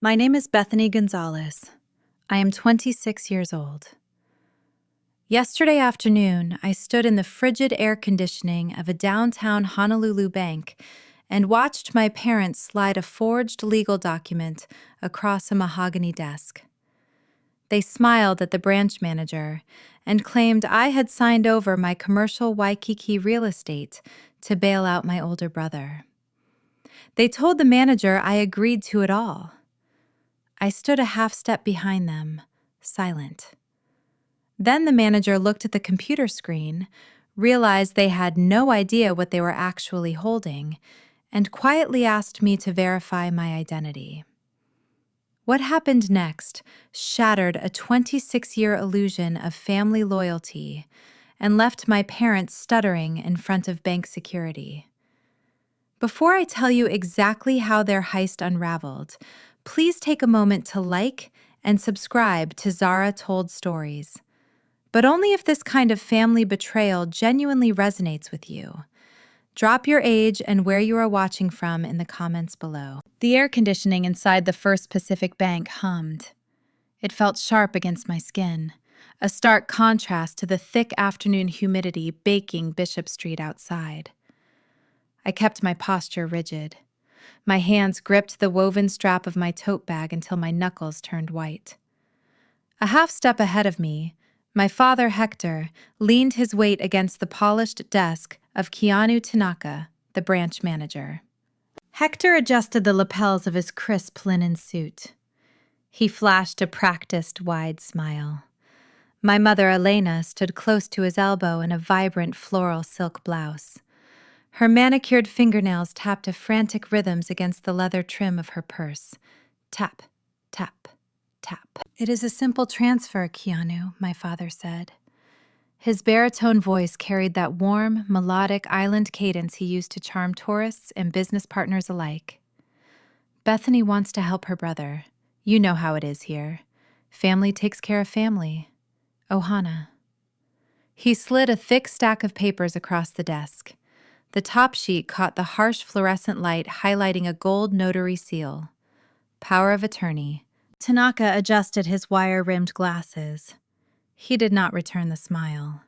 My name is Bethany Gonzalez. I am 26 years old. Yesterday afternoon, I stood in the frigid air conditioning of a downtown Honolulu bank and watched my parents slide a forged legal document across a mahogany desk. They smiled at the branch manager and claimed I had signed over my commercial Waikiki real estate to bail out my older brother. They told the manager I agreed to it all. I stood a half step behind them, silent. Then the manager looked at the computer screen, realized they had no idea what they were actually holding, and quietly asked me to verify my identity. What happened next shattered a 26-year illusion of family loyalty and left my parents stuttering in front of bank security. Before I tell you exactly how their heist unraveled, please take a moment to like and subscribe to Zara Told Stories. But only if this kind of family betrayal genuinely resonates with you. Drop your age and where you are watching from in the comments below. The air conditioning inside the First Pacific Bank hummed. It felt sharp against my skin, a stark contrast to the thick afternoon humidity baking Bishop Street outside. I kept my posture rigid. My hands gripped the woven strap of my tote bag until my knuckles turned white. A half step ahead of me, my father, Hector, leaned his weight against the polished desk of Keanu Tanaka, the branch manager. Hector adjusted the lapels of his crisp linen suit. He flashed a practiced, wide smile. My mother, Elena, stood close to his elbow in a vibrant floral silk blouse. Her manicured fingernails tapped a frantic rhythms against the leather trim of her purse. Tap, tap, tap. "It is a simple transfer, Keanu," my father said. His baritone voice carried that warm, melodic island cadence he used to charm tourists and business partners alike. "Bethany wants to help her brother. You know how it is here. Family takes care of family. Ohana." He slid a thick stack of papers across the desk. The top sheet caught the harsh fluorescent light highlighting a gold notary seal. Power of attorney. Tanaka adjusted his wire-rimmed glasses. He did not return the smile.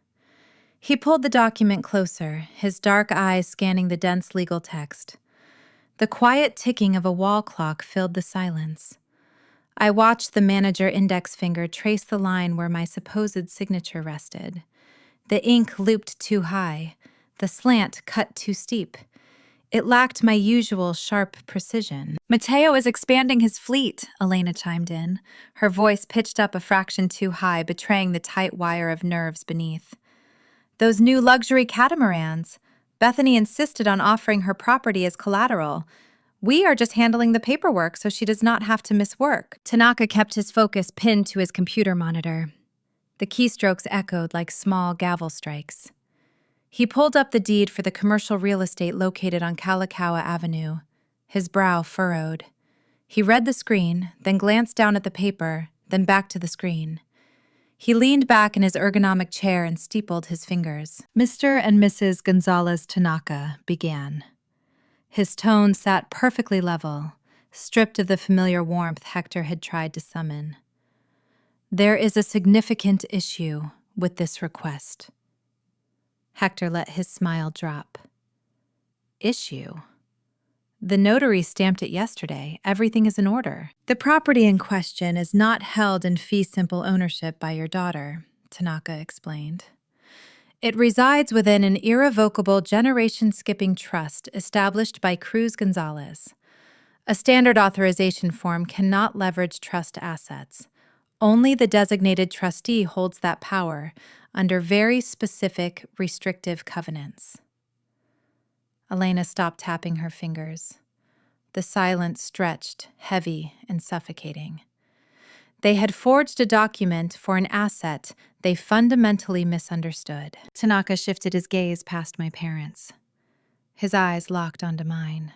He pulled the document closer, his dark eyes scanning the dense legal text. The quiet ticking of a wall clock filled the silence. I watched the manager index finger trace the line where my supposed signature rested. The ink looped too high, the slant cut too steep. It lacked my usual sharp precision. "Mateo is expanding his fleet," Elena chimed in, her voice pitched up a fraction too high, betraying the tight wire of nerves beneath. "Those new luxury catamarans. Bethany insisted on offering her property as collateral. We are just handling the paperwork so she does not have to miss work." Tanaka kept his focus pinned to his computer monitor. The keystrokes echoed like small gavel strikes. He pulled up the deed for the commercial real estate located on Kalakaua Avenue, his brow furrowed. He read the screen, then glanced down at the paper, then back to the screen. He leaned back in his ergonomic chair and steepled his fingers. "Mr. and Mrs. Gonzalez Tanaka began." His tone sat perfectly level, stripped of the familiar warmth Hector had tried to summon. "There is a significant issue with this request." Hector let his smile drop. "Issue? The notary stamped it yesterday. Everything is in order. The property in question is not held in fee simple ownership by your daughter," Tanaka explained. "It resides within an irrevocable generation-skipping trust established by Cruz Gonzalez. A standard authorization form cannot leverage trust assets. Only the designated trustee holds that power under very specific, restrictive covenants." Elena stopped tapping her fingers. The silence stretched, heavy and suffocating. They had forged a document for an asset they fundamentally misunderstood. Tanaka shifted his gaze past my parents. His eyes locked onto mine.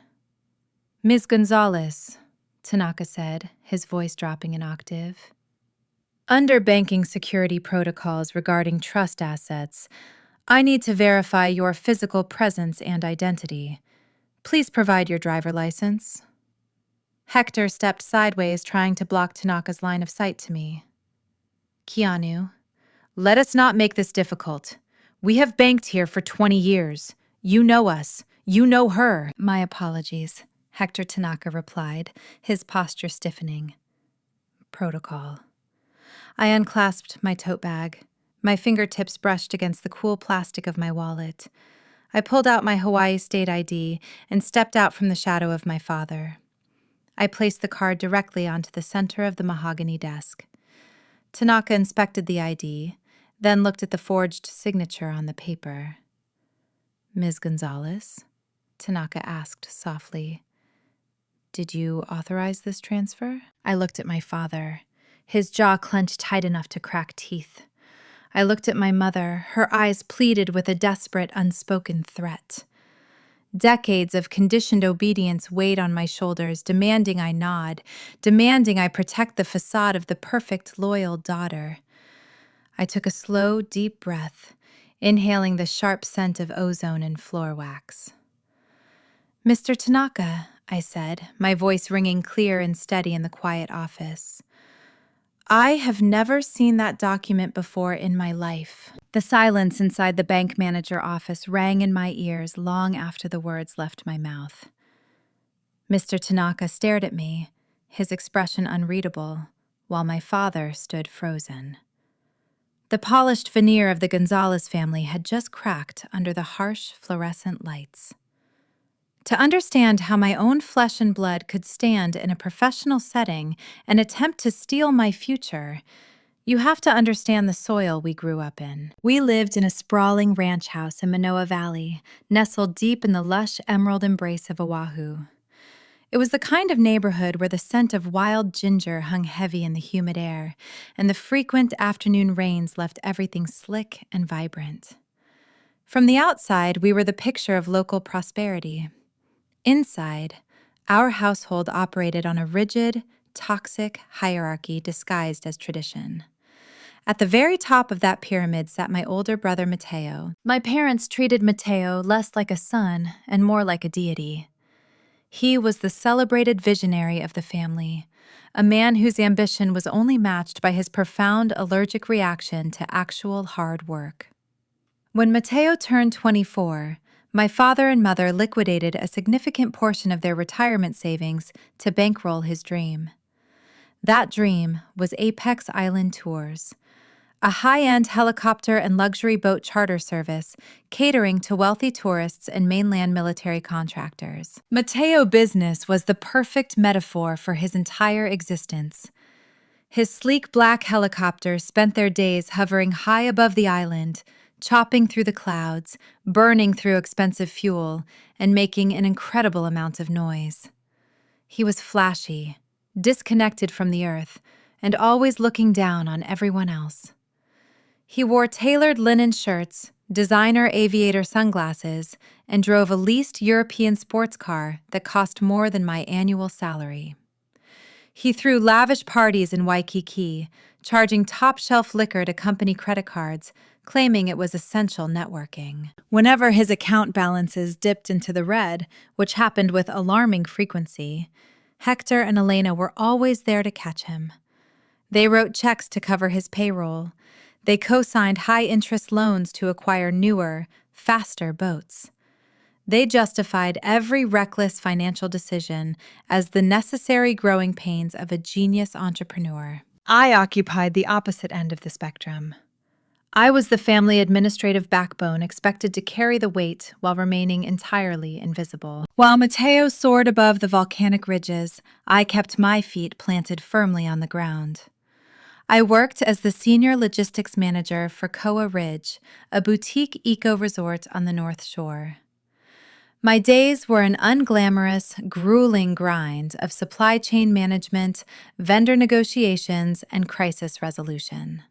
"Ms. Gonzalez," Tanaka said, his voice dropping an octave. "Under banking security protocols regarding trust assets, I need to verify your physical presence and identity. Please provide your driver license." Hector stepped sideways, trying to block Tanaka's line of sight to me. Keanu, let us not make this difficult. We have banked here for 20 years. You know us. You know her. My apologies, Hector Tanaka replied, his posture stiffening. Protocol. I unclasped my tote bag. My fingertips brushed against the cool plastic of my wallet. I pulled out my Hawaii State ID and stepped out from the shadow of my father. I placed the card directly onto the center of the mahogany desk. Tanaka inspected the ID, then looked at the forged signature on the paper. Ms. Gonzalez? Tanaka asked softly. Did you authorize this transfer? I looked at my father, his jaw clenched tight enough to crack teeth. I looked at my mother, her eyes pleaded with a desperate, unspoken threat. Decades of conditioned obedience weighed on my shoulders, demanding I nod, demanding I protect the facade of the perfect, loyal daughter. I took a slow, deep breath, inhaling the sharp scent of ozone and floor wax. Mr. Tanaka, I said, my voice ringing clear and steady in the quiet office. I have never seen that document before in my life. The silence inside the bank manager office rang in my ears long after the words left my mouth. Mr. Tanaka stared at me, his expression unreadable, while my father stood frozen. The polished veneer of the Gonzalez family had just cracked under the harsh fluorescent lights. To understand how my own flesh and blood could stand in a professional setting and attempt to steal my future, you have to understand the soil we grew up in. We lived in a sprawling ranch house in Manoa Valley, nestled deep in the lush emerald embrace of Oahu. It was the kind of neighborhood where the scent of wild ginger hung heavy in the humid air, and the frequent afternoon rains left everything slick and vibrant. From the outside, we were the picture of local prosperity. Inside, our household operated on a rigid, toxic hierarchy disguised as tradition. At the very top of that pyramid sat my older brother Mateo. My parents treated Mateo less like a son and more like a deity. He was the celebrated visionary of the family, a man whose ambition was only matched by his profound allergic reaction to actual hard work. When Mateo turned 24, my father and mother liquidated a significant portion of their retirement savings to bankroll his dream. That dream was Apex Island Tours, a high-end helicopter and luxury boat charter service catering to wealthy tourists and mainland military contractors. Mateo Business was the perfect metaphor for his entire existence. His sleek black helicopters spent their days hovering high above the island, chopping through the clouds, burning through expensive fuel, and making an incredible amount of noise. He was flashy, disconnected from the earth, and always looking down on everyone else. He wore tailored linen shirts, designer aviator sunglasses, and drove a leased European sports car that cost more than my annual salary. He threw lavish parties in Waikiki, charging top-shelf liquor to company credit cards, claiming it was essential networking. Whenever his account balances dipped into the red, which happened with alarming frequency, Hector and Elena were always there to catch him. They wrote checks to cover his payroll. They co-signed high-interest loans to acquire newer, faster boats. They justified every reckless financial decision as the necessary growing pains of a genius entrepreneur. I occupied the opposite end of the spectrum. I was the family administrative backbone expected to carry the weight while remaining entirely invisible. While Mateo soared above the volcanic ridges, I kept my feet planted firmly on the ground. I worked as the senior logistics manager for Koa Ridge, a boutique eco-resort on the North Shore. My days were an unglamorous, grueling grind of supply chain management, vendor negotiations, and crisis resolution.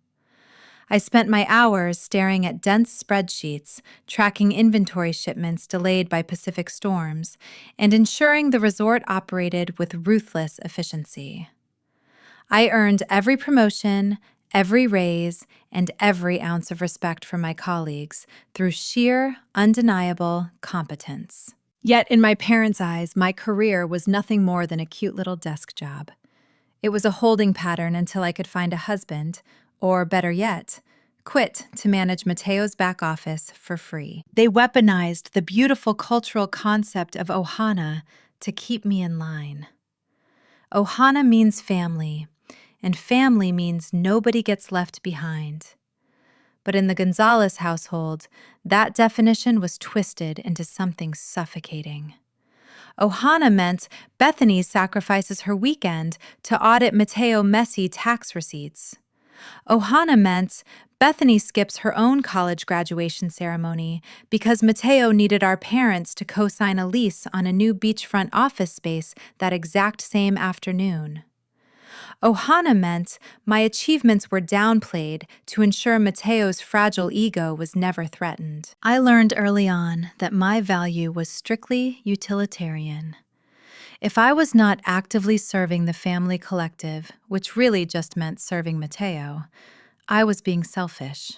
I spent my hours staring at dense spreadsheets, tracking inventory shipments delayed by Pacific storms, and ensuring the resort operated with ruthless efficiency. I earned every promotion, every raise, and every ounce of respect from my colleagues through sheer, undeniable competence. Yet, in my parents' eyes, my career was nothing more than a cute little desk job. It was a holding pattern until I could find a husband, or better yet, quit to manage Mateo's back office for free. They weaponized the beautiful cultural concept of ohana to keep me in line. Ohana means family, and family means nobody gets left behind. But in the Gonzalez household, that definition was twisted into something suffocating. Ohana meant Bethany sacrifices her weekend to audit Mateo messy tax receipts. Ohana meant Bethany skips her own college graduation ceremony because Mateo needed our parents to co-sign a lease on a new beachfront office space that exact same afternoon. Ohana meant my achievements were downplayed to ensure Mateo's fragile ego was never threatened. I learned early on that my value was strictly utilitarian. If I was not actively serving the family collective, which really just meant serving Mateo, I was being selfish.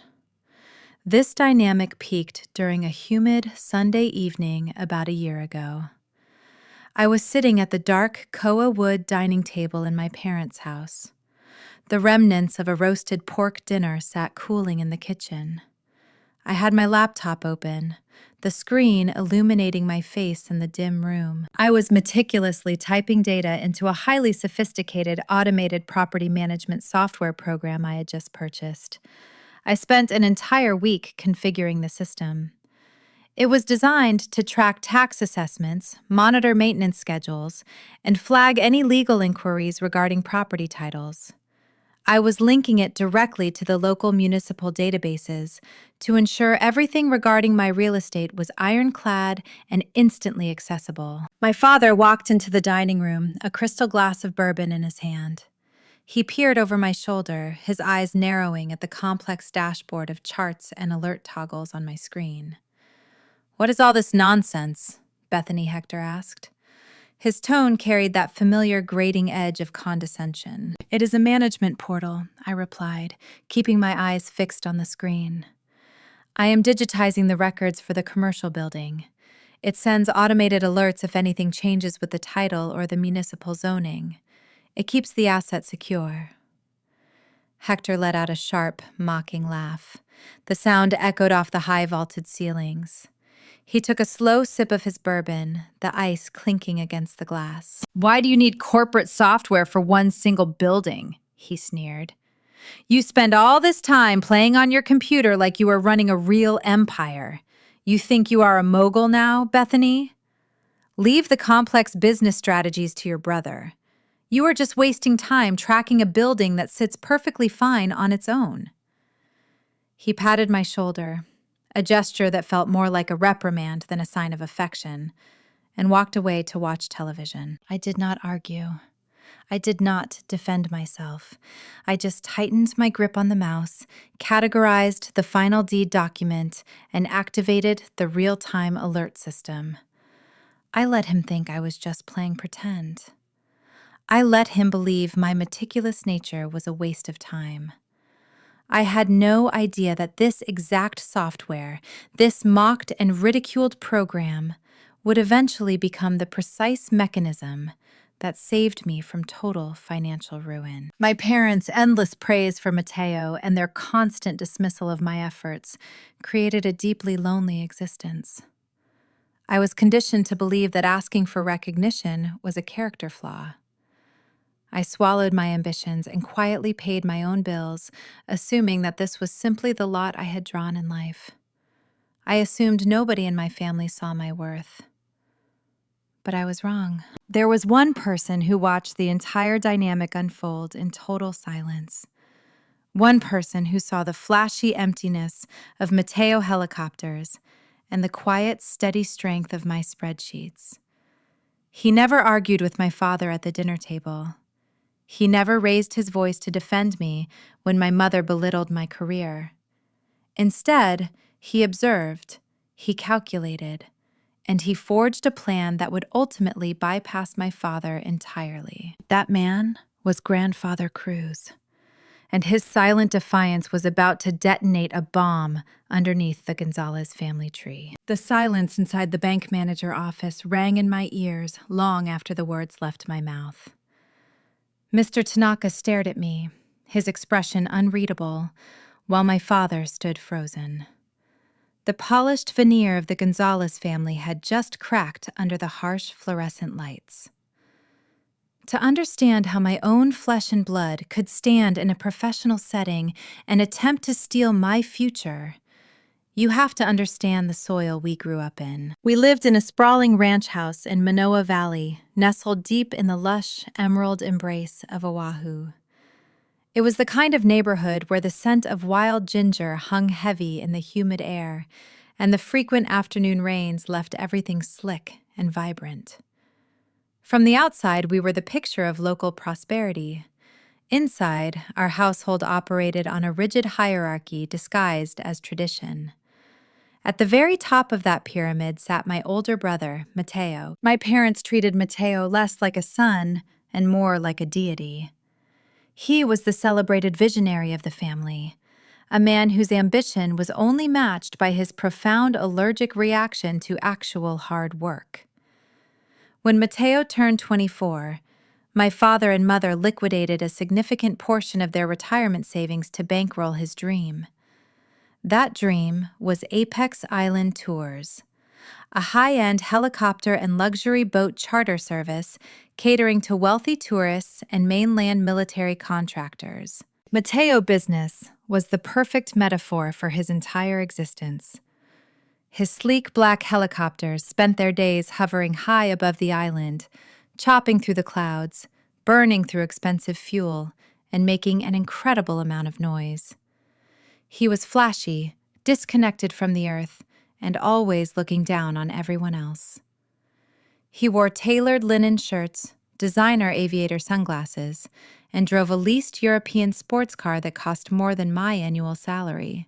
This dynamic peaked during a humid Sunday evening about a year ago. I was sitting at the dark koa wood dining table in my parents' house. The remnants of a roasted pork dinner sat cooling in the kitchen. I had my laptop open, the screen illuminating my face in the dim room. I was meticulously typing data into a highly sophisticated automated property management software program I had just purchased. I spent an entire week configuring the system. It was designed to track tax assessments, monitor maintenance schedules, and flag any legal inquiries regarding property titles. I was linking it directly to the local municipal databases to ensure everything regarding my real estate was ironclad and instantly accessible. My father walked into the dining room, a crystal glass of bourbon in his hand. He peered over my shoulder, his eyes narrowing at the complex dashboard of charts and alert toggles on my screen. "What is all this nonsense?" Bethany Hector asked. His tone carried that familiar grating edge of condescension. "It is a management portal," I replied, keeping my eyes fixed on the screen. "I am digitizing the records for the commercial building. It sends automated alerts if anything changes with the title or the municipal zoning. It keeps the asset secure." Hector let out a sharp, mocking laugh. The sound echoed off the high vaulted ceilings. He took a slow sip of his bourbon, the ice clinking against the glass. "Why do you need corporate software for one single building?" he sneered. "You spend all this time playing on your computer like you are running a real empire. You think you are a mogul now, Bethany? Leave the complex business strategies to your brother. You are just wasting time tracking a building that sits perfectly fine on its own." He patted my shoulder, a gesture that felt more like a reprimand than a sign of affection, and walked away to watch television. I did not argue. I did not defend myself. I just tightened my grip on the mouse, categorized the final deed document, and activated the real-time alert system. I let him think I was just playing pretend. I let him believe my meticulous nature was a waste of time. I had no idea that this exact software, this mocked and ridiculed program, would eventually become the precise mechanism that saved me from total financial ruin. My parents' endless praise for Mateo and their constant dismissal of my efforts created a deeply lonely existence. I was conditioned to believe that asking for recognition was a character flaw. I swallowed my ambitions and quietly paid my own bills, assuming that this was simply the lot I had drawn in life. I assumed nobody in my family saw my worth. But I was wrong. There was one person who watched the entire dynamic unfold in total silence. One person who saw the flashy emptiness of Mateo helicopters and the quiet, steady strength of my spreadsheets. He never argued with my father at the dinner table. He never raised his voice to defend me when my mother belittled my career. Instead, he observed, he calculated, and he forged a plan that would ultimately bypass my father entirely. That man was Grandfather Cruz. and his silent defiance was about to detonate a bomb underneath the Gonzalez family tree. The silence inside the bank manager office rang in my ears long after the words left my mouth. Mr. Tanaka stared at me, his expression unreadable, while my father stood frozen. The polished veneer of the Gonzalez family had just cracked under the harsh fluorescent lights. To understand how my own flesh and blood could stand in a professional setting and attempt to steal my future, you have to understand the soil we grew up in. We lived in a sprawling ranch house in Manoa Valley, nestled deep in the lush, emerald embrace of Oahu. It was the kind of neighborhood where the scent of wild ginger hung heavy in the humid air, and the frequent afternoon rains left everything slick and vibrant. From the outside, we were the picture of local prosperity. Inside, our household operated on a rigid hierarchy disguised as tradition. At the very top of that pyramid sat my older brother, Matteo. My parents treated Matteo less like a son and more like a deity. He was the celebrated visionary of the family, a man whose ambition was only matched by his profound allergic reaction to actual hard work. When Matteo turned 24, my father and mother liquidated a significant portion of their retirement savings to bankroll his dream. That dream was Apex Island Tours, a high-end helicopter and luxury boat charter service catering to wealthy tourists and mainland military contractors. Matteo business was the perfect metaphor for his entire existence. His sleek black helicopters spent their days hovering high above the island, chopping through the clouds, burning through expensive fuel, and making an incredible amount of noise. He was flashy, disconnected from the earth, and always looking down on everyone else. He wore tailored linen shirts, designer aviator sunglasses, and drove a leased European sports car that cost more than my annual salary.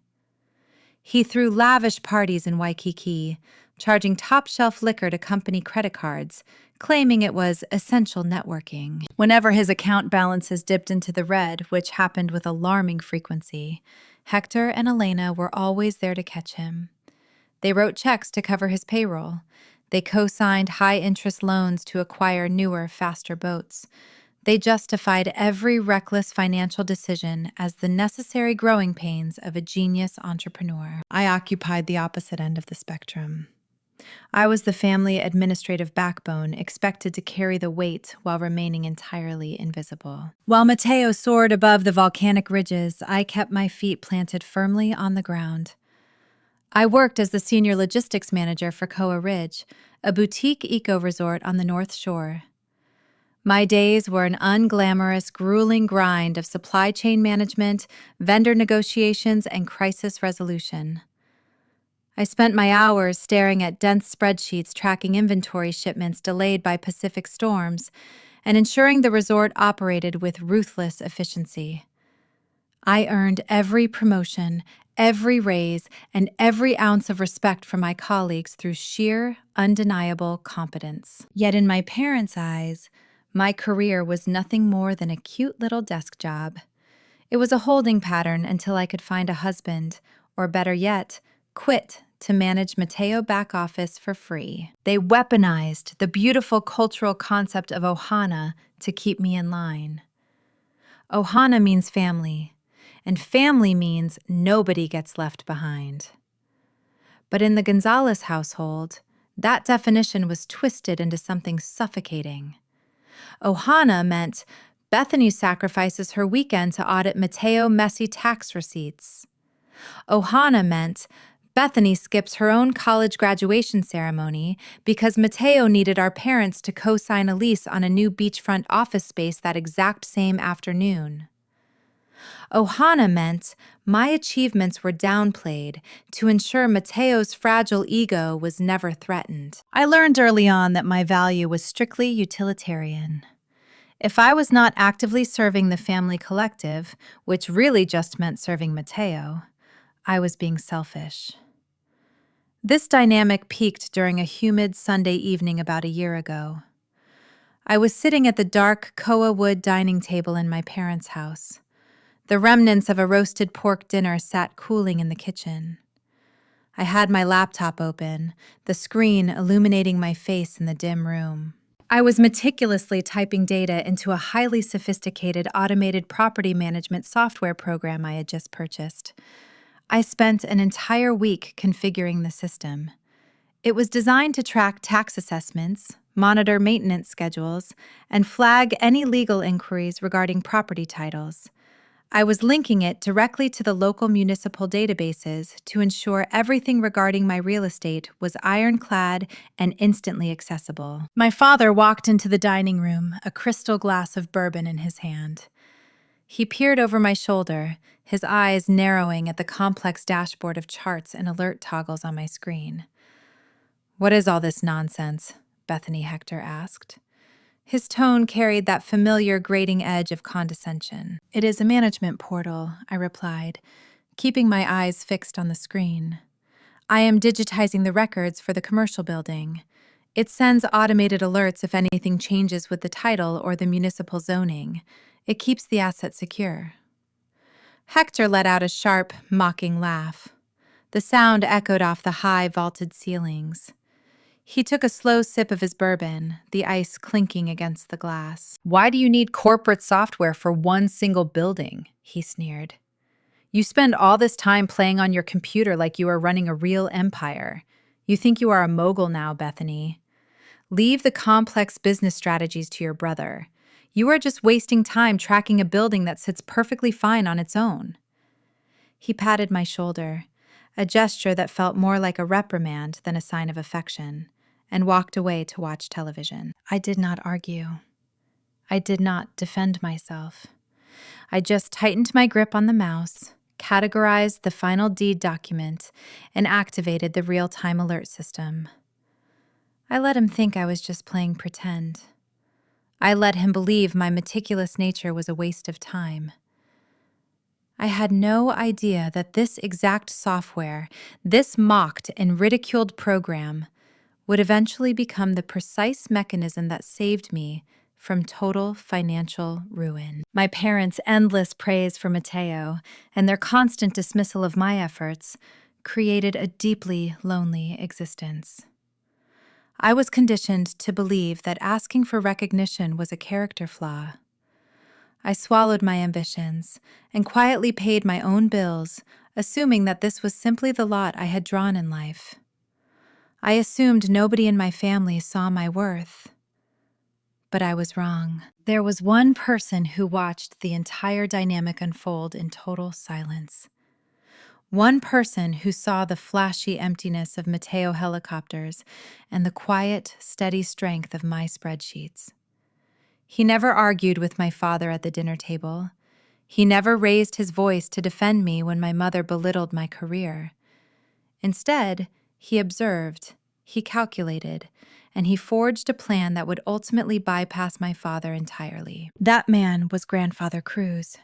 He threw lavish parties in Waikiki, charging top-shelf liquor to company credit cards, claiming it was essential networking. Whenever his account balances dipped into the red, which happened with alarming frequency, Hector and Elena were always there to catch him. They wrote checks to cover his payroll. They co-signed high-interest loans to acquire newer, faster boats. They justified every reckless financial decision as the necessary growing pains of a genius entrepreneur. I occupied the opposite end of the spectrum. I was the family administrative backbone expected to carry the weight while remaining entirely invisible. While Matteo soared above the volcanic ridges, I kept my feet planted firmly on the ground. I worked as the senior logistics manager for Koa Ridge, a boutique eco-resort on the North Shore. My days were an unglamorous, grueling grind of supply chain management, vendor negotiations, and crisis resolution. I spent my hours staring at dense spreadsheets tracking inventory shipments delayed by Pacific storms and ensuring the resort operated with ruthless efficiency. I earned every promotion, every raise, and every ounce of respect from my colleagues through sheer, undeniable competence. Yet in my parents' eyes, my career was nothing more than a cute little desk job. It was a holding pattern until I could find a husband, or better yet, quit to manage Matteo back office for free. They weaponized the beautiful cultural concept of ohana to keep me in line. Ohana means family, and family means nobody gets left behind. But in the Gonzalez household, that definition was twisted into something suffocating. Ohana meant Bethany sacrifices her weekend to audit Matteo messy tax receipts. Ohana meant Bethany skips her own college graduation ceremony because Matteo needed our parents to co-sign a lease on a new beachfront office space that exact same afternoon. Ohana meant my achievements were downplayed to ensure Matteo's fragile ego was never threatened. I learned early on that my value was strictly utilitarian. If I was not actively serving the family collective, which really just meant serving Matteo, I was being selfish. This dynamic peaked during a humid Sunday evening about a year ago. I was sitting at the dark Koa wood dining table in my parents' house. The remnants of a roasted pork dinner sat cooling in the kitchen. I had my laptop open, the screen illuminating my face in the dim room. I was meticulously typing data into a highly sophisticated automated property management software program I had just purchased. I spent an entire week configuring the system. It was designed to track tax assessments, monitor maintenance schedules, and flag any legal inquiries regarding property titles. I was linking it directly to the local municipal databases to ensure everything regarding my real estate was ironclad and instantly accessible. My father walked into the dining room, a crystal glass of bourbon in his hand. He peered over my shoulder, his eyes narrowing at the complex dashboard of charts and alert toggles on my screen. "What is all this nonsense?" Bethany Hector asked. His tone carried that familiar grating edge of condescension. "It is a management portal," I replied, keeping my eyes fixed on the screen. "I am digitizing the records for the commercial building. It sends automated alerts if anything changes with the title or the municipal zoning. It keeps the asset secure." Hector let out a sharp, mocking laugh. The sound echoed off the high, vaulted ceilings. He took a slow sip of his bourbon, the ice clinking against the glass. "Why do you need corporate software for one single building?" he sneered. "You spend all this time playing on your computer like you are running a real empire. You think you are a mogul now, Bethany. Leave the complex business strategies to your brother. You are just wasting time tracking a building that sits perfectly fine on its own." He patted my shoulder, a gesture that felt more like a reprimand than a sign of affection, and walked away to watch television. I did not argue. I did not defend myself. I just tightened my grip on the mouse, categorized the final deed document, and activated the real-time alert system. I let him think I was just playing pretend. I let him believe my meticulous nature was a waste of time. I had no idea that this exact software, this mocked and ridiculed program, would eventually become the precise mechanism that saved me from total financial ruin. My parents' endless praise for Matteo and their constant dismissal of my efforts created a deeply lonely existence. I was conditioned to believe that asking for recognition was a character flaw. I swallowed my ambitions and quietly paid my own bills, assuming that this was simply the lot I had drawn in life. I assumed nobody in my family saw my worth. But I was wrong. There was one person who watched the entire dynamic unfold in total silence. One person who saw the flashy emptiness of Matteo helicopters and the quiet, steady strength of my spreadsheets. He never argued with my father at the dinner table. He never raised his voice to defend me when my mother belittled my career. Instead, he observed, he calculated, and he forged a plan that would ultimately bypass my father entirely. That man was Grandfather Cruz,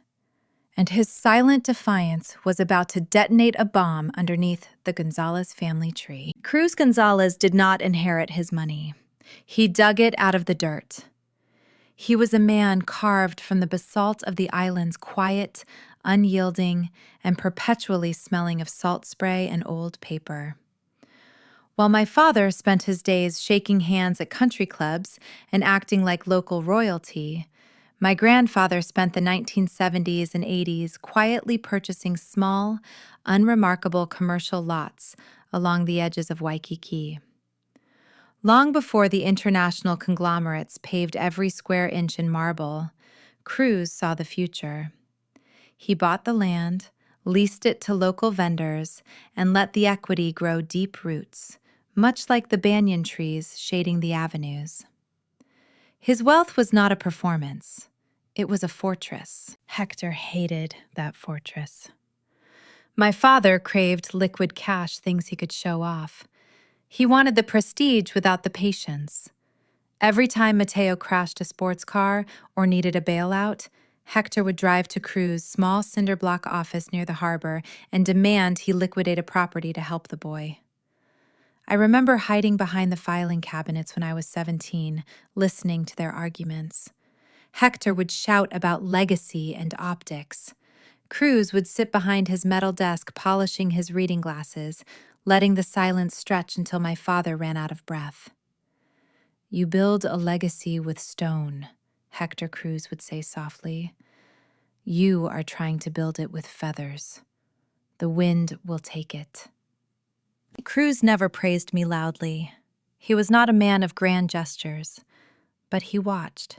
and his silent defiance was about to detonate a bomb underneath the Gonzalez family tree. Cruz Gonzalez did not inherit his money. He dug it out of the dirt. He was a man carved from the basalt of the island's quiet, unyielding, and perpetually smelling of salt spray and old paper. While my father spent his days shaking hands at country clubs and acting like local royalty, my grandfather spent the 1970s and 80s quietly purchasing small, unremarkable commercial lots along the edges of Waikiki. Long before the international conglomerates paved every square inch in marble, Cruz saw the future. He bought the land, leased it to local vendors, and let the equity grow deep roots, much like the banyan trees shading the avenues. His wealth was not a performance. It was a fortress. Hector hated that fortress. My father craved liquid cash, things he could show off. He wanted the prestige without the patience. Every time Matteo crashed a sports car or needed a bailout, Hector would drive to Cruz's small cinder block office near the harbor and demand he liquidate a property to help the boy. I remember hiding behind the filing cabinets when I was 17, listening to their arguments. Hector would shout about legacy and optics. Cruz would sit behind his metal desk polishing his reading glasses, letting the silence stretch until my father ran out of breath. "You build a legacy with stone," Hector Cruz would say softly. "You are trying to build it with feathers. The wind will take it." Cruz never praised me loudly. He was not a man of grand gestures, but he watched.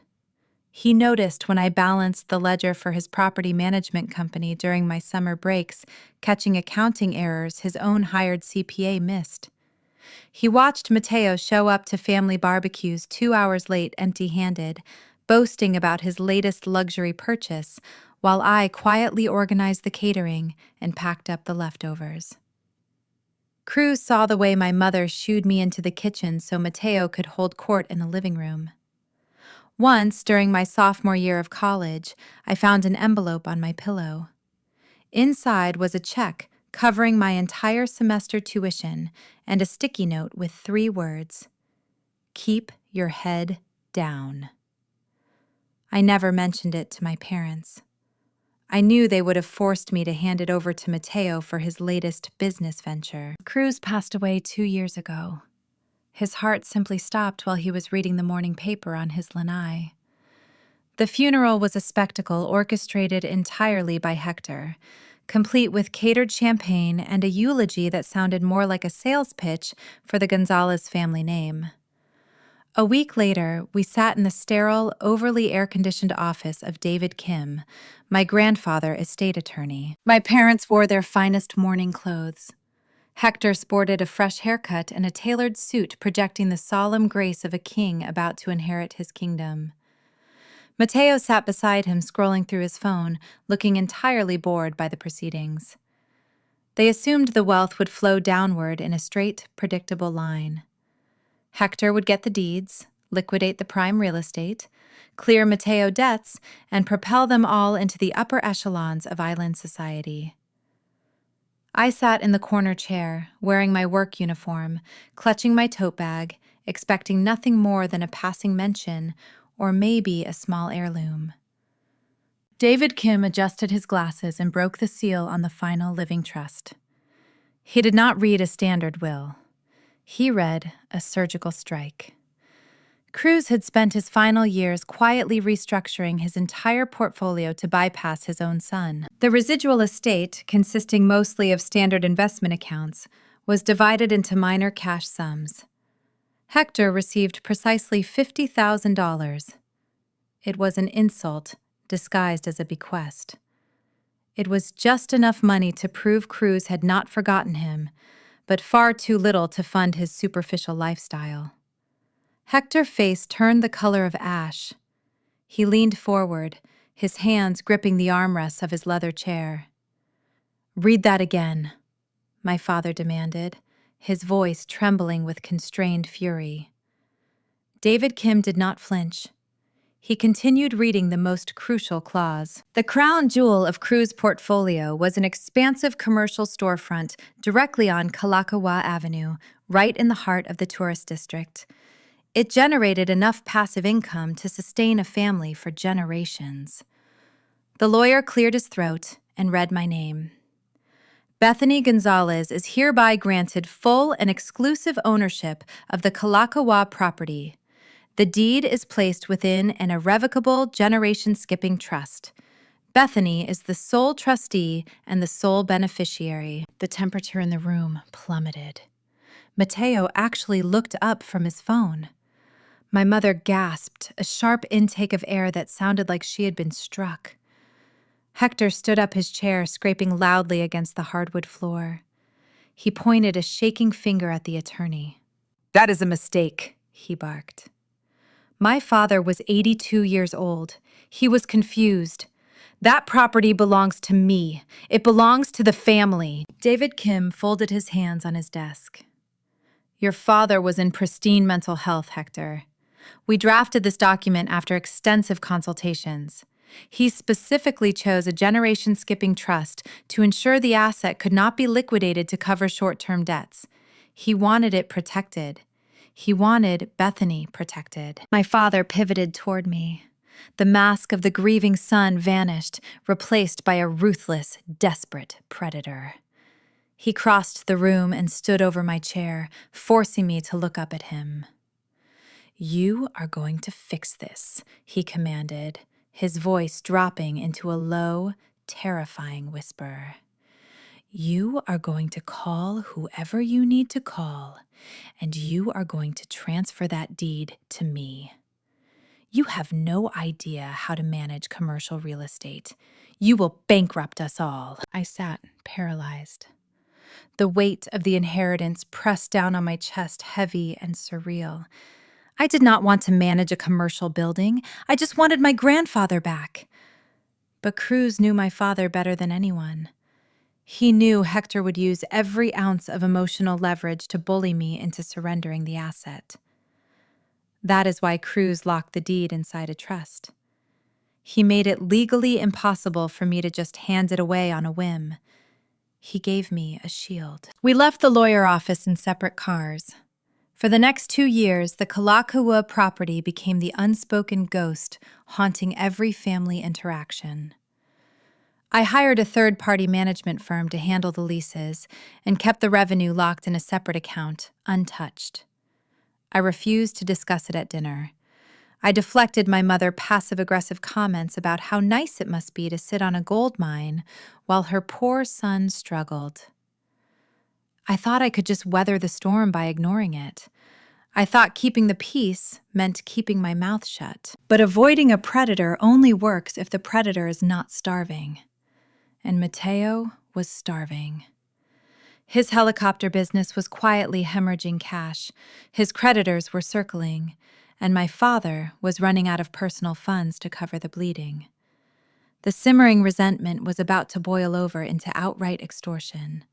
He noticed when I balanced the ledger for his property management company during my summer breaks, catching accounting errors his own hired CPA missed. He watched Mateo show up to family barbecues 2 hours late empty-handed, boasting about his latest luxury purchase, while I quietly organized the catering and packed up the leftovers. Cruz saw the way my mother shooed me into the kitchen so Mateo could hold court in the living room. Once, during my sophomore year of college, I found an envelope on my pillow. Inside was a check covering my entire semester tuition and a sticky note with 3 words: "Keep your head down." I never mentioned it to my parents. I knew they would have forced me to hand it over to Mateo for his latest business venture. Cruz passed away 2 years ago. His heart simply stopped while he was reading the morning paper on his lanai. The funeral was a spectacle orchestrated entirely by Hector, complete with catered champagne and a eulogy that sounded more like a sales pitch for the Gonzalez family name. A week later, we sat in the sterile, overly air-conditioned office of David Kim, my grandfather, estate attorney. My parents wore their finest mourning clothes. Hector sported a fresh haircut and a tailored suit projecting the solemn grace of a king about to inherit his kingdom. Mateo sat beside him scrolling through his phone, looking entirely bored by the proceedings. They assumed the wealth would flow downward in a straight, predictable line. Hector would get the deeds, liquidate the prime real estate, clear Mateo debts, and propel them all into the upper echelons of island society. I sat in the corner chair, wearing my work uniform, clutching my tote bag, expecting nothing more than a passing mention, or maybe a small heirloom. David Kim adjusted his glasses and broke the seal on the final living trust. He did not read a standard will. He read a surgical strike. Cruz had spent his final years quietly restructuring his entire portfolio to bypass his own son. The residual estate, consisting mostly of standard investment accounts, was divided into minor cash sums. Hector received precisely $50,000. It was an insult disguised as a bequest. It was just enough money to prove Cruz had not forgotten him, but far too little to fund his superficial lifestyle. Hector's face turned the color of ash. He leaned forward, his hands gripping the armrests of his leather chair. "Read that again," my father demanded, his voice trembling with constrained fury. David Kim did not flinch. He continued reading the most crucial clause. The crown jewel of Cruz's portfolio was an expansive commercial storefront directly on Kalakaua Avenue, right in the heart of the tourist district. It generated enough passive income to sustain a family for generations. The lawyer cleared his throat and read my name. "Bethany Gonzalez is hereby granted full and exclusive ownership of the Kalakaua property. The deed is placed within an irrevocable generation-skipping trust. Bethany is the sole trustee and the sole beneficiary." The temperature in the room plummeted. Mateo actually looked up from his phone. My mother gasped, a sharp intake of air that sounded like she had been struck. Hector stood up his chair, scraping loudly against the hardwood floor. He pointed a shaking finger at the attorney. "That is a mistake," he barked. My father was 82 years old. He was confused. "That property belongs to me. It belongs to the family." David Kim folded his hands on his desk. "Your father was in pristine mental health, Hector. We drafted this document after extensive consultations. He specifically chose a generation-skipping trust to ensure the asset could not be liquidated to cover short-term debts. He wanted it protected. He wanted Bethany protected." My father pivoted toward me. The mask of the grieving son vanished, replaced by a ruthless, desperate predator. He crossed the room and stood over my chair, forcing me to look up at him. "You are going to fix this," he commanded, his voice dropping into a low, terrifying whisper. "You are going to call whoever you need to call, and you are going to transfer that deed to me. You have no idea how to manage commercial real estate. You will bankrupt us all." I sat paralyzed. The weight of the inheritance pressed down on my chest, heavy and surreal. I did not want to manage a commercial building. I just wanted my grandfather back. But Cruz knew my father better than anyone. He knew Hector would use every ounce of emotional leverage to bully me into surrendering the asset. That is why Cruz locked the deed inside a trust. He made it legally impossible for me to just hand it away on a whim. He gave me a shield. We left the lawyer office in separate cars. For the next 2 years, the Kalakaua property became the unspoken ghost haunting every family interaction. I hired a third-party management firm to handle the leases and kept the revenue locked in a separate account, untouched. I refused to discuss it at dinner. I deflected my mother's passive-aggressive comments about how nice it must be to sit on a gold mine while her poor son struggled. I thought I could just weather the storm by ignoring it. I thought keeping the peace meant keeping my mouth shut. But avoiding a predator only works if the predator is not starving. And Mateo was starving. His helicopter business was quietly hemorrhaging cash, his creditors were circling, and my father was running out of personal funds to cover the bleeding. The simmering resentment was about to boil over into outright extortion.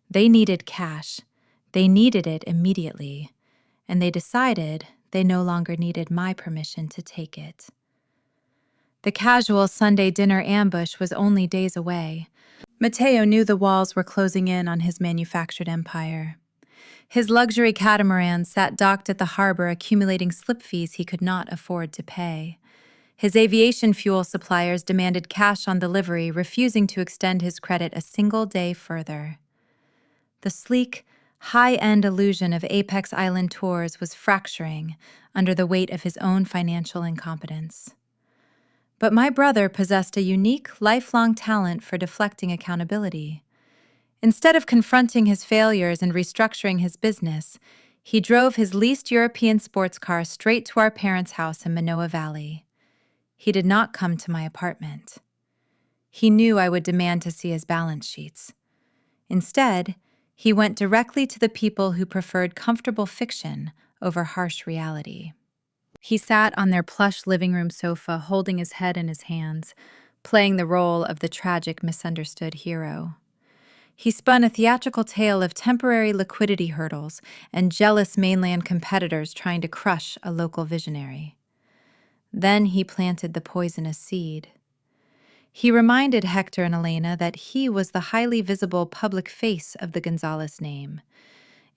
They needed cash. They needed it immediately, and they decided they no longer needed my permission to take it. The casual Sunday dinner ambush was only days away. Mateo knew the walls were closing in on his manufactured empire. His luxury catamaran sat docked at the harbor, accumulating slip fees he could not afford to pay. His aviation fuel suppliers demanded cash on delivery, refusing to extend his credit a single day further. The sleek, high-end illusion of Apex Island tours was fracturing under the weight of his own financial incompetence. But my brother possessed a unique, lifelong talent for deflecting accountability. Instead of confronting his failures and restructuring his business, he drove his leased European sports car straight to our parents' house in Manoa Valley. He did not come to my apartment. He knew I would demand to see his balance sheets. Instead, he went directly to the people who preferred comfortable fiction over harsh reality. He sat on their plush living room sofa, holding his head in his hands, playing the role of the tragic, misunderstood hero. He spun a theatrical tale of temporary liquidity hurdles and jealous mainland competitors trying to crush a local visionary. Then he planted the poisonous seed. He reminded Hector and Elena that he was the highly visible public face of the Gonzalez name.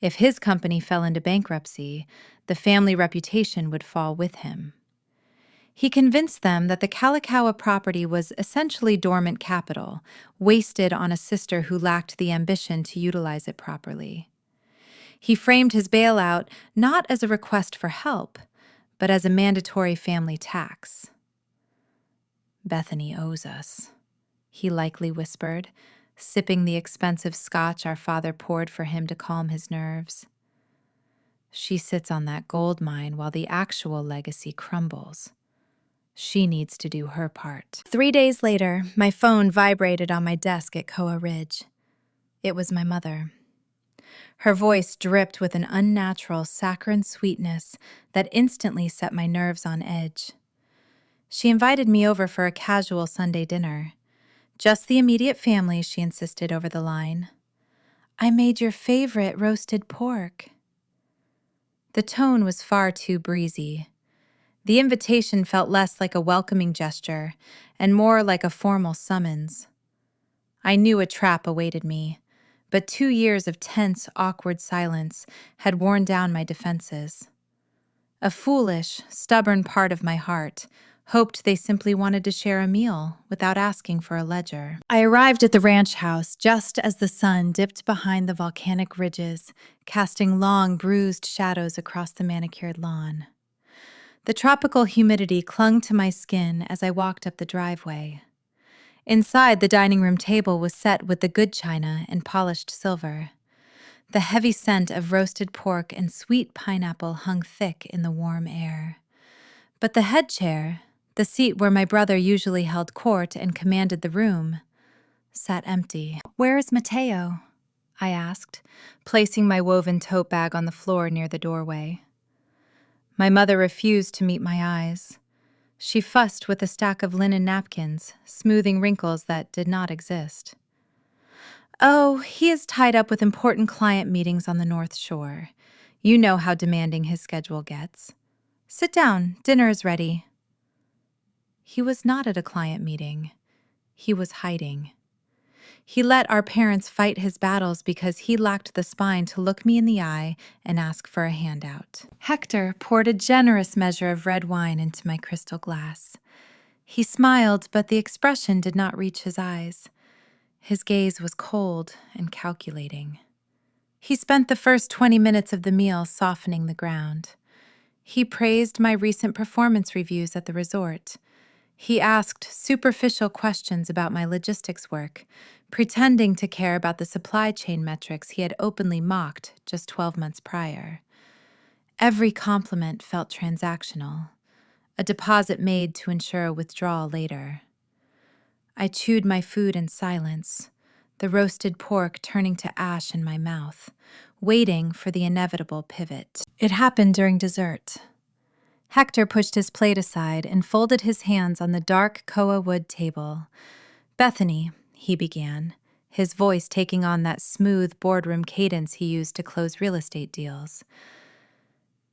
If his company fell into bankruptcy, the family reputation would fall with him. He convinced them that the Kalakaua property was essentially dormant capital, wasted on a sister who lacked the ambition to utilize it properly. He framed his bailout not as a request for help, but as a mandatory family tax. "Bethany owes us," he likely whispered, sipping the expensive scotch our father poured for him to calm his nerves. "She sits on that gold mine while the actual legacy crumbles. She needs to do her part." 3 days later, my phone vibrated on my desk at Koa Ridge. It was my mother. Her voice dripped with an unnatural saccharine sweetness that instantly set my nerves on edge. She invited me over for a casual Sunday dinner. "Just the immediate family," she insisted over the line. "I made your favorite roasted pork." The tone was far too breezy. The invitation felt less like a welcoming gesture and more like a formal summons. I knew a trap awaited me, but 2 years of tense, awkward silence had worn down my defenses. A foolish, stubborn part of my heart hoped they simply wanted to share a meal without asking for a ledger. I arrived at the ranch house just as the sun dipped behind the volcanic ridges, casting long, bruised shadows across the manicured lawn. The tropical humidity clung to my skin as I walked up the driveway. Inside, the dining room table was set with the good china and polished silver. The heavy scent of roasted pork and sweet pineapple hung thick in the warm air. But the head chair, the seat where my brother usually held court and commanded the room, sat empty. "Where is Mateo?" I asked, placing my woven tote bag on the floor near the doorway. My mother refused to meet my eyes. She fussed with a stack of linen napkins, smoothing wrinkles that did not exist. "Oh, he is tied up with important client meetings on the North Shore. You know how demanding his schedule gets. Sit down, dinner is ready." He was not at a client meeting. He was hiding. He let our parents fight his battles because he lacked the spine to look me in the eye and ask for a handout. Hector poured a generous measure of red wine into my crystal glass. He smiled, but the expression did not reach his eyes. His gaze was cold and calculating. He spent the first 20 minutes of the meal softening the ground. He praised my recent performance reviews at the resort. He asked superficial questions about my logistics work, pretending to care about the supply chain metrics he had openly mocked just 12 months prior. Every compliment felt transactional, a deposit made to ensure a withdrawal later. I chewed my food in silence, the roasted pork turning to ash in my mouth, waiting for the inevitable pivot. It happened during dessert. Hector pushed his plate aside and folded his hands on the dark koa wood table. "Bethany," he began, his voice taking on that smooth boardroom cadence he used to close real estate deals.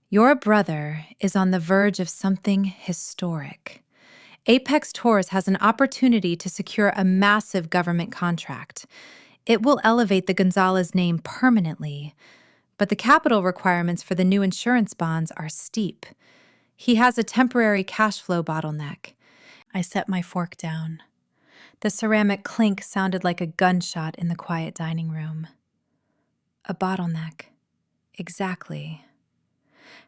"Your brother is on the verge of something historic. Apex Tours has an opportunity to secure a massive government contract. It will elevate the Gonzalez name permanently, but the capital requirements for the new insurance bonds are steep. He has a temporary cash flow bottleneck." I set my fork down. The ceramic clink sounded like a gunshot in the quiet dining room. A bottleneck. Exactly.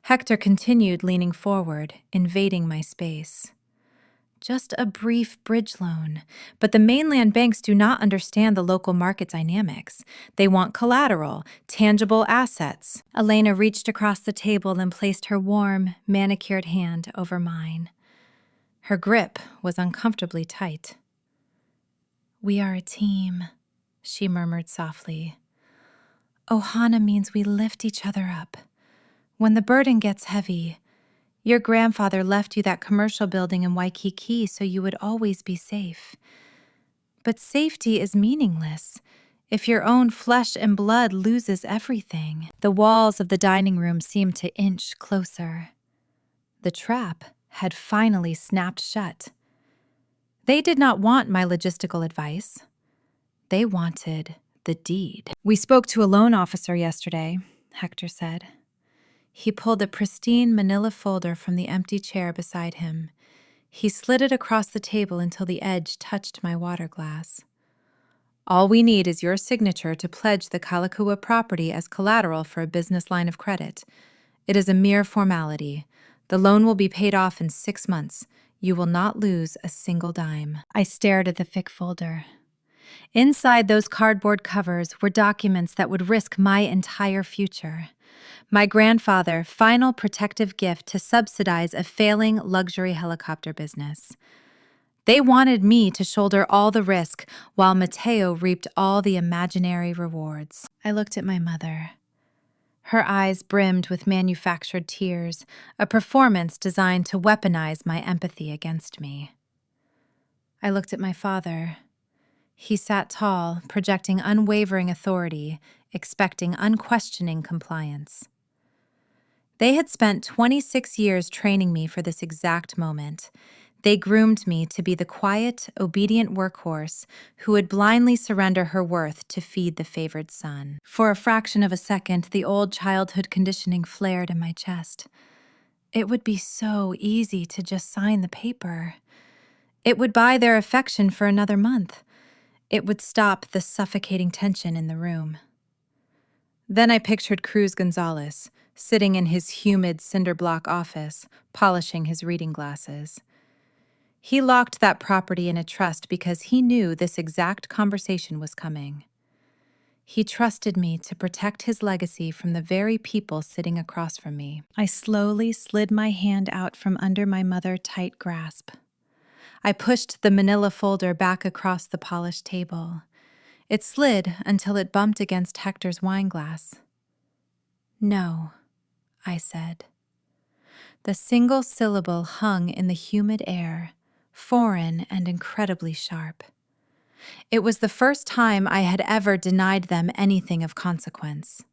Hector continued leaning forward, invading my space. "Just a brief bridge loan, but the mainland banks do not understand the local market dynamics. They want collateral, tangible assets." Elena reached across the table and placed her warm, manicured hand over mine. Her grip was uncomfortably tight. "We are a team," she murmured softly. "Ohana means we lift each other up. When the burden gets heavy, your grandfather left you that commercial building in Waikiki so you would always be safe. But safety is meaningless if your own flesh and blood loses everything." The walls of the dining room seemed to inch closer. The trap had finally snapped shut. They did not want my logistical advice. They wanted the deed. "We spoke to a loan officer yesterday," Hector said. He pulled a pristine manila folder from the empty chair beside him. He slid it across the table until the edge touched my water glass. "All we need is your signature to pledge the Kalakua property as collateral for a business line of credit. It is a mere formality. The loan will be paid off in 6 months. You will not lose a single dime." I stared at the thick folder. Inside those cardboard covers were documents that would risk my entire future. My grandfather's final protective gift to subsidize a failing luxury helicopter business. They wanted me to shoulder all the risk while Mateo reaped all the imaginary rewards. I looked at my mother. Her eyes brimmed with manufactured tears, a performance designed to weaponize my empathy against me. I looked at my father. He sat tall, projecting unwavering authority, expecting unquestioning compliance. They had spent 26 years training me for this exact moment. They groomed me to be the quiet, obedient workhorse who would blindly surrender her worth to feed the favored son. For a fraction of a second, the old childhood conditioning flared in my chest. It would be so easy to just sign the paper. It would buy their affection for another month. It would stop the suffocating tension in the room. Then I pictured Cruz Gonzalez, sitting in his humid cinder block office, polishing his reading glasses. He locked that property in a trust because he knew this exact conversation was coming. He trusted me to protect his legacy from the very people sitting across from me. I slowly slid my hand out from under my mother-tight grasp. I pushed the manila folder back across the polished table. It slid until it bumped against Hector's wine glass. "No," I said. The single syllable hung in the humid air, foreign and incredibly sharp. It was the first time I had ever denied them anything of consequence.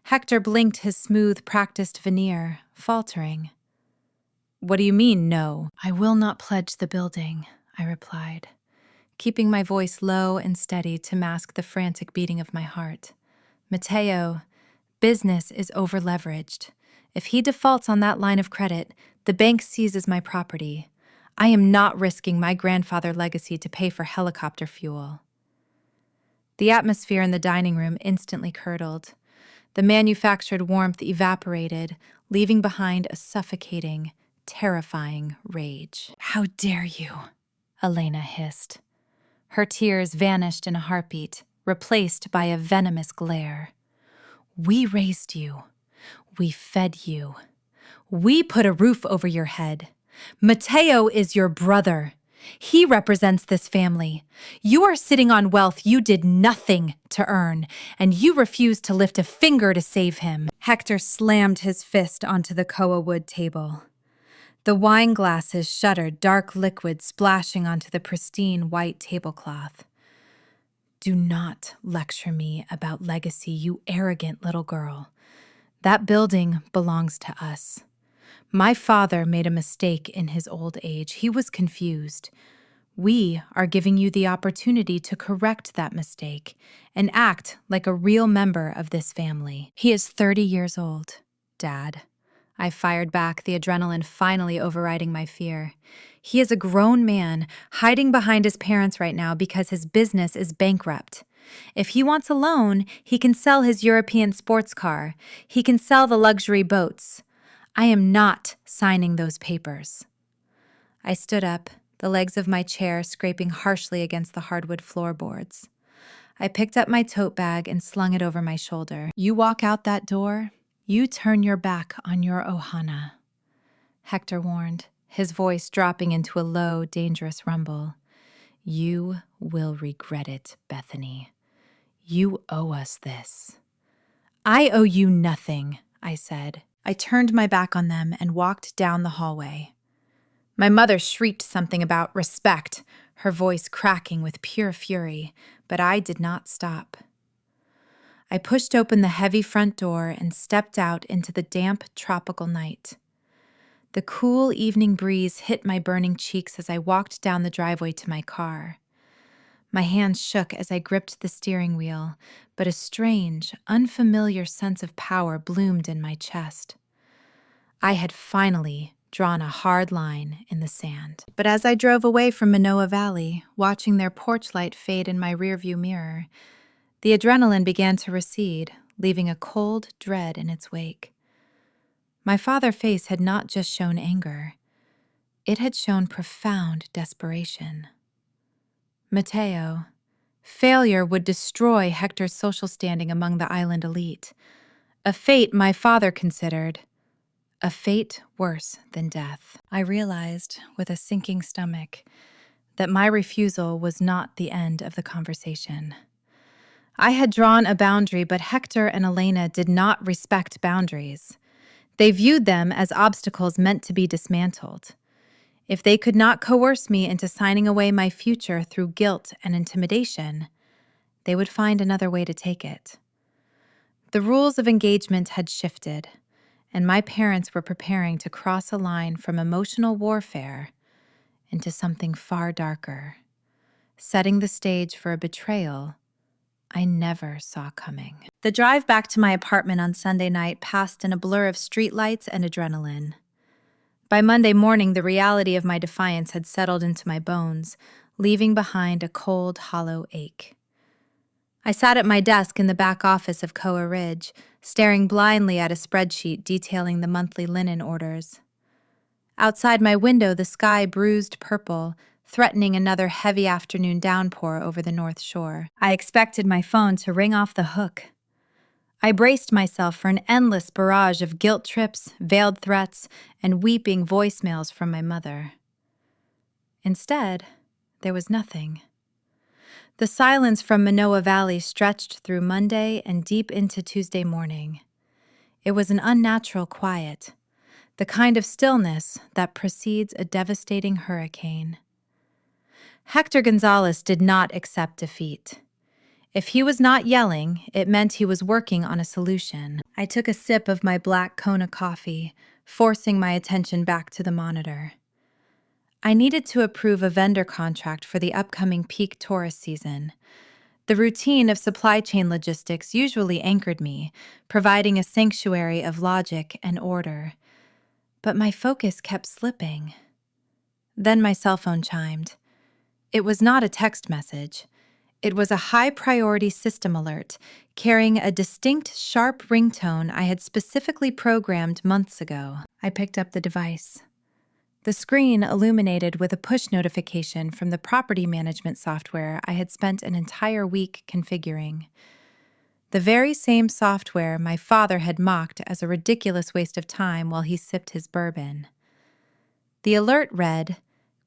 Hector blinked his smooth, practiced veneer, faltering. "What do you mean, no?" "I will not pledge the building," I replied, keeping my voice low and steady to mask the frantic beating of my heart. "Mateo, business is over-leveraged. If he defaults on that line of credit, the bank seizes my property. I am not risking my grandfather legacy to pay for helicopter fuel." The atmosphere in the dining room instantly curdled. The manufactured warmth evaporated, leaving behind a suffocating, terrifying rage. "How dare you?" Elena hissed. Her tears vanished in a heartbeat, replaced by a venomous glare. "We raised you. We fed you. We put a roof over your head. Mateo is your brother. He represents this family. You are sitting on wealth you did nothing to earn, and you refuse to lift a finger to save him." Hector slammed his fist onto the koa wood table. The wine glasses shuddered, dark liquid splashing onto the pristine white tablecloth. "Do not lecture me about legacy, you arrogant little girl. That building belongs to us. My father made a mistake in his old age. He was confused. We are giving you the opportunity to correct that mistake and act like a real member of this family." "He is 30 years old, Dad." I fired back, the adrenaline finally overriding my fear. "He is a grown man, hiding behind his parents right now because his business is bankrupt. If he wants a loan, he can sell his European sports car. He can sell the luxury boats. I am not signing those papers." I stood up, the legs of my chair scraping harshly against the hardwood floorboards. I picked up my tote bag and slung it over my shoulder. "You walk out that door, you turn your back on your ohana," Hector warned, his voice dropping into a low, dangerous rumble. "You will regret it, Bethany. You owe us this." "I owe you nothing," I said. I turned my back on them and walked down the hallway. My mother shrieked something about respect, her voice cracking with pure fury, but I did not stop. I pushed open the heavy front door and stepped out into the damp, tropical night. The cool evening breeze hit my burning cheeks as I walked down the driveway to my car. My hands shook as I gripped the steering wheel, but a strange, unfamiliar sense of power bloomed in my chest. I had finally drawn a hard line in the sand. But as I drove away from Manoa Valley, watching their porch light fade in my rearview mirror, the adrenaline began to recede, leaving a cold dread in its wake. My father's face had not just shown anger. It had shown profound desperation. Mateo, failure would destroy Hector's social standing among the island elite. A fate my father considered a fate worse than death. I realized, with a sinking stomach, that my refusal was not the end of the conversation. I had drawn a boundary, but Hector and Elena did not respect boundaries. They viewed them as obstacles meant to be dismantled. If they could not coerce me into signing away my future through guilt and intimidation, they would find another way to take it. The rules of engagement had shifted, and my parents were preparing to cross a line from emotional warfare into something far darker, setting the stage for a betrayal I never saw coming. The drive back to my apartment on Sunday night passed in a blur of streetlights and adrenaline. By Monday morning, the reality of my defiance had settled into my bones, leaving behind a cold, hollow ache. I sat at my desk in the back office of Koa Ridge, staring blindly at a spreadsheet detailing the monthly linen orders. Outside my window, the sky bruised purple, threatening another heavy afternoon downpour over the North Shore. I expected my phone to ring off the hook. I braced myself for an endless barrage of guilt trips, veiled threats, and weeping voicemails from my mother. Instead, there was nothing. The silence from Manoa Valley stretched through Monday and deep into Tuesday morning. It was an unnatural quiet, the kind of stillness that precedes a devastating hurricane. Hector Gonzalez did not accept defeat. If he was not yelling, it meant he was working on a solution. I took a sip of my black Kona coffee, forcing my attention back to the monitor. I needed to approve a vendor contract for the upcoming peak tourist season. The routine of supply chain logistics usually anchored me, providing a sanctuary of logic and order. But my focus kept slipping. Then my cell phone chimed. It was not a text message. It was a high-priority system alert, carrying a distinct, sharp ringtone I had specifically programmed months ago. I picked up the device. The screen illuminated with a push notification from the property management software I had spent an entire week configuring. The very same software my father had mocked as a ridiculous waste of time while he sipped his bourbon. The alert read,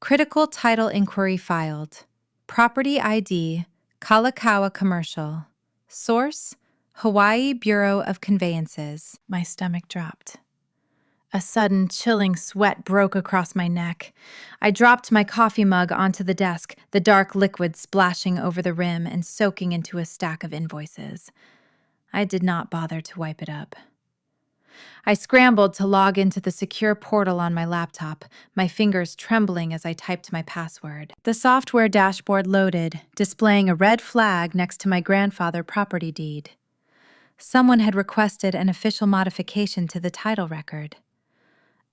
"Critical title inquiry filed. Property ID, Kalakaua Commercial. Source, Hawaii Bureau of Conveyances." My stomach dropped. A sudden, chilling sweat broke across my neck. I dropped my coffee mug onto the desk, the dark liquid splashing over the rim and soaking into a stack of invoices. I did not bother to wipe it up. I scrambled to log into the secure portal on my laptop, my fingers trembling as I typed my password. The software dashboard loaded, displaying a red flag next to my grandfather property deed. Someone had requested an official modification to the title record.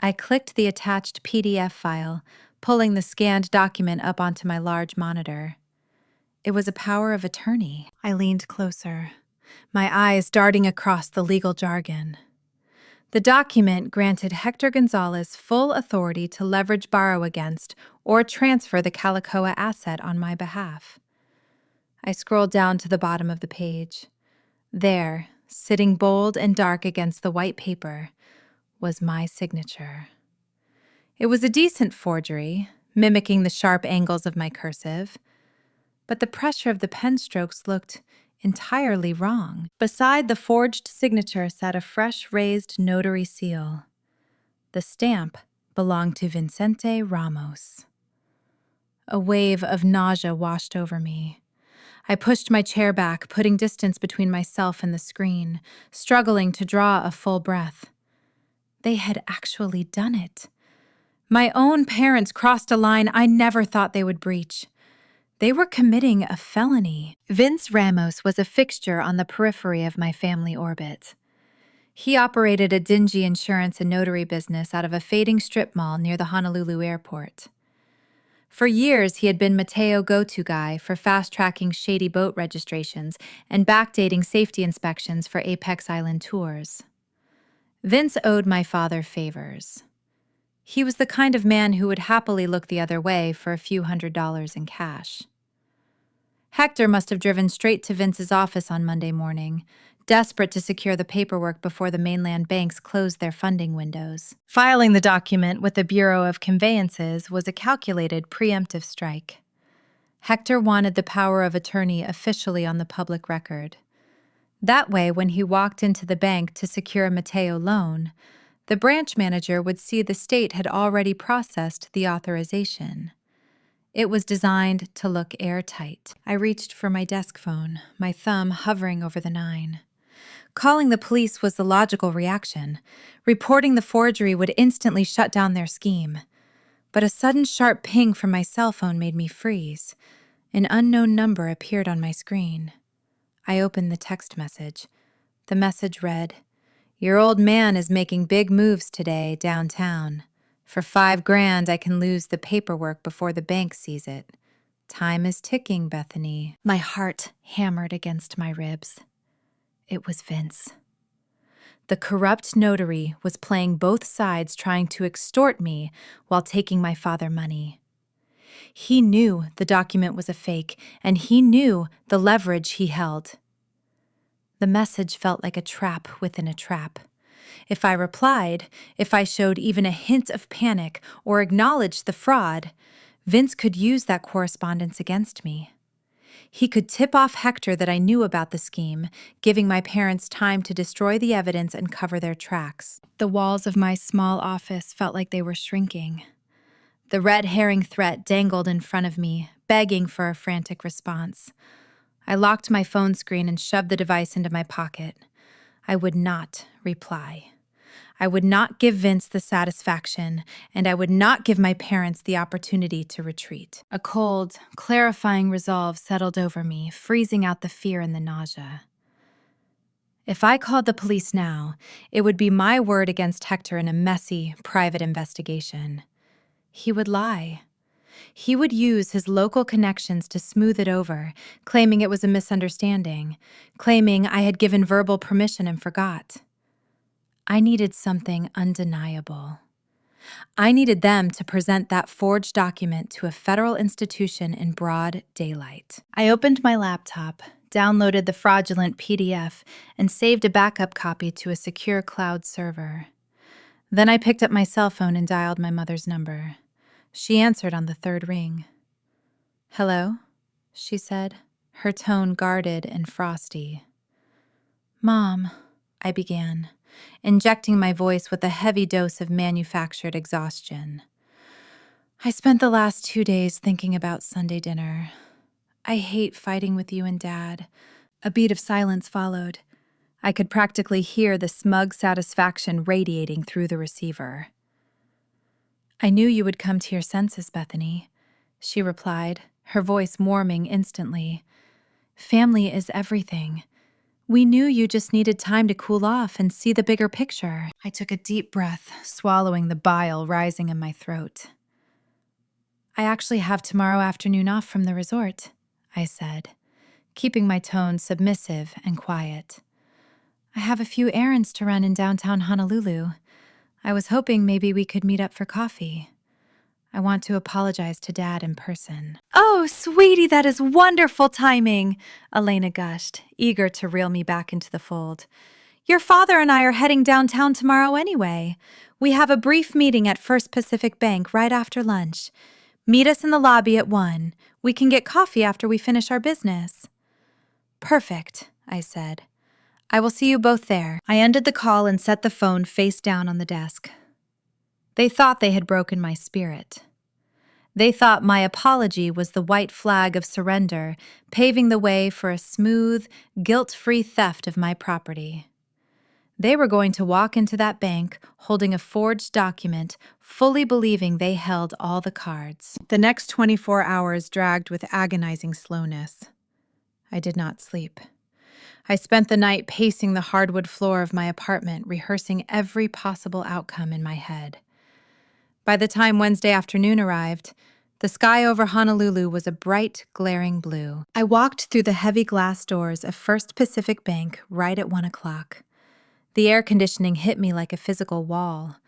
I clicked the attached PDF file, pulling the scanned document up onto my large monitor. It was a power of attorney. I leaned closer, my eyes darting across the legal jargon. The document granted Hector Gonzalez full authority to leverage, borrow against, or transfer the Kalakaua asset on my behalf. I scrolled down to the bottom of the page. There, sitting bold and dark against the white paper, was my signature. It was a decent forgery, mimicking the sharp angles of my cursive, but the pressure of the pen strokes looked entirely wrong. Beside the forged signature sat a fresh raised notary seal. The stamp belonged to Vicente Ramos. A wave of nausea washed over me. I pushed my chair back, putting distance between myself and the screen, struggling to draw a full breath. They had actually done it. My own parents crossed a line I never thought they would breach. They were committing a felony. Vince Ramos was a fixture on the periphery of my family orbit. He operated a dingy insurance and notary business out of a fading strip mall near the Honolulu airport. For years, he had been Mateo go-to guy for fast-tracking shady boat registrations and backdating safety inspections for Apex Island tours. Vince owed my father favors. He was the kind of man who would happily look the other way for a few $100s in cash. Hector must have driven straight to Vince's office on Monday morning, desperate to secure the paperwork before the mainland banks closed their funding windows. Filing the document with the Bureau of Conveyances was a calculated preemptive strike. Hector wanted the power of attorney officially on the public record. That way, when he walked into the bank to secure a Mateo loan, the branch manager would see the state had already processed the authorization. It was designed to look airtight. I reached for my desk phone, my thumb hovering over the 9. Calling the police was the logical reaction. Reporting the forgery would instantly shut down their scheme. But a sudden sharp ping from my cell phone made me freeze. An unknown number appeared on my screen. I opened the text message. The message read, "Your old man is making big moves today downtown. For $5,000, I can lose the paperwork before the bank sees it. Time is ticking, Bethany. My heart hammered against my ribs. It was Vince. The corrupt notary was playing both sides, trying to extort me while taking my father money. He knew the document was a fake, and he knew the leverage he held. The message felt like a trap within a trap. If I replied, if I showed even a hint of panic or acknowledged the fraud, Vince could use that correspondence against me. He could tip off Hector that I knew about the scheme, giving my parents time to destroy the evidence and cover their tracks. The walls of my small office felt like they were shrinking. The red herring threat dangled in front of me, begging for a frantic response. I locked my phone screen and shoved the device into my pocket. I would not reply. I would not give Vince the satisfaction, and I would not give my parents the opportunity to retreat. A cold, clarifying resolve settled over me, freezing out the fear and the nausea. If I called the police now, it would be my word against Hector in a messy, private investigation. He would lie. He would use his local connections to smooth it over, claiming it was a misunderstanding, claiming I had given verbal permission and forgot. I needed something undeniable. I needed them to present that forged document to a federal institution in broad daylight. I opened my laptop, downloaded the fraudulent PDF, and saved a backup copy to a secure cloud server. Then I picked up my cell phone and dialed my mother's number. She answered on the third ring. "Hello?" she said, her tone guarded and frosty. "Mom," I began, injecting my voice with a heavy dose of manufactured exhaustion. "I spent the last 2 days thinking about Sunday dinner. I hate fighting with you and Dad." A beat of silence followed. I could practically hear the smug satisfaction radiating through the receiver. "I knew you would come to your senses, Bethany," she replied, her voice warming instantly. "Family is everything. We knew you just needed time to cool off and see the bigger picture." I took a deep breath, swallowing the bile rising in my throat. "I actually have tomorrow afternoon off from the resort," I said, keeping my tone submissive and quiet. "I have a few errands to run in downtown Honolulu. I was hoping maybe we could meet up for coffee. I want to apologize to Dad in person." "Oh, sweetie, that is wonderful timing," Elena gushed, eager to reel me back into the fold. "Your father and I are heading downtown tomorrow anyway. We have a brief meeting at First Pacific Bank right after lunch. Meet us in the lobby at 1. We can get coffee after we finish our business." "Perfect," I said. "I will see you both there." I ended the call and set the phone face down on the desk. They thought they had broken my spirit. They thought my apology was the white flag of surrender, paving the way for a smooth, guilt-free theft of my property. They were going to walk into that bank holding a forged document, fully believing they held all the cards. The next 24 hours dragged with agonizing slowness. I did not sleep. I spent the night pacing the hardwood floor of my apartment, rehearsing every possible outcome in my head. By the time Wednesday afternoon arrived, the sky over Honolulu was a bright, glaring blue. I walked through the heavy glass doors of First Pacific Bank right at 1 o'clock. The air conditioning hit me like a physical wall.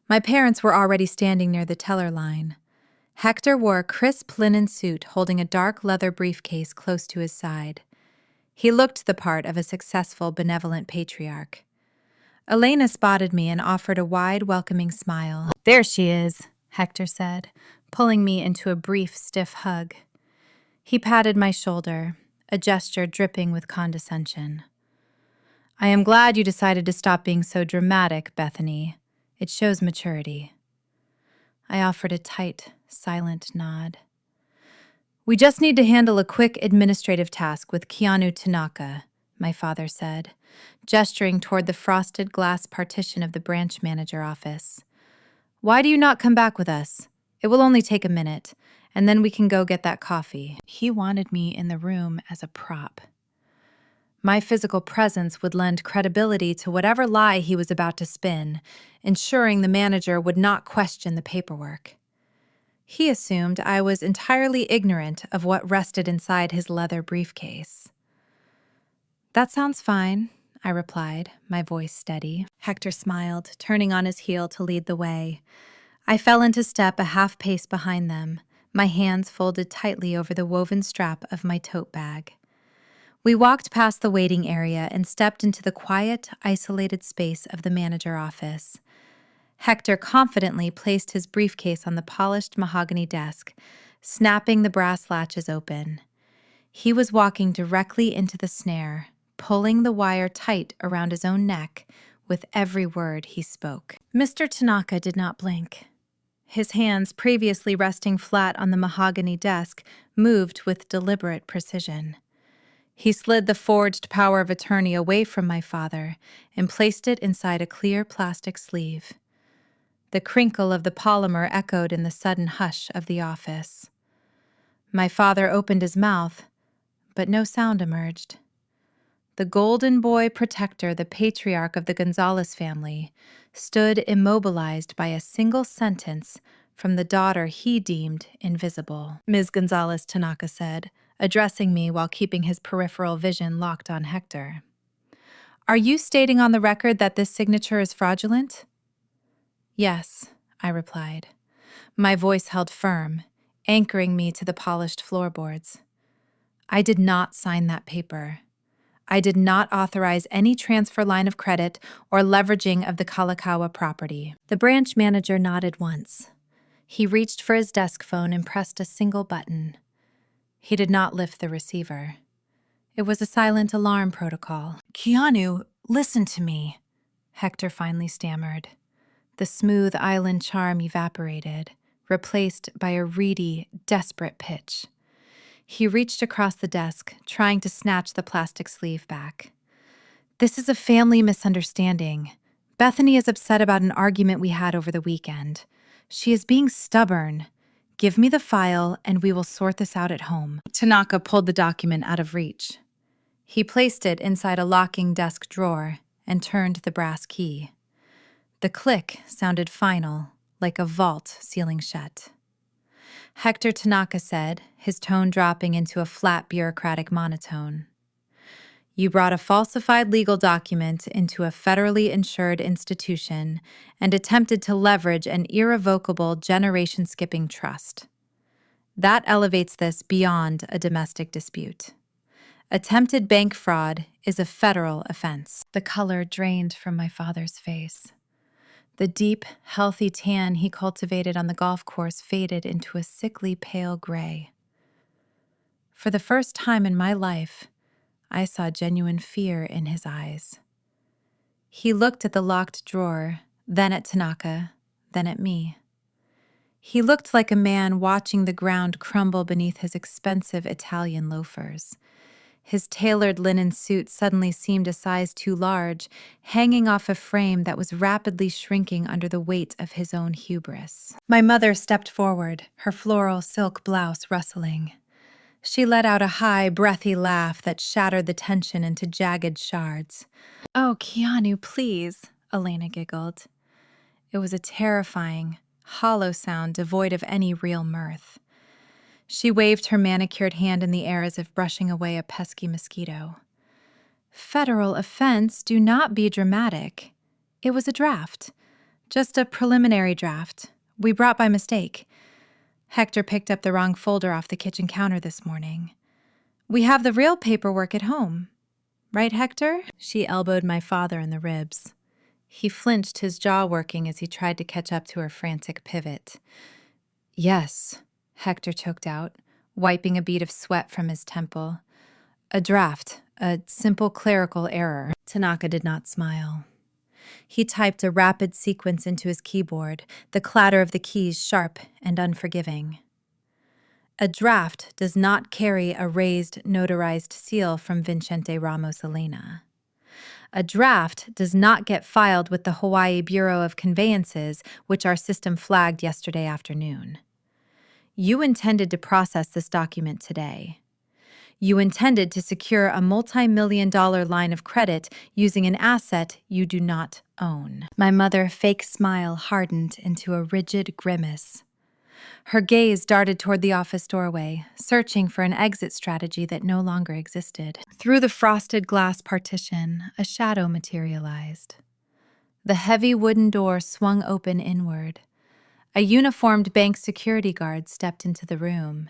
My parents were already standing near the teller line. Hector wore a crisp linen suit holding a dark leather briefcase close to his side. He looked the part of a successful, benevolent patriarch. Elena spotted me and offered a wide, welcoming smile. "There she is," Hector said, pulling me into a brief, stiff hug. He patted my shoulder, a gesture dripping with condescension. "I am glad you decided to stop being so dramatic, Bethany. It shows maturity." I offered a tight, silent nod. "We just need to handle a quick administrative task with Keanu Tanaka," my father said, gesturing toward the frosted glass partition of the branch manager office. "Why do you not come back with us? It will only take a minute, and then we can go get that coffee." He wanted me in the room as a prop. My physical presence would lend credibility to whatever lie he was about to spin, ensuring the manager would not question the paperwork. He assumed I was entirely ignorant of what rested inside his leather briefcase. "That sounds fine," I replied, my voice steady. Hector smiled, turning on his heel to lead the way. I fell into step a half pace behind them, my hands folded tightly over the woven strap of my tote bag. We walked past the waiting area and stepped into the quiet, isolated space of the manager office. Hector confidently placed his briefcase on the polished mahogany desk, snapping the brass latches open. He was walking directly into the snare, pulling the wire tight around his own neck with every word he spoke. Mr. Tanaka did not blink. His hands, previously resting flat on the mahogany desk, moved with deliberate precision. He slid the forged power of attorney away from my father and placed it inside a clear plastic sleeve. The crinkle of the polymer echoed in the sudden hush of the office. My father opened his mouth, but no sound emerged. The golden boy protector, the patriarch of the Gonzalez family, stood immobilized by a single sentence from the daughter he deemed invisible. "Ms. Gonzalez," Tanaka said, addressing me while keeping his peripheral vision locked on Hector. "Are you stating on the record that this signature is fraudulent?" "Yes," I replied. My voice held firm, anchoring me to the polished floorboards. "I did not sign that paper. I did not authorize any transfer line of credit or leveraging of the Kalakaua property." The branch manager nodded once. He reached for his desk phone and pressed a single button. He did not lift the receiver. It was a silent alarm protocol. "Keanu, listen to me," Hector finally stammered. The smooth island charm evaporated, replaced by a reedy, desperate pitch. He reached across the desk, trying to snatch the plastic sleeve back. "This is a family misunderstanding. Bethany is upset about an argument we had over the weekend. She is being stubborn. Give me the file, and we will sort this out at home." Tanaka pulled the document out of reach. He placed it inside a locking desk drawer and turned the brass key. The click sounded final, like a vault sealing shut. Hector Tanaka said, his tone dropping into a flat bureaucratic monotone. "You brought a falsified legal document into a federally insured institution and attempted to leverage an irrevocable generation-skipping trust. That elevates this beyond a domestic dispute. Attempted bank fraud is a federal offense." The color drained from my father's face. The deep, healthy tan he cultivated on the golf course faded into a sickly pale gray. For the first time in my life, I saw genuine fear in his eyes. He looked at the locked drawer, then at Tanaka, then at me. He looked like a man watching the ground crumble beneath his expensive Italian loafers. His tailored linen suit suddenly seemed a size too large, hanging off a frame that was rapidly shrinking under the weight of his own hubris. My mother stepped forward, her floral silk blouse rustling. She let out a high, breathy laugh that shattered the tension into jagged shards. "Oh, Keanu, please," Elena giggled. It was a terrifying, hollow sound devoid of any real mirth. She waved her manicured hand in the air as if brushing away a pesky mosquito. "Federal offense, do not be dramatic. It was a draft. Just a preliminary draft. We brought by mistake. Hector picked up the wrong folder off the kitchen counter this morning. We have the real paperwork at home. Right, Hector?" She elbowed my father in the ribs. He flinched, his jaw working as he tried to catch up to her frantic pivot. "Yes," Hector choked out, wiping a bead of sweat from his temple. "A draft, a simple clerical error." Tanaka did not smile. He typed a rapid sequence into his keyboard, the clatter of the keys sharp and unforgiving. "A draft does not carry a raised, notarized seal from Vincente Ramos Elena. A draft does not get filed with the Hawaii Bureau of Conveyances, which our system flagged yesterday afternoon. You intended to process this document today. You intended to secure a multi-million-dollar line of credit using an asset you do not own. My mother's fake smile hardened into a rigid grimace. Her gaze darted toward the office doorway, searching for an exit strategy that no longer existed. Through the frosted glass partition, a shadow materialized. The heavy wooden door swung open inward. A uniformed bank security guard stepped into the room.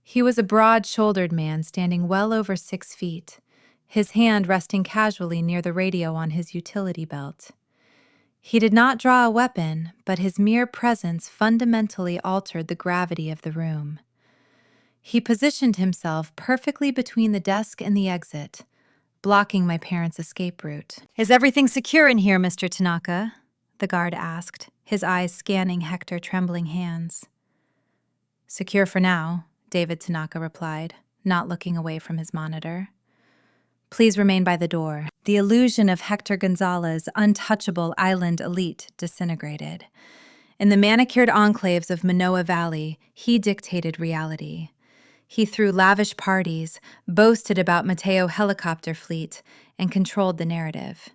He was a broad-shouldered man standing well over 6 feet, his hand resting casually near the radio on his utility belt. He did not draw a weapon, but his mere presence fundamentally altered the gravity of the room. He positioned himself perfectly between the desk and the exit, blocking my parents' escape route. "Is everything secure in here, Mr. Tanaka?" the guard asked, his eyes scanning Hector's trembling hands. "Secure for now," David Tanaka replied, not looking away from his monitor. "Please remain by the door." The illusion of Hector Gonzalez's untouchable island elite disintegrated. In the manicured enclaves of Manoa Valley, he dictated reality. He threw lavish parties, boasted about Mateo helicopter fleet, and controlled the narrative.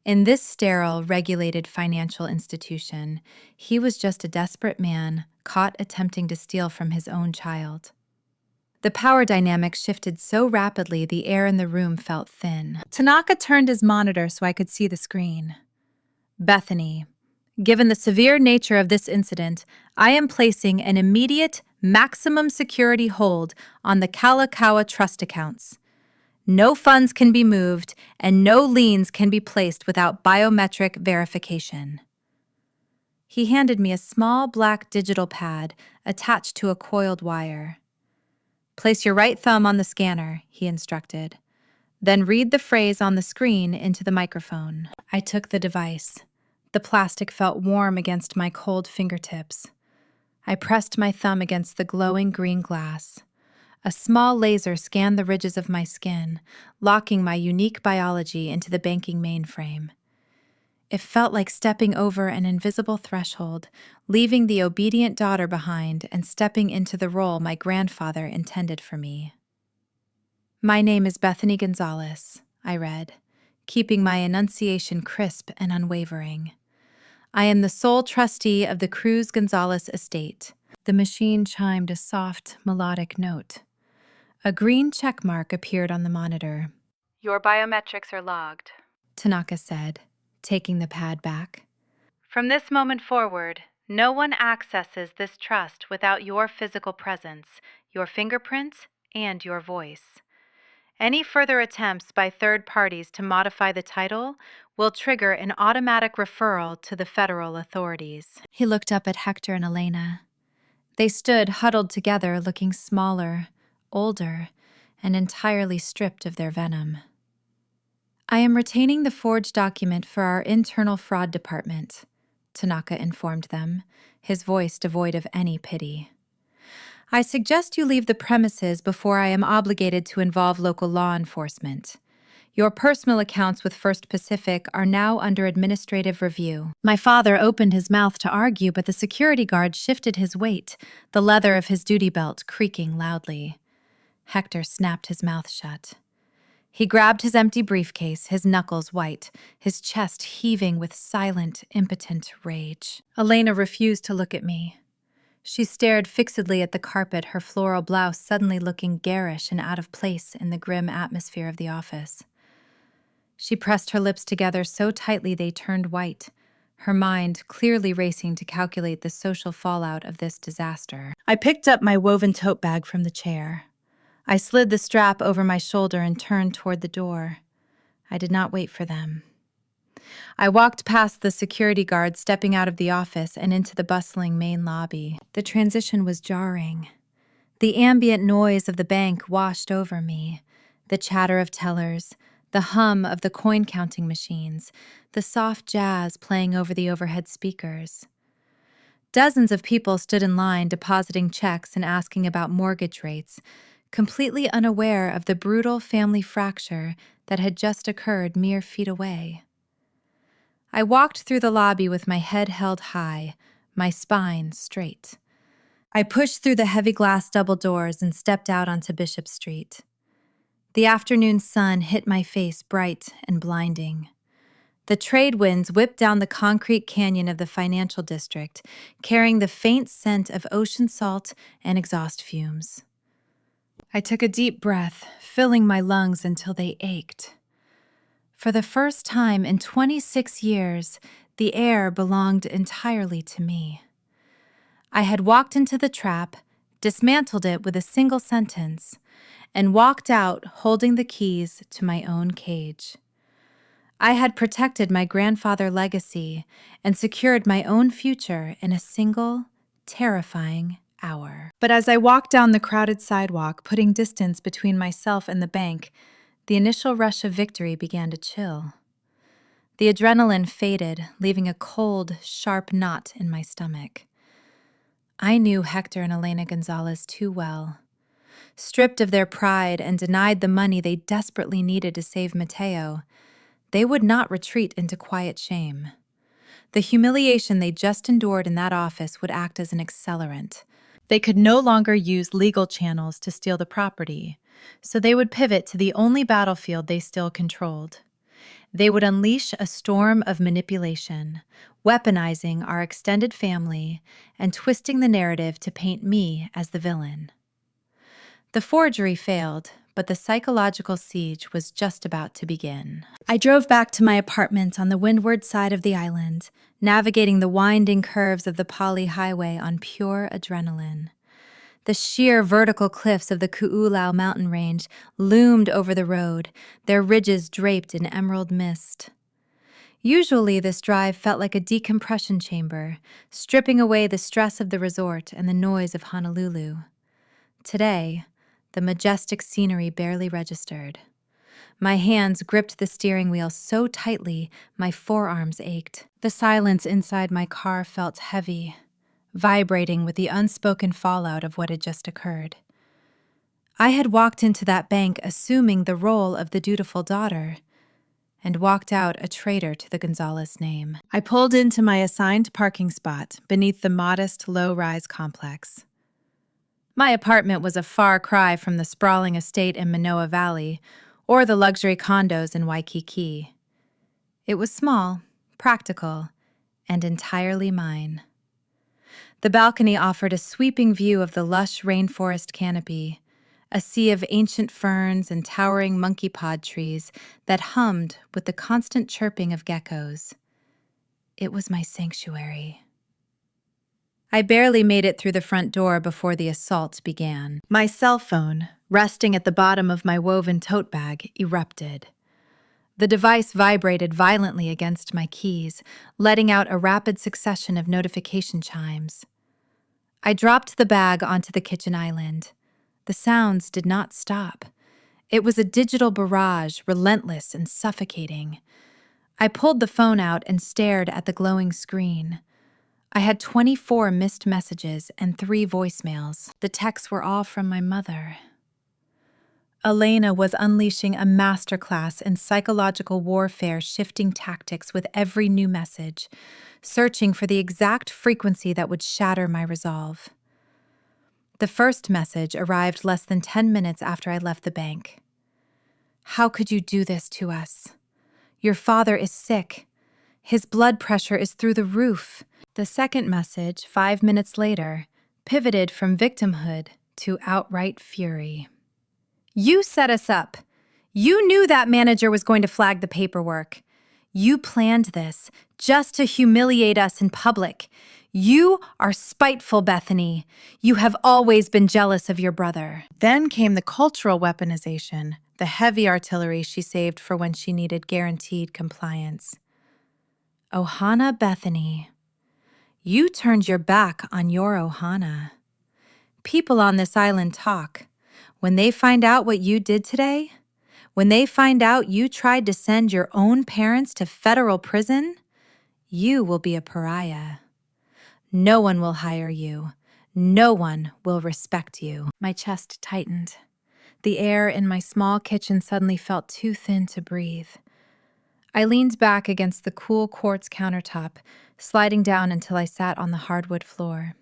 In this sterile, regulated financial institution, he was just a desperate man caught attempting to steal from his own child. The power dynamic shifted so rapidly the air in the room felt thin. Tanaka turned his monitor so I could see the screen. "Bethany, given the severe nature of this incident, I am placing an immediate maximum security hold on the Kalakaua trust accounts. No funds can be moved and no liens can be placed without biometric verification." He handed me a small black digital pad attached to a coiled wire. "Place your right thumb on the scanner," he instructed. "Then read the phrase on the screen into the microphone." I took the device. The plastic felt warm against my cold fingertips. I pressed my thumb against the glowing green glass. A small laser scanned the ridges of my skin, locking my unique biology into the banking mainframe. It felt like stepping over an invisible threshold, leaving the obedient daughter behind and stepping into the role my grandfather intended for me. "My name is Bethany Gonzalez," I read, keeping my enunciation crisp and unwavering. "I am the sole trustee of the Cruz Gonzalez estate." The machine chimed a soft, melodic note. A green check mark appeared on the monitor. "Your biometrics are logged," Tanaka said, taking the pad back. "From this moment forward, no one accesses this trust without your physical presence, your fingerprints, and your voice. Any further attempts by third parties to modify the title will trigger an automatic referral to the federal authorities." He looked up at Hector and Elena. They stood huddled together, looking smaller, older, and entirely stripped of their venom. "I am retaining the forged document for our internal fraud department," Tanaka informed them, his voice devoid of any pity. "I suggest you leave the premises before I am obligated to involve local law enforcement. Your personal accounts with First Pacific are now under administrative review." My father opened his mouth to argue, but the security guard shifted his weight, the leather of his duty belt creaking loudly. Hector snapped his mouth shut. He grabbed his empty briefcase, his knuckles white, his chest heaving with silent, impotent rage. Elena refused to look at me. She stared fixedly at the carpet, her floral blouse suddenly looking garish and out of place in the grim atmosphere of the office. She pressed her lips together so tightly they turned white, her mind clearly racing to calculate the social fallout of this disaster. I picked up my woven tote bag from the chair. I slid the strap over my shoulder and turned toward the door. I did not wait for them. I walked past the security guard stepping out of the office and into the bustling main lobby. The transition was jarring. The ambient noise of the bank washed over me, the chatter of tellers, the hum of the coin-counting machines, the soft jazz playing over the overhead speakers. Dozens of people stood in line depositing checks and asking about mortgage rates, completely unaware of the brutal family fracture that had just occurred mere feet away. I walked through the lobby with my head held high, my spine straight. I pushed through the heavy glass double doors and stepped out onto Bishop Street. The afternoon sun hit my face bright and blinding. The trade winds whipped down the concrete canyon of the financial district, carrying the faint scent of ocean salt and exhaust fumes. I took a deep breath, filling my lungs until they ached. For the first time in 26 years, the air belonged entirely to me. I had walked into the trap, dismantled it with a single sentence, and walked out holding the keys to my own cage. I had protected my grandfather's legacy and secured my own future in a single, terrifying hour. But as I walked down the crowded sidewalk, putting distance between myself and the bank, the initial rush of victory began to chill. The adrenaline faded, leaving a cold, sharp knot in my stomach. I knew Hector and Elena Gonzalez too well. Stripped of their pride and denied the money they desperately needed to save Mateo, they would not retreat into quiet shame. The humiliation they just endured in that office would act as an accelerant. They could no longer use legal channels to steal the property, so they would pivot to the only battlefield they still controlled. They would unleash a storm of manipulation, weaponizing our extended family and twisting the narrative to paint me as the villain. The forgery failed, but the psychological siege was just about to begin. I drove back to my apartment on the windward side of the island, navigating the winding curves of the Pali Highway on pure adrenaline. The sheer vertical cliffs of the Ku'ulau mountain range loomed over the road, their ridges draped in emerald mist. Usually this drive felt like a decompression chamber, stripping away the stress of the resort and the noise of Honolulu. Today, the majestic scenery barely registered. My hands gripped the steering wheel so tightly my forearms ached. The silence inside my car felt heavy, vibrating with the unspoken fallout of what had just occurred. I had walked into that bank assuming the role of the dutiful daughter, and walked out a traitor to the Gonzalez name. I pulled into my assigned parking spot beneath the modest low-rise complex. My apartment was a far cry from the sprawling estate in Manoa Valley or the luxury condos in Waikiki. It was small, practical, and entirely mine. The balcony offered a sweeping view of the lush rainforest canopy, a sea of ancient ferns and towering monkey pod trees that hummed with the constant chirping of geckos. It was my sanctuary. I barely made it through the front door before the assault began. My cell phone, resting at the bottom of my woven tote bag, erupted. The device vibrated violently against my keys, letting out a rapid succession of notification chimes. I dropped the bag onto the kitchen island. The sounds did not stop. It was a digital barrage, relentless and suffocating. I pulled the phone out and stared at the glowing screen. I had 24 missed messages and 3 voicemails. The texts were all from my mother. Elena was unleashing a masterclass in psychological warfare, shifting tactics with every new message, searching for the exact frequency that would shatter my resolve. The first message arrived less than 10 minutes after I left the bank. How could you do this to us? Your father is sick. His blood pressure is through the roof. The second message, 5 minutes later, pivoted from victimhood to outright fury. You set us up. You knew that manager was going to flag the paperwork. You planned this just to humiliate us in public. You are spiteful, Bethany. You have always been jealous of your brother. Then came the cultural weaponization, the heavy artillery she saved for when she needed guaranteed compliance. Ohana Bethany. You turned your back on your Ohana. People on this island talk. When they find out what you did today, when they find out you tried to send your own parents to federal prison, you will be a pariah. No one will hire you. No one will respect you. My chest tightened. The air in my small kitchen suddenly felt too thin to breathe. I leaned back against the cool quartz countertop, sliding down until I sat on the hardwood floor.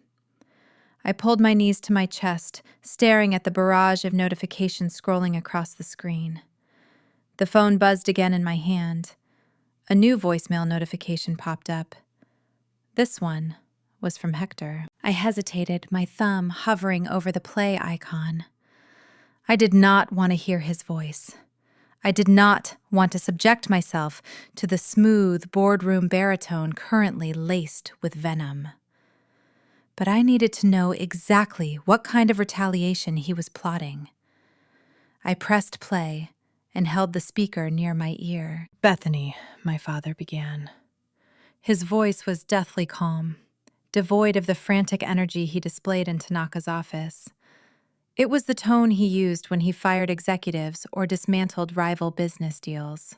I pulled my knees to my chest, staring at the barrage of notifications scrolling across the screen. The phone buzzed again in my hand. A new voicemail notification popped up. This one was from Hector. I hesitated, my thumb hovering over the play icon. I did not want to hear his voice. I did not want to subject myself to the smooth boardroom baritone currently laced with venom. But I needed to know exactly what kind of retaliation he was plotting. I pressed play and held the speaker near my ear. "Bethany," my father began. His voice was deathly calm, devoid of the frantic energy he displayed in Tanaka's office. It was the tone he used when he fired executives or dismantled rival business deals.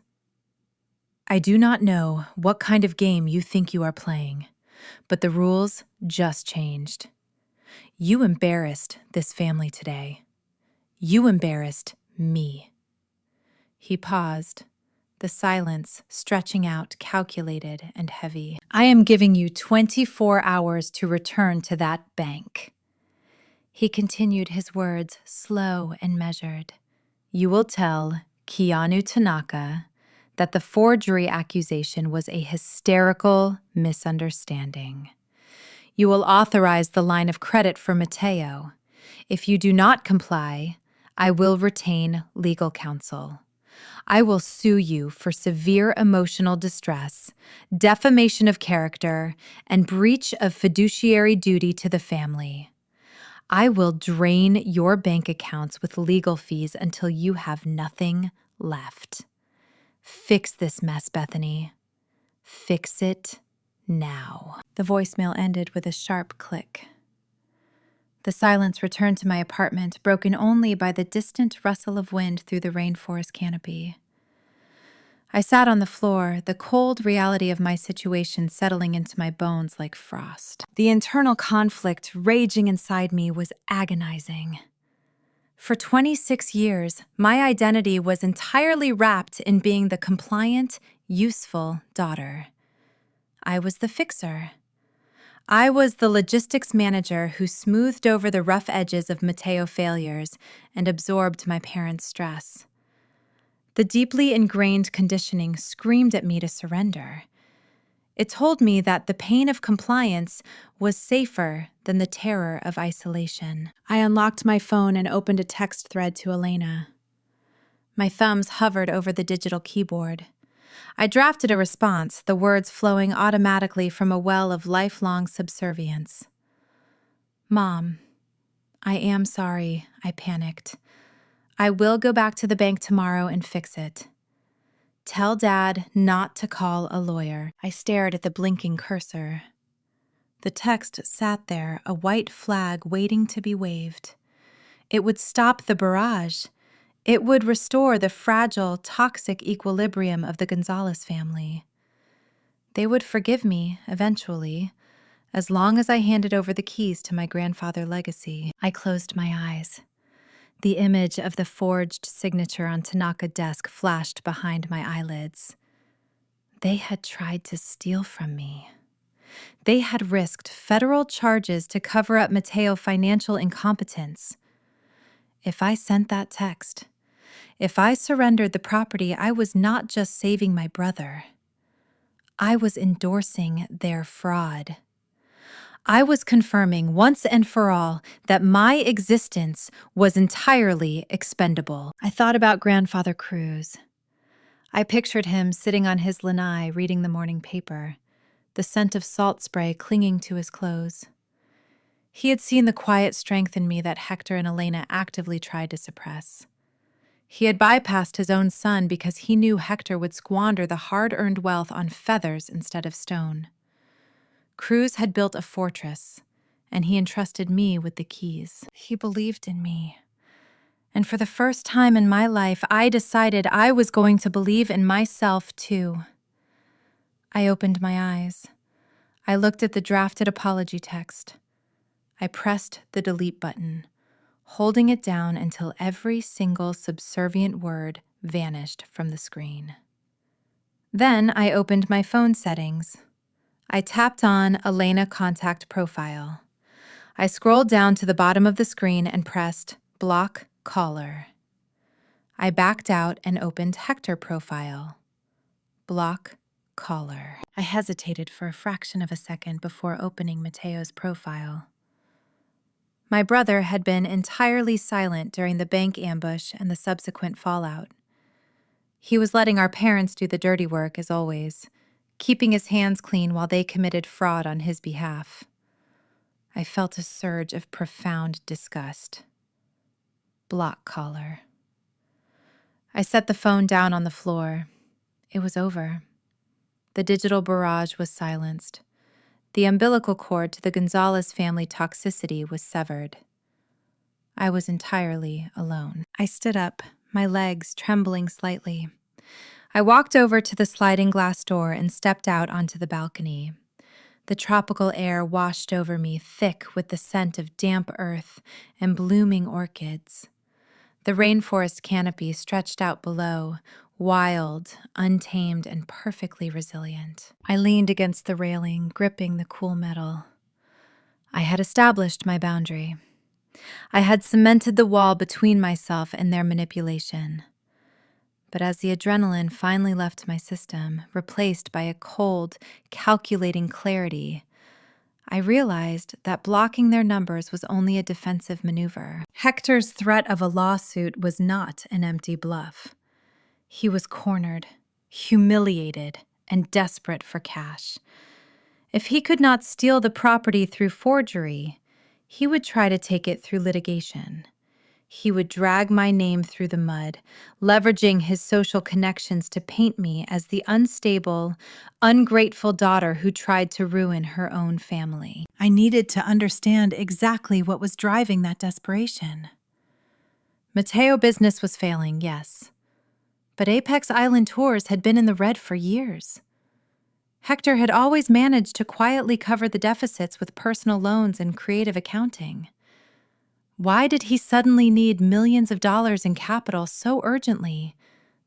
"I do not know what kind of game you think you are playing, but the rules just changed. You embarrassed this family today. You embarrassed me." He paused, the silence stretching out, calculated and heavy. "I am giving you 24 hours to return to that bank." He continued, his words slow and measured. "You will tell Keanu Tanaka that the forgery accusation was a hysterical misunderstanding. You will authorize the line of credit for Mateo. If you do not comply, I will retain legal counsel. I will sue you for severe emotional distress, defamation of character, and breach of fiduciary duty to the family. I will drain your bank accounts with legal fees until you have nothing left. Fix this mess, Bethany. Fix it now." The voicemail ended with a sharp click. The silence returned to my apartment, broken only by the distant rustle of wind through the rainforest canopy. I sat on the floor, the cold reality of my situation settling into my bones like frost. The internal conflict raging inside me was agonizing. For 26 years, my identity was entirely wrapped in being the compliant, useful daughter. I was the fixer. I was the logistics manager who smoothed over the rough edges of Mateo failures and absorbed my parents' stress. The deeply ingrained conditioning screamed at me to surrender. It told me that the pain of compliance was safer than the terror of isolation. I unlocked my phone and opened a text thread to Elena. My thumbs hovered over the digital keyboard. I drafted a response, the words flowing automatically from a well of lifelong subservience. "Mom, I am sorry," I panicked. "I will go back to the bank tomorrow and fix it. Tell Dad not to call a lawyer." I stared at the blinking cursor. The text sat there, a white flag waiting to be waved. It would stop the barrage. It would restore the fragile, toxic equilibrium of the Gonzalez family. They would forgive me, eventually, as long as I handed over the keys to my grandfather legacy. I closed my eyes. The image of the forged signature on Tanaka's desk flashed behind my eyelids. They had tried to steal from me. They had risked federal charges to cover up Mateo financial incompetence. If I sent that text, if I surrendered the property, I was not just saving my brother. I was endorsing their fraud. I was confirming once and for all that my existence was entirely expendable. I thought about Grandfather Cruz. I pictured him sitting on his lanai reading the morning paper, the scent of salt spray clinging to his clothes. He had seen the quiet strength in me that Hector and Elena actively tried to suppress. He had bypassed his own son because he knew Hector would squander the hard-earned wealth on feathers instead of stone. Cruz had built a fortress, and he entrusted me with the keys. He believed in me. And for the first time in my life, I decided I was going to believe in myself too. I opened my eyes. I looked at the drafted apology text. I pressed the delete button, holding it down until every single subservient word vanished from the screen. Then I opened my phone settings. I tapped on Elena contact profile. I scrolled down to the bottom of the screen and pressed Block Caller. I backed out and opened Hector Profile. Block Caller. I hesitated for a fraction of a second before opening Mateo's profile. My brother had been entirely silent during the bank ambush and the subsequent fallout. He was letting our parents do the dirty work, as always, keeping his hands clean while they committed fraud on his behalf. I felt a surge of profound disgust. Block Caller. I set the phone down on the floor. It was over. The digital barrage was silenced. The umbilical cord to the Gonzalez family toxicity was severed. I was entirely alone. I stood up, my legs trembling slightly. I walked over to the sliding glass door and stepped out onto the balcony. The tropical air washed over me, thick with the scent of damp earth and blooming orchids. The rainforest canopy stretched out below, wild, untamed, and perfectly resilient. I leaned against the railing, gripping the cool metal. I had established my boundary. I had cemented the wall between myself and their manipulation. But as the adrenaline finally left my system, replaced by a cold, calculating clarity, I realized that blocking their numbers was only a defensive maneuver. Hector's threat of a lawsuit was not an empty bluff. He was cornered, humiliated, and desperate for cash. If he could not steal the property through forgery, he would try to take it through litigation. He would drag my name through the mud, leveraging his social connections to paint me as the unstable, ungrateful daughter who tried to ruin her own family. I needed to understand exactly what was driving that desperation. Mateo business was failing, yes, but Apex Island Tours had been in the red for years. Hector had always managed to quietly cover the deficits with personal loans and creative accounting. Why did he suddenly need millions of dollars in capital so urgently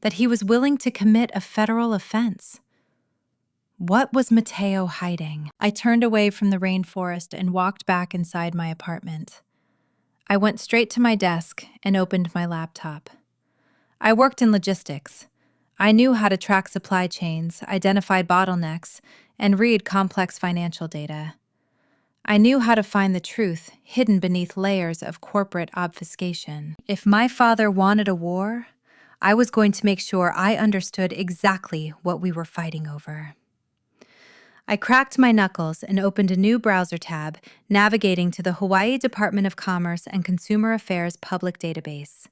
that he was willing to commit a federal offense? What was Mateo hiding? I turned away from the rainforest and walked back inside my apartment. I went straight to my desk and opened my laptop. I worked in logistics. I knew how to track supply chains, identify bottlenecks, and read complex financial data. I knew how to find the truth hidden beneath layers of corporate obfuscation. If my father wanted a war, I was going to make sure I understood exactly what we were fighting over. I cracked my knuckles and opened a new browser tab, navigating to the Hawaii Department of Commerce and Consumer Affairs public database.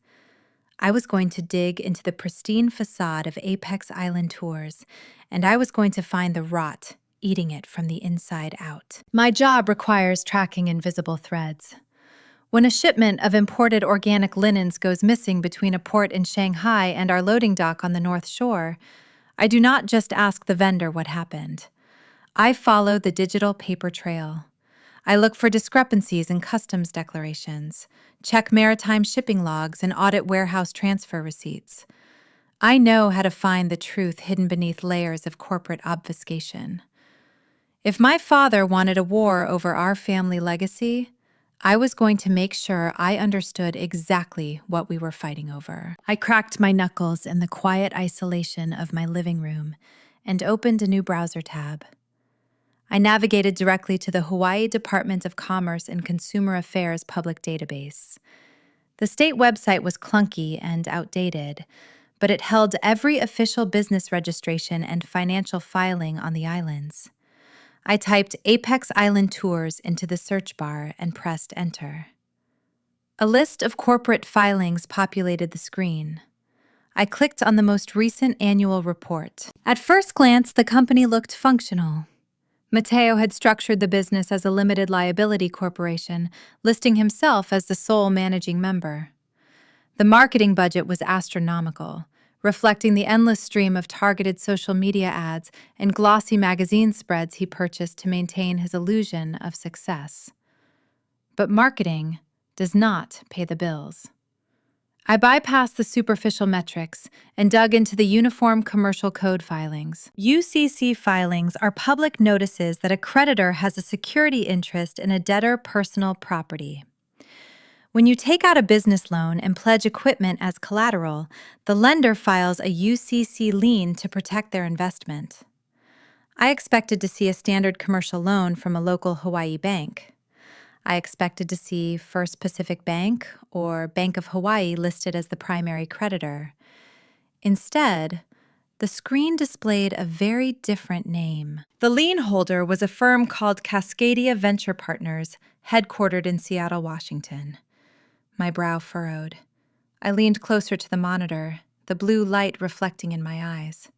I was going to dig into the pristine facade of Apex Island Tours, and I was going to find the rot eating it from the inside out. My job requires tracking invisible threads. When a shipment of imported organic linens goes missing between a port in Shanghai and our loading dock on the North Shore, I do not just ask the vendor what happened. I follow the digital paper trail. I look for discrepancies in customs declarations, check maritime shipping logs, and audit warehouse transfer receipts. I know how to find the truth hidden beneath layers of corporate obfuscation. If my father wanted a war over our family legacy, I was going to make sure I understood exactly what we were fighting over. I cracked my knuckles in the quiet isolation of my living room and opened a new browser tab. I navigated directly to the Hawaii Department of Commerce and Consumer Affairs public database. The state website was clunky and outdated, but it held every official business registration and financial filing on the islands. I typed Apex Island Tours into the search bar and pressed enter. A list of corporate filings populated the screen. I clicked on the most recent annual report. At first glance, the company looked functional. Mateo had structured the business as a limited liability corporation, listing himself as the sole managing member. The marketing budget was astronomical, reflecting the endless stream of targeted social media ads and glossy magazine spreads he purchased to maintain his illusion of success. But marketing does not pay the bills. I bypassed the superficial metrics and dug into the Uniform Commercial Code filings. UCC filings are public notices that a creditor has a security interest in a debtor personal property. When you take out a business loan and pledge equipment as collateral, the lender files a UCC lien to protect their investment. I expected to see a standard commercial loan from a local Hawaii bank. I expected to see First Pacific Bank or Bank of Hawaii listed as the primary creditor. Instead, the screen displayed a very different name. The lien holder was a firm called Cascadia Venture Partners, headquartered in Seattle, Washington. My brow furrowed. I leaned closer to the monitor, the blue light reflecting in my eyes.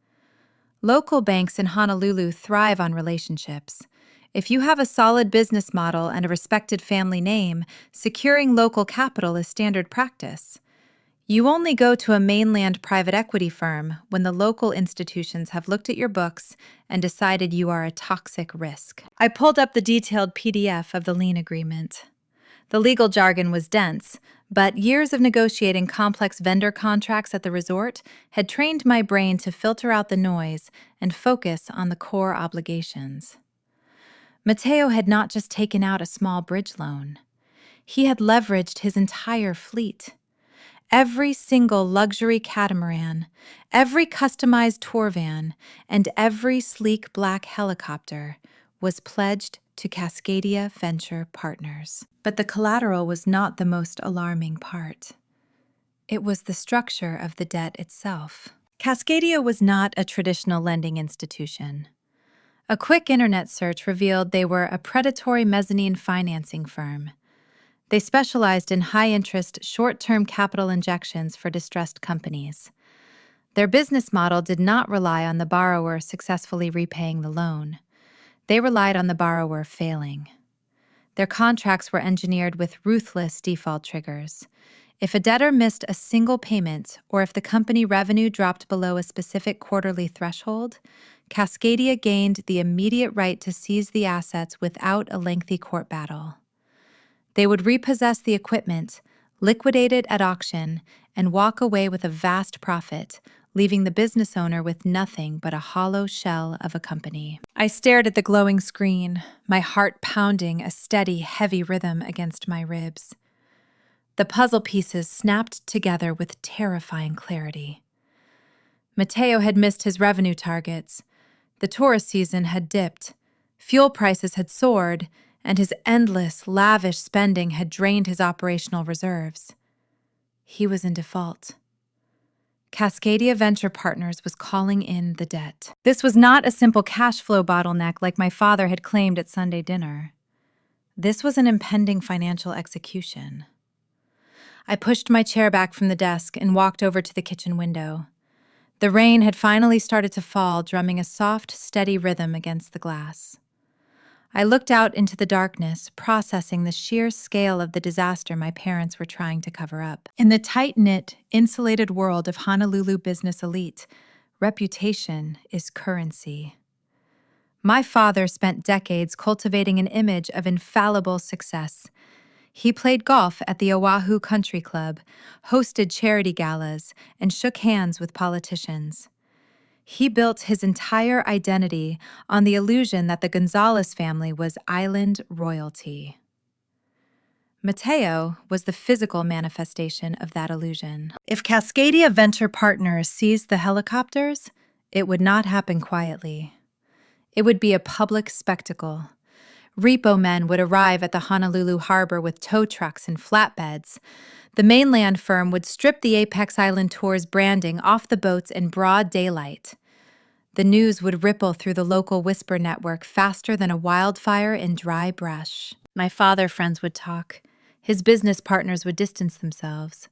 Local banks in Honolulu thrive on relationships. If you have a solid business model and a respected family name, securing local capital is standard practice. You only go to a mainland private equity firm when the local institutions have looked at your books and decided you are a toxic risk. I pulled up the detailed PDF of the lien agreement. The legal jargon was dense, but years of negotiating complex vendor contracts at the resort had trained my brain to filter out the noise and focus on the core obligations. Mateo had not just taken out a small bridge loan. He had leveraged his entire fleet. Every single luxury catamaran, every customized tour van, and every sleek black helicopter was pledged to Cascadia Venture Partners. But the collateral was not the most alarming part. It was the structure of the debt itself. Cascadia was not a traditional lending institution. A quick internet search revealed they were a predatory mezzanine financing firm. They specialized in high-interest, short-term capital injections for distressed companies. Their business model did not rely on the borrower successfully repaying the loan. They relied on the borrower failing. Their contracts were engineered with ruthless default triggers. If a debtor missed a single payment, or if the company revenue dropped below a specific quarterly threshold, Cascadia gained the immediate right to seize the assets without a lengthy court battle. They would repossess the equipment, liquidate it at auction, and walk away with a vast profit, leaving the business owner with nothing but a hollow shell of a company. I stared at the glowing screen, my heart pounding a steady, heavy rhythm against my ribs. The puzzle pieces snapped together with terrifying clarity. Mateo had missed his revenue targets. The tourist season had dipped. Fuel prices had soared, and his endless, lavish spending had drained his operational reserves. He was in default. Cascadia Venture Partners was calling in the debt. This was not a simple cash flow bottleneck like my father had claimed at Sunday dinner. This was an impending financial execution. I pushed my chair back from the desk and walked over to the kitchen window. The rain had finally started to fall, drumming a soft, steady rhythm against the glass. I looked out into the darkness, processing the sheer scale of the disaster my parents were trying to cover up. In the tight-knit, insulated world of Honolulu business elite, reputation is currency. My father spent decades cultivating an image of infallible success. He played golf at the Oahu Country Club, hosted charity galas, and shook hands with politicians. He built his entire identity on the illusion that the Gonzalez family was island royalty. Mateo was the physical manifestation of that illusion. If Cascadia Venture Partners seized the helicopters, it would not happen quietly. It would be a public spectacle. Repo men would arrive at the Honolulu harbor with tow trucks and flatbeds. The mainland firm would strip the Apex Island Tour's branding off the boats in broad daylight. The news would ripple through the local whisper network faster than a wildfire in dry brush. My father friends would talk. His business partners would distance themselves.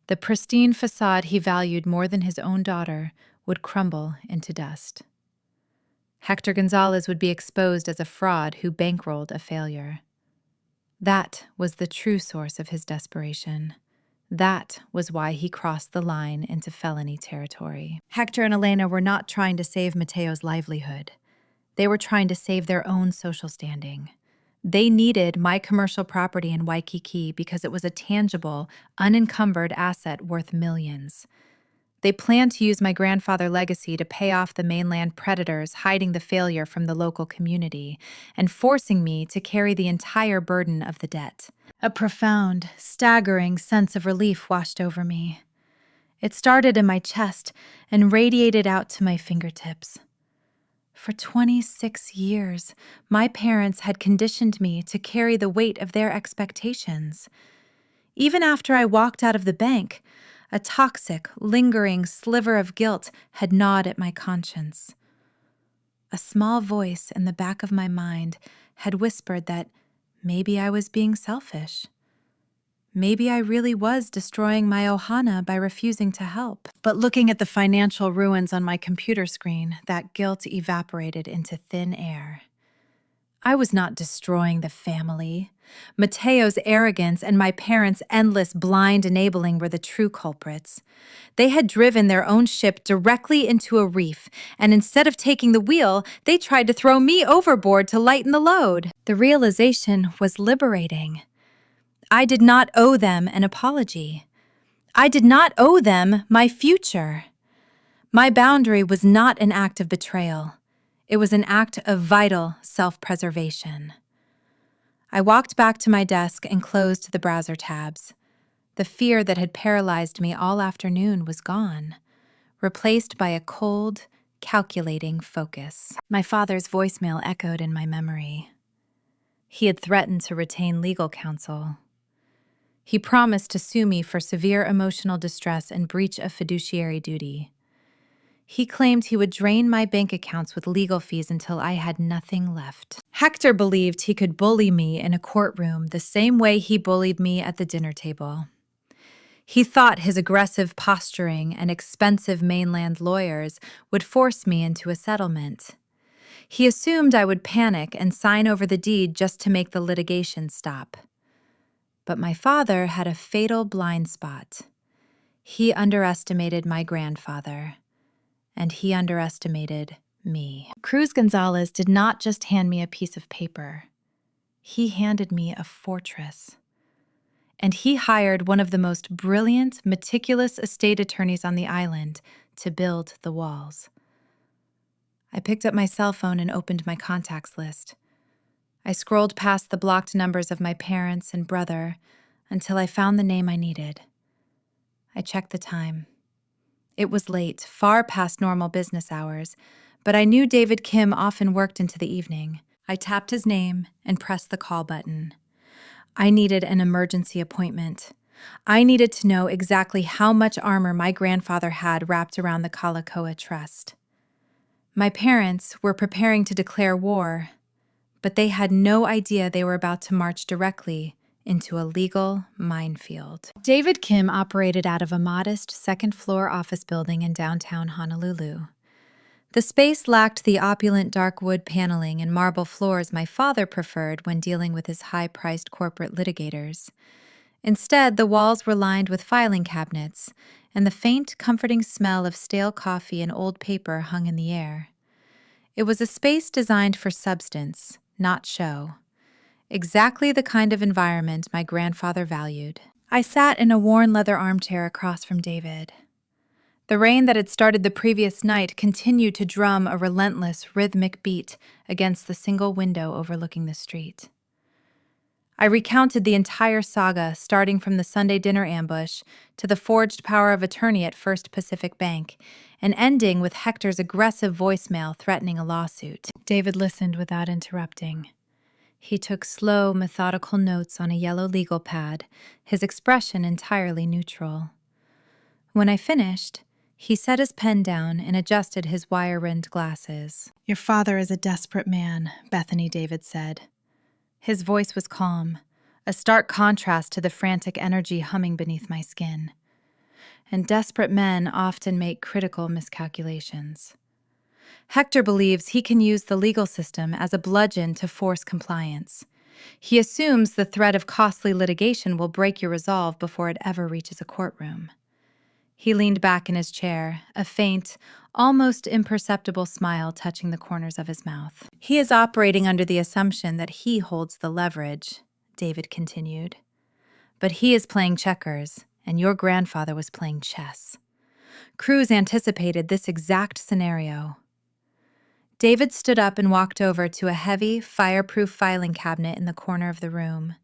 The pristine facade he valued more than his own daughter would crumble into dust. Hector Gonzalez would be exposed as a fraud who bankrolled a failure. That was the true source of his desperation. That was why he crossed the line into felony territory. Hector and Elena were not trying to save Mateo's livelihood. They were trying to save their own social standing. They needed my commercial property in Waikiki because it was a tangible, unencumbered asset worth millions. They planned to use my grandfather's legacy to pay off the mainland creditors, hiding the failure from the local community and forcing me to carry the entire burden of the debt. A profound, staggering sense of relief washed over me. It started in my chest and radiated out to my fingertips. For 26 years, my parents had conditioned me to carry the weight of their expectations. Even after I walked out of the bank, a toxic, lingering sliver of guilt had gnawed at my conscience. A small voice in the back of my mind had whispered that maybe I was being selfish. Maybe I really was destroying my ohana by refusing to help. But looking at the financial ruins on my computer screen, that guilt evaporated into thin air. I was not destroying the family. Mateo's arrogance and my parents' endless blind enabling were the true culprits. They had driven their own ship directly into a reef, and instead of taking the wheel, they tried to throw me overboard to lighten the load. The realization was liberating. I did not owe them an apology. I did not owe them my future. My boundary was not an act of betrayal. It was an act of vital self-preservation. I walked back to my desk and closed the browser tabs. The fear that had paralyzed me all afternoon was gone, replaced by a cold, calculating focus. My father's voicemail echoed in my memory. He had threatened to retain legal counsel. He promised to sue me for severe emotional distress and breach of fiduciary duty. He claimed he would drain my bank accounts with legal fees until I had nothing left. Hector believed he could bully me in a courtroom the same way he bullied me at the dinner table. He thought his aggressive posturing and expensive mainland lawyers would force me into a settlement. He assumed I would panic and sign over the deed just to make the litigation stop. But my father had a fatal blind spot. He underestimated my grandfather. And he underestimated me. Cruz Gonzalez did not just hand me a piece of paper. He handed me a fortress. And he hired one of the most brilliant, meticulous estate attorneys on the island to build the walls. I picked up my cell phone and opened my contacts list. I scrolled past the blocked numbers of my parents and brother until I found the name I needed. I checked the time. It was late, far past normal business hours, but I knew David Kim often worked into the evening. I tapped his name and pressed the call button. I needed an emergency appointment. I needed to know exactly how much armor my grandfather had wrapped around the Kalakaua Trust. My parents were preparing to declare war, but they had no idea they were about to march directly into a legal minefield. David Kim operated out of a modest second-floor office building in downtown Honolulu. The space lacked the opulent dark wood paneling and marble floors my father preferred when dealing with his high-priced corporate litigators. Instead, the walls were lined with filing cabinets, and the faint, comforting smell of stale coffee and old paper hung in the air. It was a space designed for substance, not show. Exactly the kind of environment my grandfather valued. I sat in a worn leather armchair across from David. The rain that had started the previous night continued to drum a relentless, rhythmic beat against the single window overlooking the street. I recounted the entire saga, starting from the Sunday dinner ambush to the forged power of attorney at First Pacific Bank, and ending with Hector's aggressive voicemail threatening a lawsuit. David listened without interrupting. He took slow, methodical notes on a yellow legal pad, his expression entirely neutral. When I finished, he set his pen down and adjusted his wire-rimmed glasses. "Your father is a desperate man," Bethany David said. His voice was calm, a stark contrast to the frantic energy humming beneath my skin. And desperate men often make critical miscalculations. Hector believes he can use the legal system as a bludgeon to force compliance. He assumes the threat of costly litigation will break your resolve before it ever reaches a courtroom. He leaned back in his chair, a faint, almost imperceptible smile touching the corners of his mouth. He is operating under the assumption that he holds the leverage, David continued. But he is playing checkers, and your grandfather was playing chess. Cruz anticipated this exact scenario. David stood up and walked over to a heavy, fireproof filing cabinet in the corner of the room.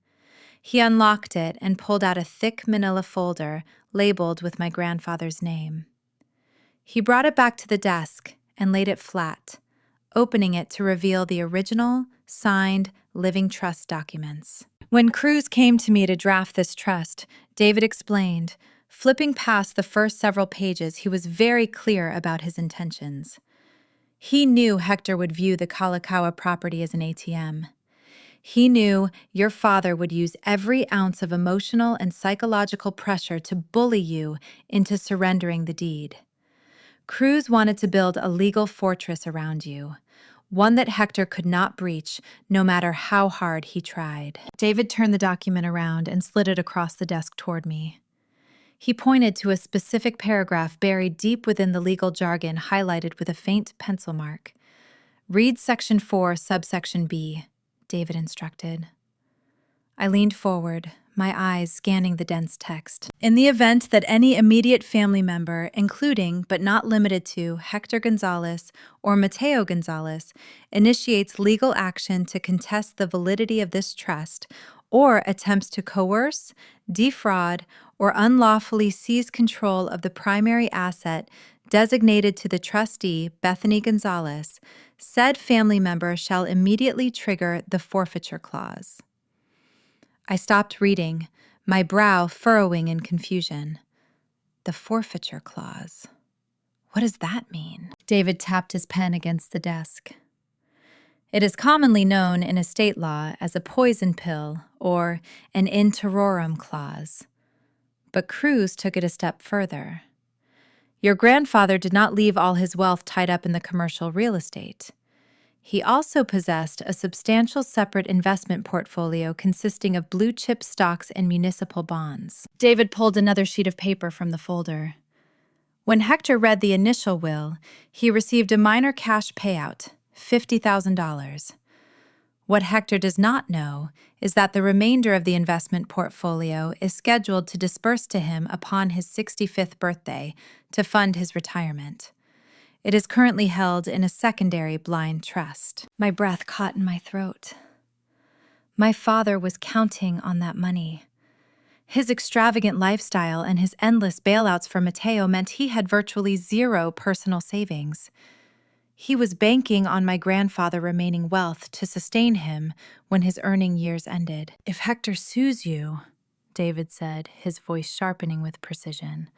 He unlocked it and pulled out a thick manila folder labeled with my grandfather's name. He brought it back to the desk and laid it flat, opening it to reveal the original, signed, living trust documents. When Cruz came to me to draft this trust, David explained. Flipping past the first several pages, he was very clear about his intentions. He knew Hector would view the Kalakaua property as an ATM. He knew your father would use every ounce of emotional and psychological pressure to bully you into surrendering the deed. Cruz wanted to build a legal fortress around you, one that Hector could not breach no matter how hard he tried. David turned the document around and slid it across the desk toward me. He pointed to a specific paragraph buried deep within the legal jargon highlighted with a faint pencil mark. Read Section 4, subsection B, David instructed. I leaned forward, my eyes scanning the dense text. In the event that any immediate family member, including but not limited to Hector Gonzalez or Mateo Gonzalez, initiates legal action to contest the validity of this trust or attempts to coerce, defraud, or unlawfully seize control of the primary asset designated to the trustee, Bethany Gonzalez, said family member shall immediately trigger the forfeiture clause. I stopped reading, my brow furrowing in confusion. The forfeiture clause. What does that mean? David tapped his pen against the desk. It is commonly known in estate law as a poison pill or an in terrorem clause. But Cruz took it a step further. Your grandfather did not leave all his wealth tied up in the commercial real estate. He also possessed a substantial separate investment portfolio consisting of blue-chip stocks and municipal bonds. David pulled another sheet of paper from the folder. When Hector read the initial will, he received a minor cash payout, $50,000. What Hector does not know is that the remainder of the investment portfolio is scheduled to disperse to him upon his 65th birthday to fund his retirement. It is currently held in a secondary blind trust. My breath caught in my throat. My father was counting on that money. His extravagant lifestyle and his endless bailouts for Mateo meant he had virtually zero personal savings. He was banking on my grandfather remaining wealth to sustain him when his earning years ended. If Hector sues you, David said, his voice sharpening with precision,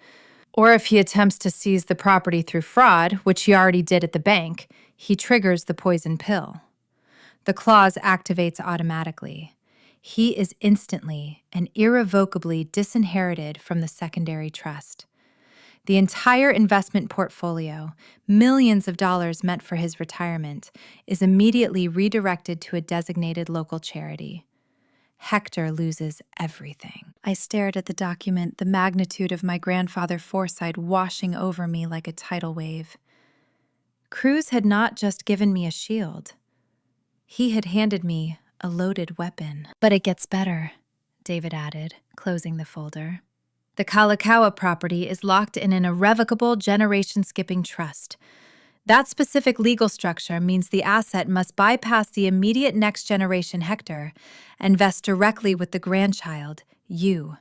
or if he attempts to seize the property through fraud, which he already did at the bank, he triggers the poison pill. The clause activates automatically. He is instantly and irrevocably disinherited from the secondary trust. The entire investment portfolio, millions of dollars meant for his retirement, is immediately redirected to a designated local charity. Hector loses everything. I stared at the document, the magnitude of my grandfather's foresight washing over me like a tidal wave. Cruz had not just given me a shield. He had handed me a loaded weapon. But it gets better, David added, closing the folder. The Kalakaua property is locked in an irrevocable generation-skipping trust. That specific legal structure means the asset must bypass the immediate next generation Hector and vest directly with the grandchild, you.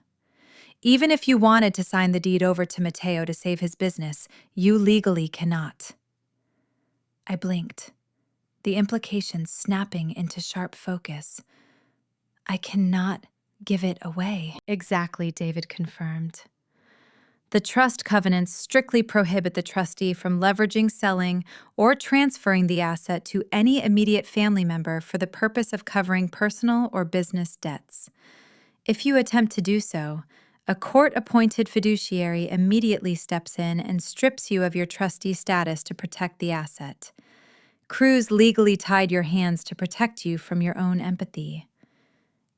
Even if you wanted to sign the deed over to Mateo to save his business, you legally cannot. I blinked, the implications snapping into sharp focus. I cannot give it away. Exactly, David confirmed. The trust covenants strictly prohibit the trustee from leveraging, selling, or transferring the asset to any immediate family member for the purpose of covering personal or business debts. If you attempt to do so, a court-appointed fiduciary immediately steps in and strips you of your trustee status to protect the asset. Cruz legally tied your hands to protect you from your own empathy.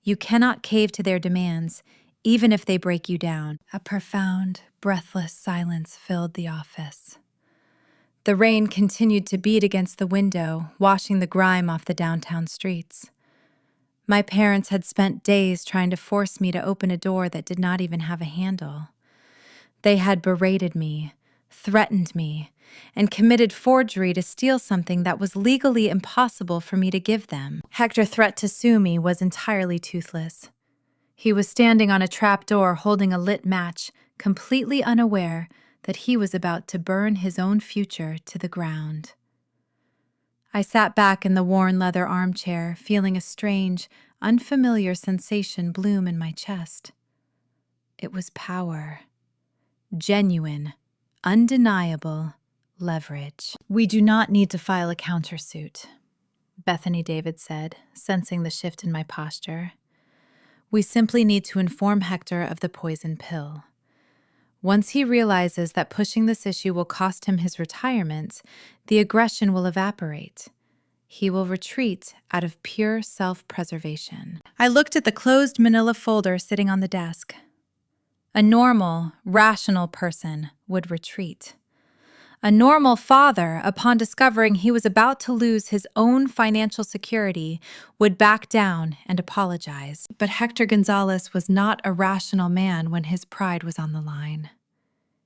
You cannot cave to their demands, even if they break you down. A profound, breathless silence filled the office. The rain continued to beat against the window, washing the grime off the downtown streets. My parents had spent days trying to force me to open a door that did not even have a handle. They had berated me, threatened me, and committed forgery to steal something that was legally impossible for me to give them. Hector's threat to sue me was entirely toothless. He was standing on a trapdoor holding a lit match, completely unaware that he was about to burn his own future to the ground. I sat back in the worn leather armchair, feeling a strange, unfamiliar sensation bloom in my chest. It was power. Genuine, undeniable leverage. "We do not need to file a countersuit," Bethany David said, sensing the shift in my posture. "We simply need to inform Hector of the poison pill. Once he realizes that pushing this issue will cost him his retirement, the aggression will evaporate. He will retreat out of pure self-preservation." I looked at the closed manila folder sitting on the desk. A normal, rational person would retreat. A normal father, upon discovering he was about to lose his own financial security, would back down and apologize. But Hector Gonzalez was not a rational man when his pride was on the line.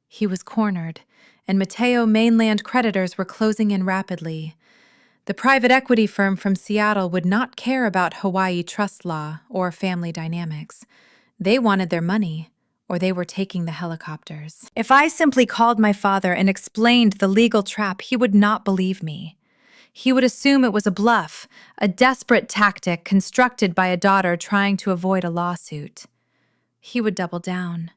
He was cornered, and Mateo mainland creditors were closing in rapidly. The private equity firm from Seattle would not care about Hawaii trust law or family dynamics. They wanted their money, or they were taking the helicopters. If I simply called my father and explained the legal trap, he would not believe me. He would assume it was a bluff, a desperate tactic constructed by a daughter trying to avoid a lawsuit. He would double down.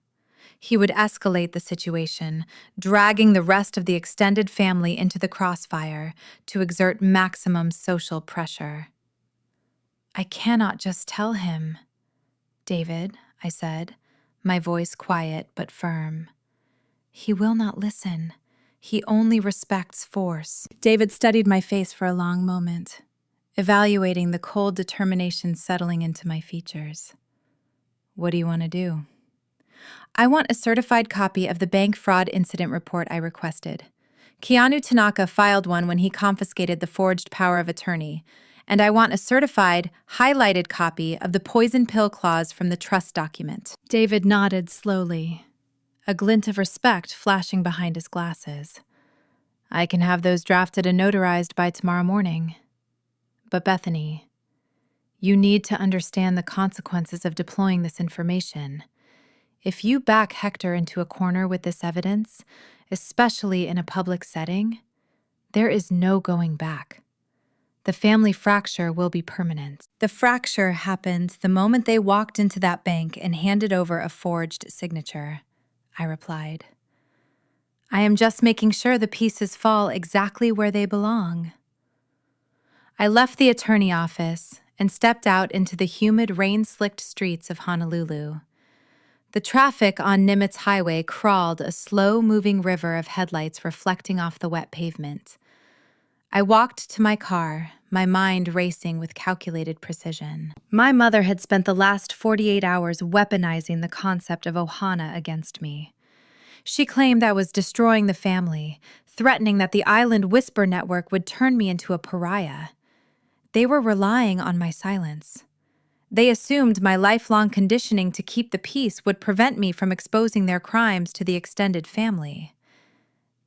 He would escalate the situation, dragging the rest of the extended family into the crossfire to exert maximum social pressure. "I cannot just tell him, David," I said, my voice quiet but firm. "He will not listen. He only respects force." David studied my face for a long moment, evaluating the cold determination settling into my features. "What do you want to do?" "I want a certified copy of the bank fraud incident report I requested. Keanu Tanaka filed one when he confiscated the forged power of attorney, and I want a certified, highlighted copy of the poison pill clause from the trust document." David nodded slowly, a glint of respect flashing behind his glasses. "I can have those drafted and notarized by tomorrow morning. But Bethany, you need to understand the consequences of deploying this information. If you back Hector into a corner with this evidence, especially in a public setting, there is no going back. The family fracture will be permanent." The fracture happened the moment they walked into that bank and handed over a forged signature, I replied. "I am just making sure the pieces fall exactly where they belong." I left the attorney office and stepped out into the humid, rain-slicked streets of Honolulu. The traffic on Nimitz Highway crawled a slow-moving river of headlights reflecting off the wet pavement. I walked to my car, my mind racing with calculated precision. My mother had spent the last 48 hours weaponizing the concept of Ohana against me. She claimed I was destroying the family, threatening that the Island Whisper Network would turn me into a pariah. They were relying on my silence. They assumed my lifelong conditioning to keep the peace would prevent me from exposing their crimes to the extended family.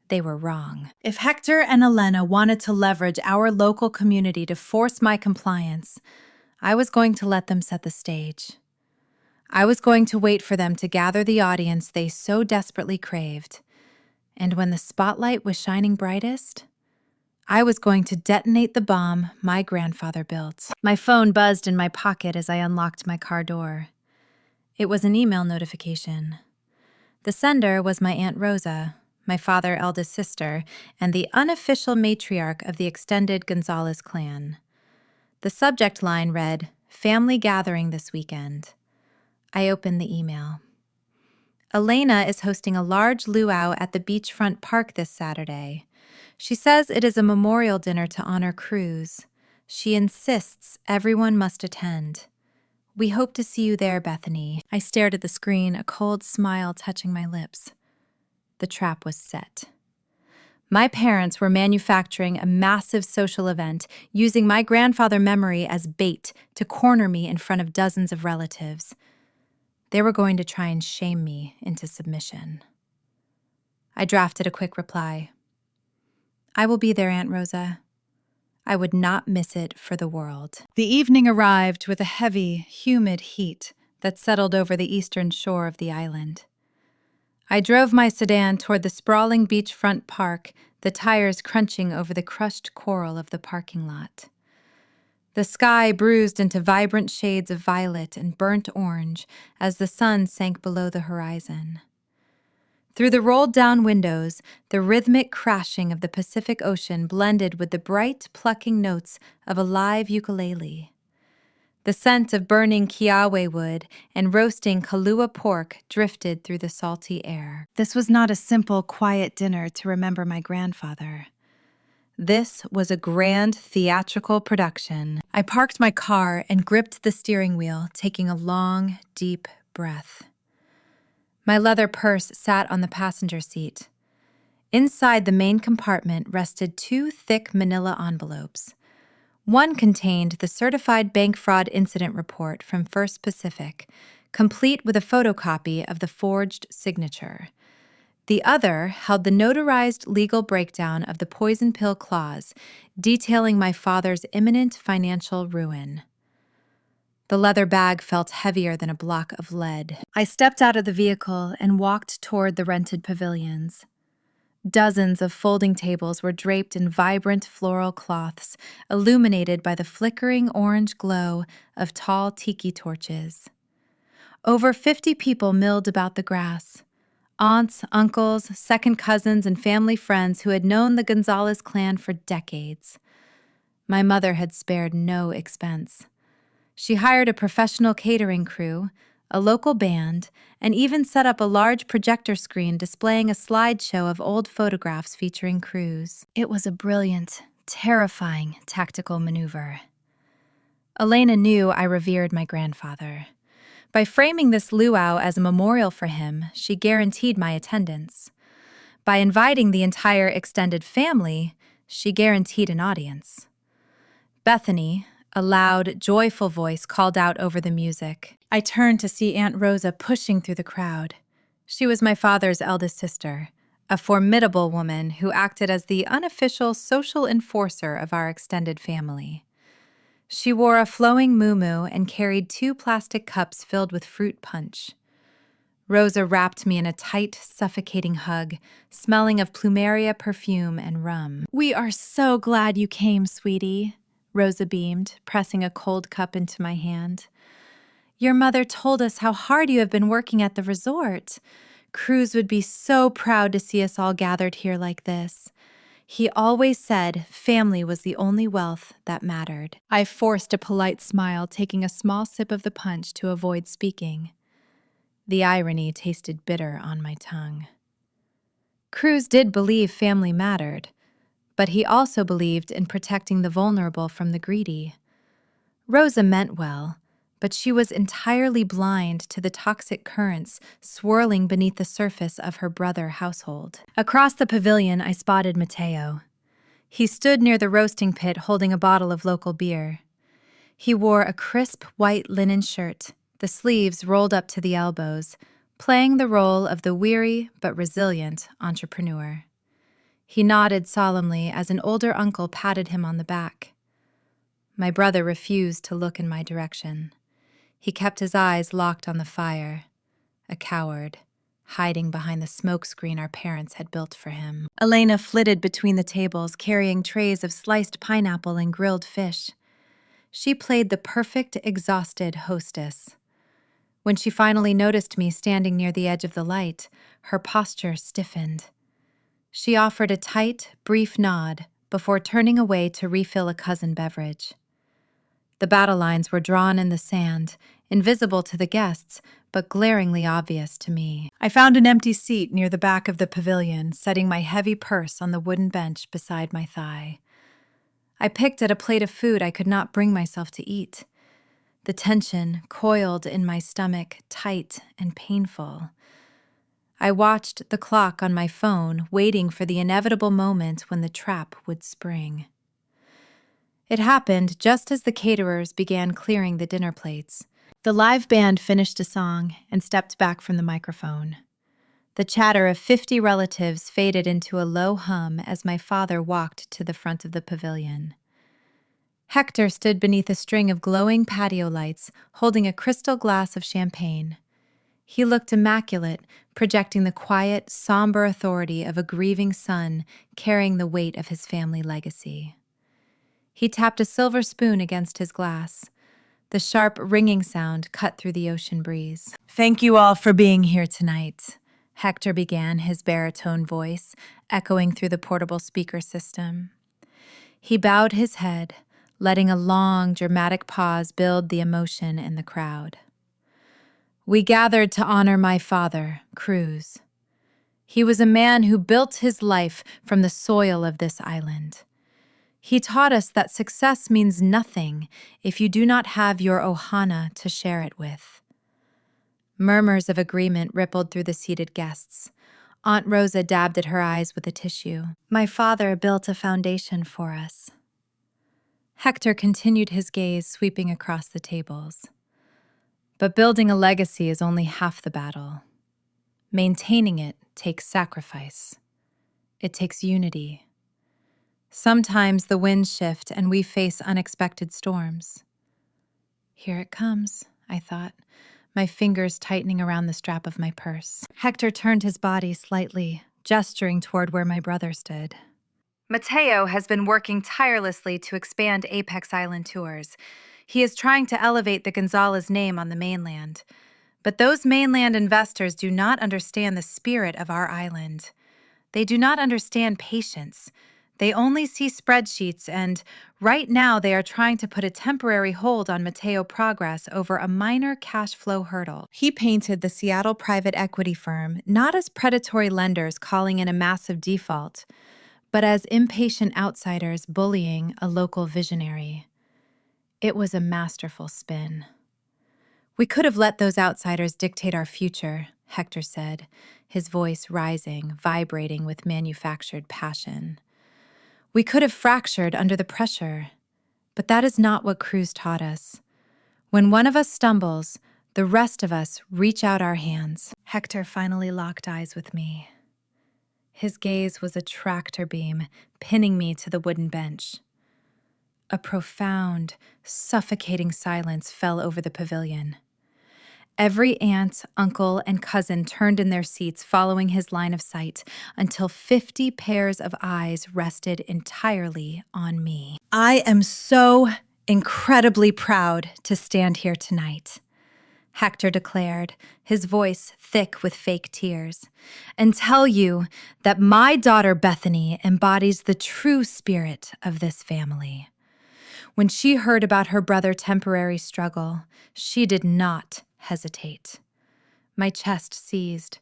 They were wrong. If Hector and Elena wanted to leverage our local community to force my compliance, I was going to let them set the stage. I was going to wait for them to gather the audience they so desperately craved. And when the spotlight was shining brightest, I was going to detonate the bomb my grandfather built. My phone buzzed in my pocket as I unlocked my car door. It was an email notification. The sender was my Aunt Rosa, my father's eldest sister, and the unofficial matriarch of the extended Gonzalez clan. The subject line read, "Family gathering this weekend." I opened the email. "Elena is hosting a large luau at the beachfront park this Saturday. She says it is a memorial dinner to honor Cruz. She insists everyone must attend. We hope to see you there, Bethany. I stared at the screen, a cold smile touching my lips. The trap was set. My parents were manufacturing a massive social event, using my grandfather memory as bait to corner me in front of dozens of relatives. They were going to try and shame me into submission. I drafted a quick reply. I will be there, Aunt Rosa. I would not miss it for the world. The evening arrived with a heavy, humid heat that settled over the eastern shore of the island. I drove my sedan toward the sprawling beachfront park, the tires crunching over the crushed coral of the parking lot. The sky bruised into vibrant shades of violet and burnt orange as the sun sank below the horizon. Through the rolled-down windows, the rhythmic crashing of the Pacific Ocean blended with the bright, plucking notes of a live ukulele. The scent of burning kiawe wood and roasting Kahlua pork drifted through the salty air. This was not a simple, quiet dinner to remember my grandfather. This was a grand theatrical production. I parked my car and gripped the steering wheel, taking a long, deep breath. My leather purse sat on the passenger seat. Inside the main compartment rested 2 thick manila envelopes. One contained the certified bank fraud incident report from First Pacific, complete with a photocopy of the forged signature. The other held the notarized legal breakdown of the poison pill clause, detailing my father's imminent financial ruin. The leather bag felt heavier than a block of lead. I stepped out of the vehicle and walked toward the rented pavilions. Dozens of folding tables were draped in vibrant floral cloths, illuminated by the flickering orange glow of tall tiki torches. Over 50 people milled about the grass. Aunts, uncles, second cousins, and family friends who had known the Gonzalez clan for decades. My mother had spared no expense. She hired a professional catering crew, a local band, and even set up a large projector screen displaying a slideshow of old photographs featuring Cruz. It was a brilliant, terrifying tactical maneuver. Elena knew I revered my grandfather. By framing this luau as a memorial for him, she guaranteed my attendance. By inviting the entire extended family, she guaranteed an audience. Bethany, a loud, joyful voice, called out over the music. I turned to see Aunt Rosa pushing through the crowd. She was my father's eldest sister, a formidable woman who acted as the unofficial social enforcer of our extended family. She wore a flowing muumuu and carried 2 plastic cups filled with fruit punch. Rosa wrapped me in a tight, suffocating hug, smelling of plumeria perfume and rum. "We are so glad you came, sweetie," Rosa beamed, pressing a cold cup into my hand. "Your mother told us how hard you have been working at the resort. Cruz would be so proud to see us all gathered here like this. He always said family was the only wealth that mattered." I forced a polite smile, taking a small sip of the punch to avoid speaking. The irony tasted bitter on my tongue. Cruz did believe family mattered, but he also believed in protecting the vulnerable from the greedy. Rosa meant well, but she was entirely blind to the toxic currents swirling beneath the surface of her brother household. Across the pavilion, I spotted Mateo. He stood near the roasting pit holding a bottle of local beer. He wore a crisp white linen shirt, the sleeves rolled up to the elbows, playing the role of the weary but resilient entrepreneur. He nodded solemnly as an older uncle patted him on the back. My brother refused to look in my direction. He kept his eyes locked on the fire, a coward, hiding behind the smokescreen our parents had built for him. Elena flitted between the tables, carrying trays of sliced pineapple and grilled fish. She played the perfect exhausted hostess. When she finally noticed me standing near the edge of the light, her posture stiffened. She offered a tight, brief nod before turning away to refill a cousin beverage. The battle lines were drawn in the sand, invisible to the guests, but glaringly obvious to me. I found an empty seat near the back of the pavilion, setting my heavy purse on the wooden bench beside my thigh. I picked at a plate of food I could not bring myself to eat. the tension coiled in my stomach, tight and painful. I watched the clock on my phone, waiting for the inevitable moment when the trap would spring. It happened just as the caterers began clearing the dinner plates. The live band finished a song and stepped back from the microphone. The chatter of 50 relatives faded into a low hum as my father walked to the front of the pavilion. Hector stood beneath a string of glowing patio lights, holding a crystal glass of champagne. He looked immaculate, projecting the quiet, somber authority of a grieving son carrying the weight of his family legacy. He tapped a silver spoon against his glass. The sharp, ringing sound cut through the ocean breeze. "Thank you all for being here tonight," Hector began, his baritone voice echoing through the portable speaker system. He bowed his head, letting a long, dramatic pause build the emotion in the crowd. "We gathered to honor my father, Cruz. He was a man who built his life from the soil of this island. He taught us that success means nothing if you do not have your ohana to share it with." Murmurs of agreement rippled through the seated guests. Aunt Rosa dabbed at her eyes with a tissue. "My father built a foundation for us." Hector continued his gaze, sweeping across the tables. "But building a legacy is only half the battle. Maintaining it takes sacrifice. It takes unity. Sometimes the winds shift and we face unexpected storms." "Here it comes," I thought, my fingers tightening around the strap of my purse. Hector turned his body slightly, gesturing toward where my brother stood. "Mateo has been working tirelessly to expand Apex Island tours. He is trying to elevate the Gonzalez name on the mainland. But those mainland investors do not understand the spirit of our island. They do not understand patience. They only see spreadsheets, and right now they are trying to put a temporary hold on Mateo progress over a minor cash flow hurdle." He painted the Seattle private equity firm not as predatory lenders calling in a massive default, but as impatient outsiders bullying a local visionary. It was a masterful spin. "We could have let those outsiders dictate our future," Hector said, his voice rising, vibrating with manufactured passion. "We could have fractured under the pressure, but that is not what Cruz taught us. When one of us stumbles, the rest of us reach out our hands." Hector finally locked eyes with me. His gaze was a tractor beam, pinning me to the wooden bench. A profound, suffocating silence fell over the pavilion. Every aunt, uncle, and cousin turned in their seats following his line of sight until 50 pairs of eyes rested entirely on me. "I am so incredibly proud to stand here tonight," Hector declared, his voice thick with fake tears, "and tell you that my daughter Bethany embodies the true spirit of this family. When she heard about her brother's temporary struggle, she did not hesitate." My chest seized.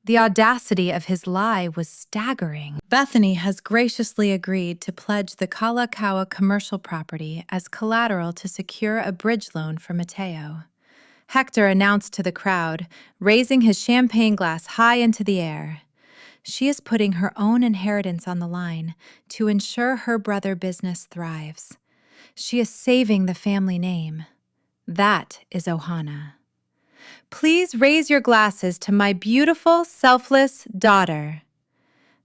The audacity of his lie was staggering. "Bethany has graciously agreed to pledge the Kalakaua commercial property as collateral to secure a bridge loan for Mateo," Hector announced to the crowd, raising his champagne glass high into the air. "She is putting her own inheritance on the line to ensure her brother business thrives. She is saving the family name. That is ohana. Please raise your glasses to my beautiful, selfless daughter."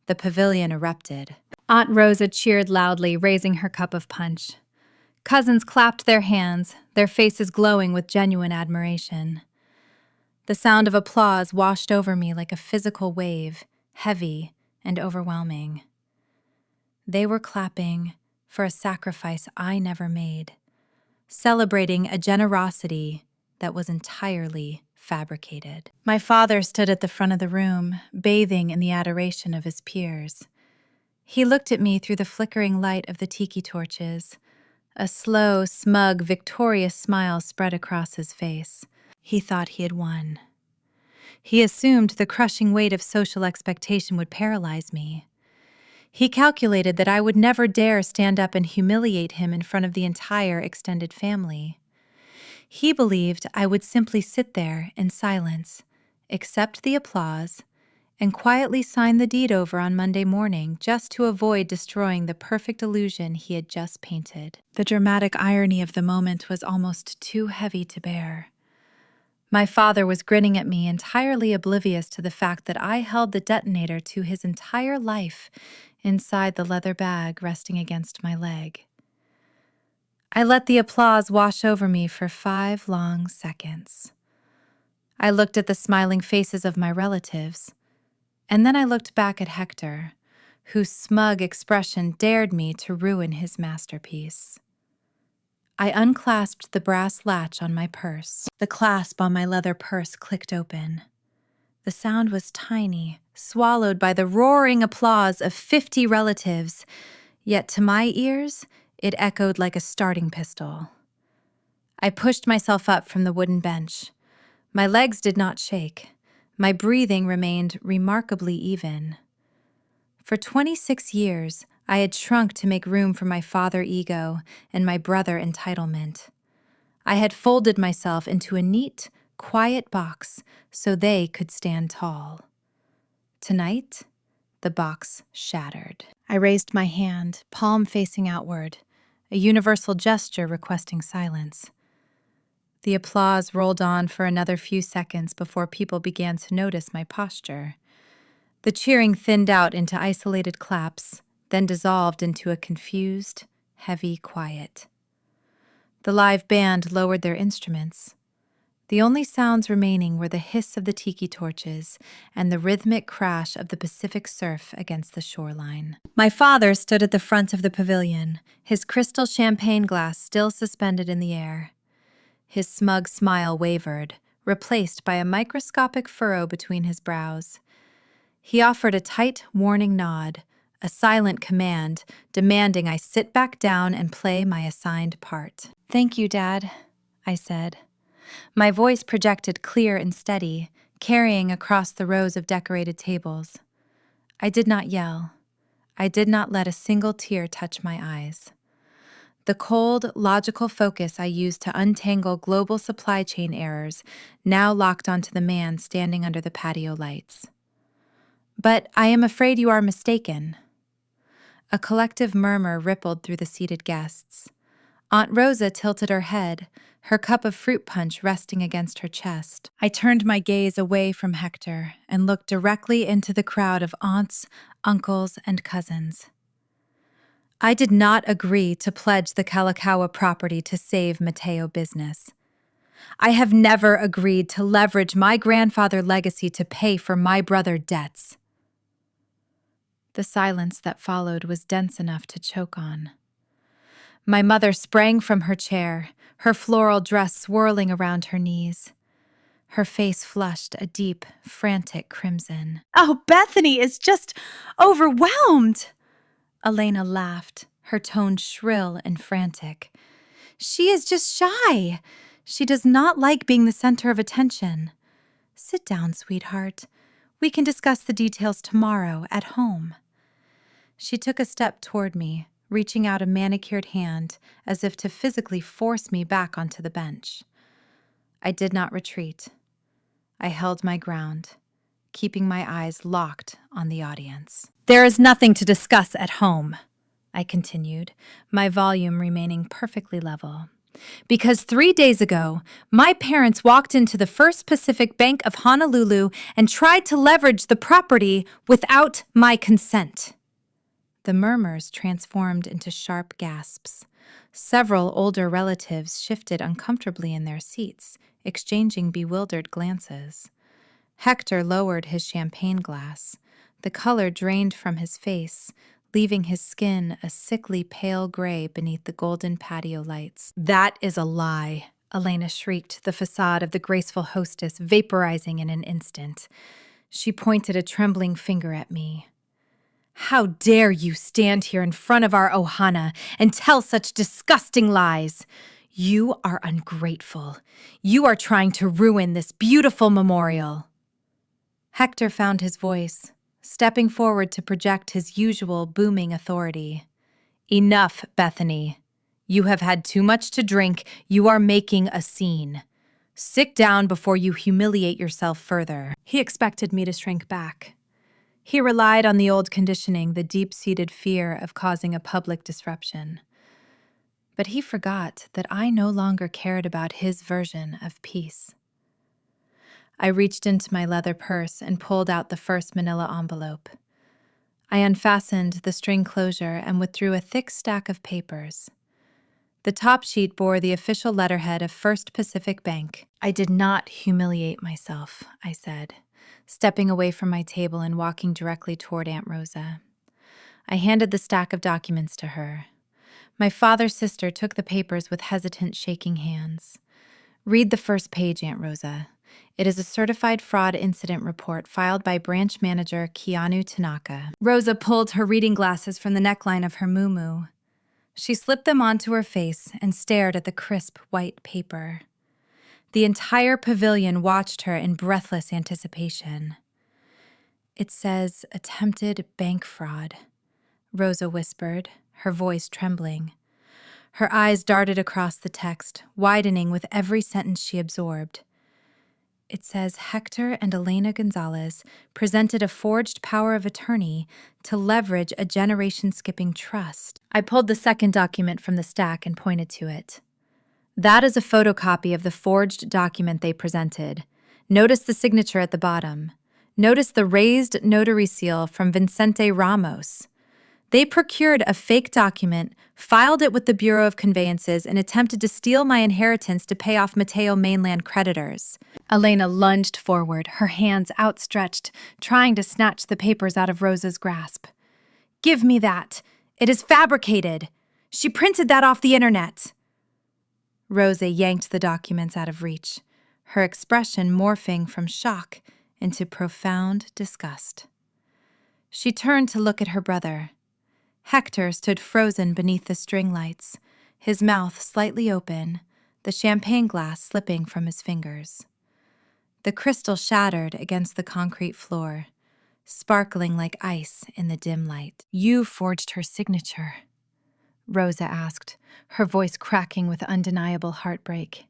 The pavilion erupted. Aunt Rosa cheered loudly, raising her cup of punch. Cousins clapped their hands, their faces glowing with genuine admiration. The sound of applause washed over me like a physical wave, heavy and overwhelming. They were clapping for a sacrifice I never made, celebrating a generosity that was entirely fabricated. My father stood at the front of the room, bathing in the adoration of his peers. He looked at me through the flickering light of the tiki torches. A slow, smug, victorious smile spread across his face. He thought he had won. He assumed the crushing weight of social expectation would paralyze me. He calculated that I would never dare stand up and humiliate him in front of the entire extended family. He believed I would simply sit there in silence, accept the applause, and quietly sign the deed over on Monday morning just to avoid destroying the perfect illusion he had just painted. The dramatic irony of the moment was almost too heavy to bear. My father was grinning at me, entirely oblivious to the fact that I held the detonator to his entire life inside the leather bag resting against my leg. I let the applause wash over me for 5 long seconds. I looked at the smiling faces of my relatives, and then I looked back at Hector, whose smug expression dared me to ruin his masterpiece. I unclasped the brass latch on my purse. The clasp on my leather purse clicked open. The sound was tiny, swallowed by the roaring applause of 50 relatives, yet to my ears, it echoed like a starting pistol. I pushed myself up from the wooden bench. My legs did not shake. My breathing remained remarkably even. For 26 years, I had shrunk to make room for my father ego and my brother entitlement. I had folded myself into a neat, quiet box so they could stand tall. Tonight, the box shattered. I raised my hand, palm facing outward, a universal gesture requesting silence. The applause rolled on for another few seconds before people began to notice my posture. The cheering thinned out into isolated claps, then dissolved into a confused, heavy quiet. The live band lowered their instruments. The only sounds remaining were the hiss of the tiki torches and the rhythmic crash of the Pacific surf against the shoreline. My father stood at the front of the pavilion, his crystal champagne glass still suspended in the air. His smug smile wavered, replaced by a microscopic furrow between his brows. He offered a tight, warning nod, a silent command, demanding I sit back down and play my assigned part. "Thank you, Dad," I said. My voice projected clear and steady, carrying across the rows of decorated tables. I did not yell. I did not let a single tear touch my eyes. The cold, logical focus I used to untangle global supply chain errors now locked onto the man standing under the patio lights. "But I am afraid you are mistaken." A collective murmur rippled through the seated guests. Aunt Rosa tilted her head, her cup of fruit punch resting against her chest. I turned my gaze away from Hector and looked directly into the crowd of aunts, uncles, and cousins. I did not agree to pledge the Kalakaua property to save Mateo business. I have never agreed to leverage my grandfather's legacy to pay for my brother's debts. The silence that followed was dense enough to choke on. My mother sprang from her chair, her floral dress swirling around her knees. Her face flushed a deep, frantic crimson. "Oh, Bethany is just overwhelmed!" Elena laughed, her tone shrill and frantic. "She is just shy. She does not like being the center of attention. Sit down, sweetheart. We can discuss the details tomorrow at home." She took a step toward me, reaching out a manicured hand as if to physically force me back onto the bench. I did not retreat. I held my ground, keeping my eyes locked on the audience. "There is nothing to discuss at home," I continued, my volume remaining perfectly level. "Because 3 days ago, my parents walked into the First Pacific Bank of Honolulu and tried to leverage the property without my consent." The murmurs transformed into sharp gasps. Several older relatives shifted uncomfortably in their seats, exchanging bewildered glances. Hector lowered his champagne glass. The color drained from his face, leaving his skin a sickly pale gray beneath the golden patio lights. "That is a lie," Elena shrieked, the facade of the graceful hostess vaporizing in an instant. She pointed a trembling finger at me. "How dare you stand here in front of our ohana and tell such disgusting lies? You are ungrateful. You are trying to ruin this beautiful memorial." Hector found his voice, stepping forward to project his usual booming authority. "Enough, Bethany. You have had too much to drink. You are making a scene. Sit down before you humiliate yourself further." He expected me to shrink back. He relied on the old conditioning, the deep-seated fear of causing a public disruption. But he forgot that I no longer cared about his version of peace. I reached into my leather purse and pulled out the first manila envelope. I unfastened the string closure and withdrew a thick stack of papers. The top sheet bore the official letterhead of First Pacific Bank. "I did not humiliate myself," I said, stepping away from my table and walking directly toward Aunt Rosa. I handed the stack of documents to her. My father's sister took the papers with hesitant, shaking hands. "Read the first page, Aunt Rosa. It is a certified fraud incident report filed by branch manager Keanu Tanaka." Rosa pulled her reading glasses from the neckline of her muumuu. She slipped them onto her face and stared at the crisp white paper. The entire pavilion watched her in breathless anticipation. "It says attempted bank fraud," Rosa whispered, her voice trembling. Her eyes darted across the text, widening with every sentence she absorbed. "It says Hector and Elena Gonzalez presented a forged power of attorney to leverage a generation-skipping trust." I pulled the second document from the stack and pointed to it. "That is a photocopy of the forged document they presented. Notice the signature at the bottom. Notice the raised notary seal from Vicente Ramos. They procured a fake document, filed it with the Bureau of Conveyances, and attempted to steal my inheritance to pay off Mateo mainland creditors." Elena lunged forward, her hands outstretched, trying to snatch the papers out of Rosa's grasp. "Give me that! It is fabricated! She printed that off the internet!" Rosa yanked the documents out of reach, her expression morphing from shock into profound disgust. She turned to look at her brother. Hector stood frozen beneath the string lights, his mouth slightly open, the champagne glass slipping from his fingers. The crystal shattered against the concrete floor, sparkling like ice in the dim light. "You forged her signature?" Rosa asked, her voice cracking with undeniable heartbreak.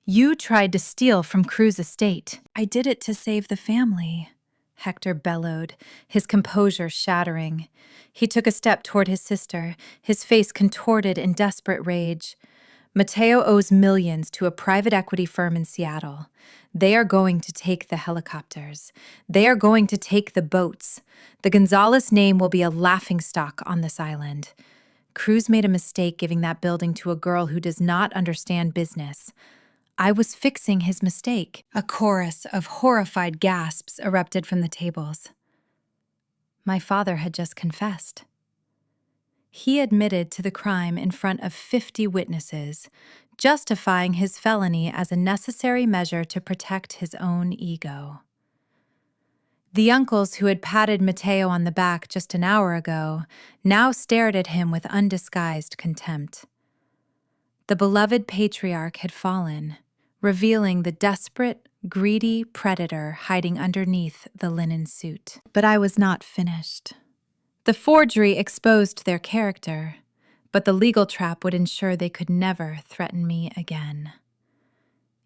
"You tried to steal from Cruz's estate." "I did it to save the family," Hector bellowed, his composure shattering. He took a step toward his sister, his face contorted in desperate rage. "Mateo owes millions to a private equity firm in Seattle. They are going to take the helicopters. They are going to take the boats. The Gonzalez name will be a laughingstock on this island. Cruz made a mistake giving that building to a girl who does not understand business. I was fixing his mistake." A chorus of horrified gasps erupted from the tables. My father had just confessed. He admitted to the crime in front of 50 witnesses, justifying his felony as a necessary measure to protect his own ego. The uncles who had patted Mateo on the back just an hour ago now stared at him with undisguised contempt. The beloved patriarch had fallen, revealing the desperate, greedy predator hiding underneath the linen suit. But I was not finished. The forgery exposed their character, but the legal trap would ensure they could never threaten me again.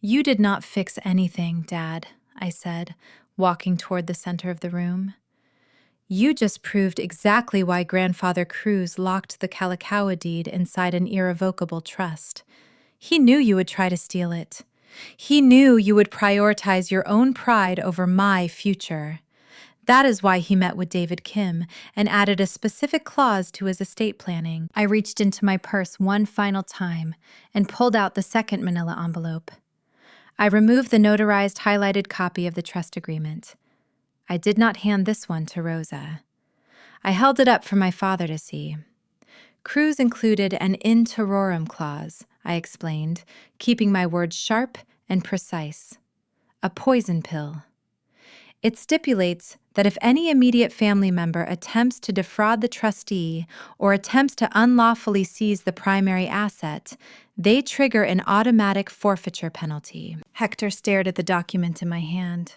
"You did not fix anything, Dad," I said, walking toward the center of the room. "You just proved exactly why Grandfather Cruz locked the Kalakaua deed inside an irrevocable trust. He knew you would try to steal it. He knew you would prioritize your own pride over my future. That is why he met with David Kim and added a specific clause to his estate planning." I reached into my purse one final time and pulled out the second manila envelope. I removed the notarized highlighted copy of the trust agreement. I did not hand this one to Rosa. I held it up for my father to see. Cruz included an in terrorem clause, I explained, keeping my words sharp and precise. A poison pill. It stipulates that if any immediate family member attempts to defraud the trustee or attempts to unlawfully seize the primary asset, they trigger an automatic forfeiture penalty. Hector stared at the document in my hand.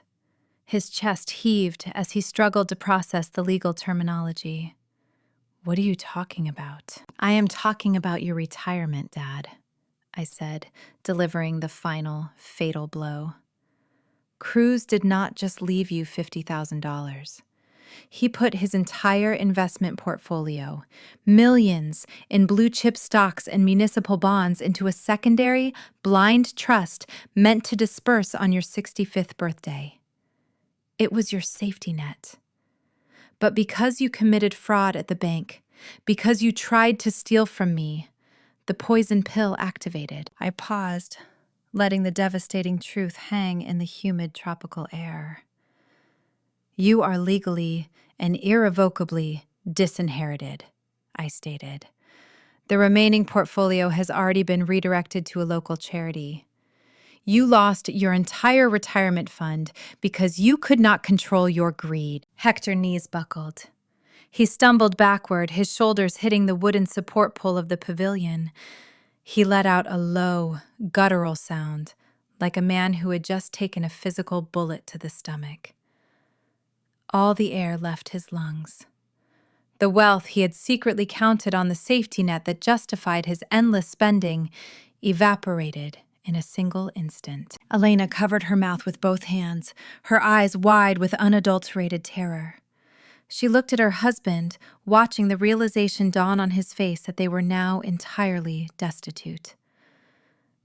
His chest heaved as he struggled to process the legal terminology. What are you talking about? I am talking about your retirement, Dad, I said, delivering the final, fatal blow. Cruz did not just leave you $50,000. He put his entire investment portfolio, millions in blue chip stocks and municipal bonds, into a secondary, blind trust meant to disperse on your 65th birthday. It was your safety net. But because you committed fraud at the bank, because you tried to steal from me, the poison pill activated. I paused, letting the devastating truth hang in the humid tropical air. You are legally and irrevocably disinherited, I stated. The remaining portfolio has already been redirected to a local charity. You lost your entire retirement fund because you could not control your greed. Hector's knees buckled. He stumbled backward, his shoulders hitting the wooden support pole of the pavilion. He let out a low, guttural sound, like a man who had just taken a physical bullet to the stomach. All the air left his lungs. The wealth he had secretly counted on, the safety net that justified his endless spending, evaporated in a single instant. Elena covered her mouth with both hands, her eyes wide with unadulterated terror. She looked at her husband, watching the realization dawn on his face that they were now entirely destitute.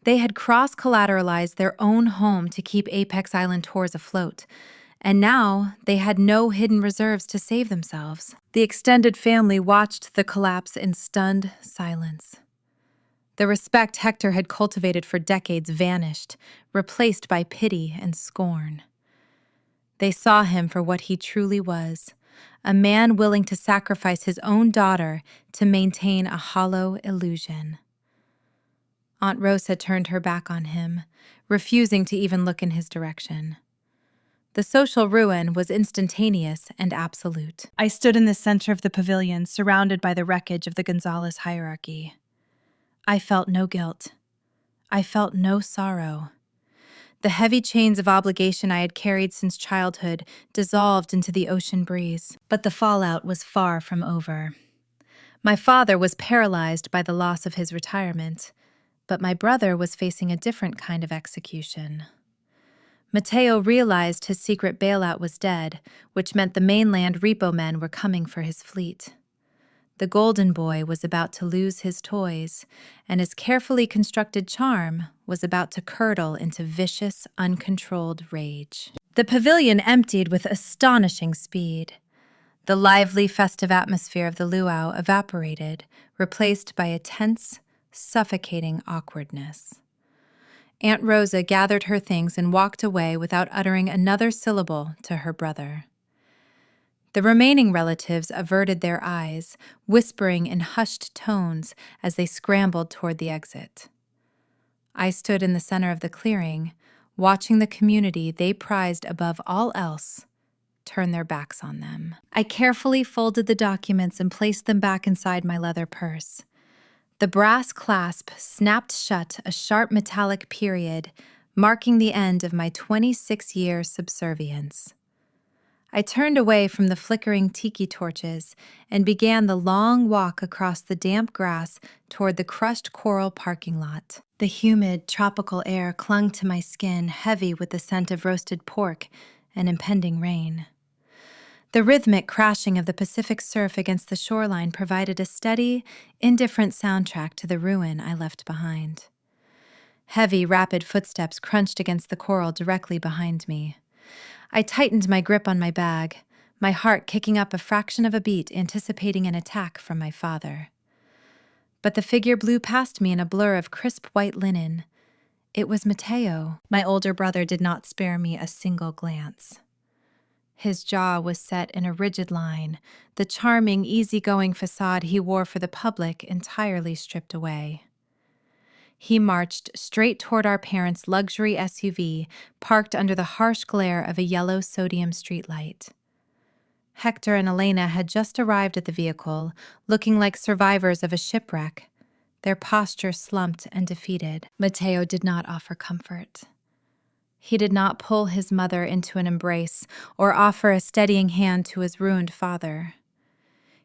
They had cross-collateralized their own home to keep Apex Island tours afloat, and now they had no hidden reserves to save themselves. The extended family watched the collapse in stunned silence. The respect Hector had cultivated for decades vanished, replaced by pity and scorn. They saw him for what he truly was, a man willing to sacrifice his own daughter to maintain a hollow illusion. Aunt Rosa turned her back on him, refusing to even look in his direction. The social ruin was instantaneous and absolute. I stood in the center of the pavilion, surrounded by the wreckage of the Gonzalez hierarchy. I felt no guilt. I felt no sorrow. The heavy chains of obligation I had carried since childhood dissolved into the ocean breeze. But the fallout was far from over. My father was paralyzed by the loss of his retirement, but my brother was facing a different kind of execution. Mateo realized his secret bailout was dead, which meant the mainland repo men were coming for his fleet. The golden boy was about to lose his toys, and his carefully constructed charm was about to curdle into vicious, uncontrolled rage. The pavilion emptied with astonishing speed. The lively, festive atmosphere of the luau evaporated, replaced by a tense, suffocating awkwardness. Aunt Rosa gathered her things and walked away without uttering another syllable to her brother. The remaining relatives averted their eyes, whispering in hushed tones as they scrambled toward the exit. I stood in the center of the clearing, watching the community they prized above all else turn their backs on them. I carefully folded the documents and placed them back inside my leather purse. The brass clasp snapped shut a sharp metallic period, marking the end of my 26-year subservience. I turned away from the flickering tiki torches and began the long walk across the damp grass toward the crushed coral parking lot. The humid, tropical air clung to my skin, heavy with the scent of roasted pork and impending rain. The rhythmic crashing of the Pacific surf against the shoreline provided a steady, indifferent soundtrack to the ruin I left behind. Heavy, rapid footsteps crunched against the coral directly behind me. I tightened my grip on my bag, my heart kicking up a fraction of a beat, anticipating an attack from my father. But the figure blew past me in a blur of crisp white linen. It was Mateo. My older brother did not spare me a single glance. His jaw was set in a rigid line, the charming, easygoing facade he wore for the public entirely stripped away. He marched straight toward our parents' luxury SUV, parked under the harsh glare of a yellow sodium streetlight. Hector and Elena had just arrived at the vehicle, looking like survivors of a shipwreck, their posture slumped and defeated. Mateo did not offer comfort. He did not pull his mother into an embrace or offer a steadying hand to his ruined father.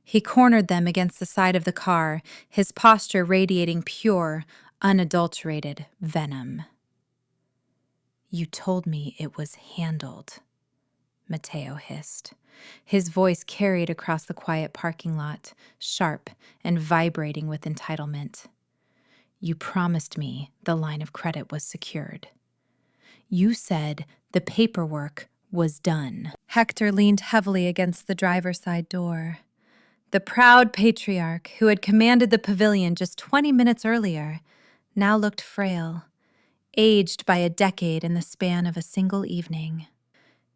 He cornered them against the side of the car, his posture radiating pure, unadulterated venom. "You told me it was handled," Mateo hissed. His voice carried across the quiet parking lot, sharp and vibrating with entitlement. "You promised me the line of credit was secured. You said the paperwork was done." Hector leaned heavily against the driver's side door. The proud patriarch, who had commanded the pavilion just 20 minutes earlier, now looked frail, aged by a decade in the span of a single evening.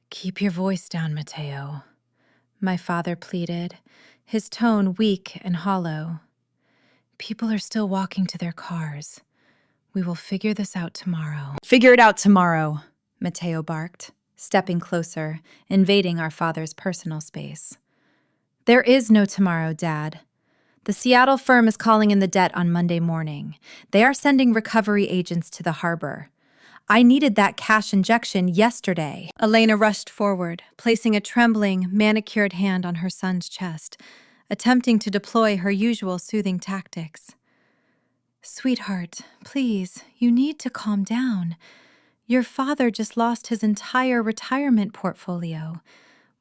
"Keep your voice down, Mateo," my father pleaded, his tone weak and hollow. "People are still walking to their cars. We will figure this out tomorrow." "Figure it out tomorrow," Mateo barked, stepping closer, invading our father's personal space. "There is no tomorrow, Dad. The Seattle firm is calling in the debt on Monday morning. They are sending recovery agents to the harbor. I needed that cash injection yesterday." Elena rushed forward, placing a trembling, manicured hand on her son's chest, attempting to deploy her usual soothing tactics. "Sweetheart, please, you need to calm down. Your father just lost his entire retirement portfolio.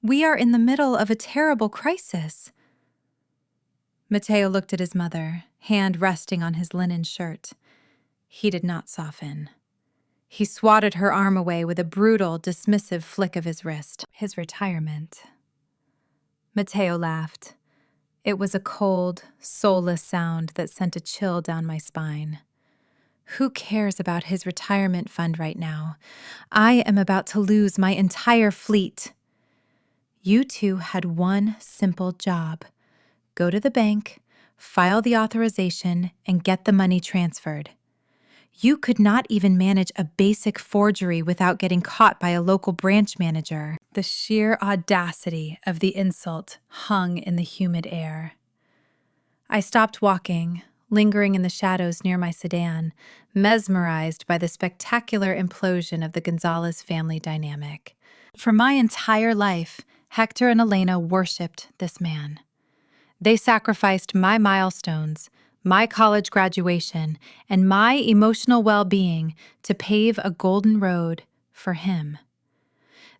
We are in the middle of a terrible crisis." Mateo looked at his mother, hand resting on his linen shirt. He did not soften. He swatted her arm away with a brutal, dismissive flick of his wrist. "His retirement." Mateo laughed. It was a cold, soulless sound that sent a chill down my spine. "Who cares about his retirement fund right now? I am about to lose my entire fleet." "You two had one simple job. Go to the bank, file the authorization, and get the money transferred. You could not even manage a basic forgery without getting caught by a local branch manager." The sheer audacity of the insult hung in the humid air. I stopped walking, lingering in the shadows near my sedan, mesmerized by the spectacular implosion of the Gonzalez family dynamic. For my entire life, Hector and Elena worshipped this man. They sacrificed my milestones, my college graduation, and my emotional well-being to pave a golden road for him.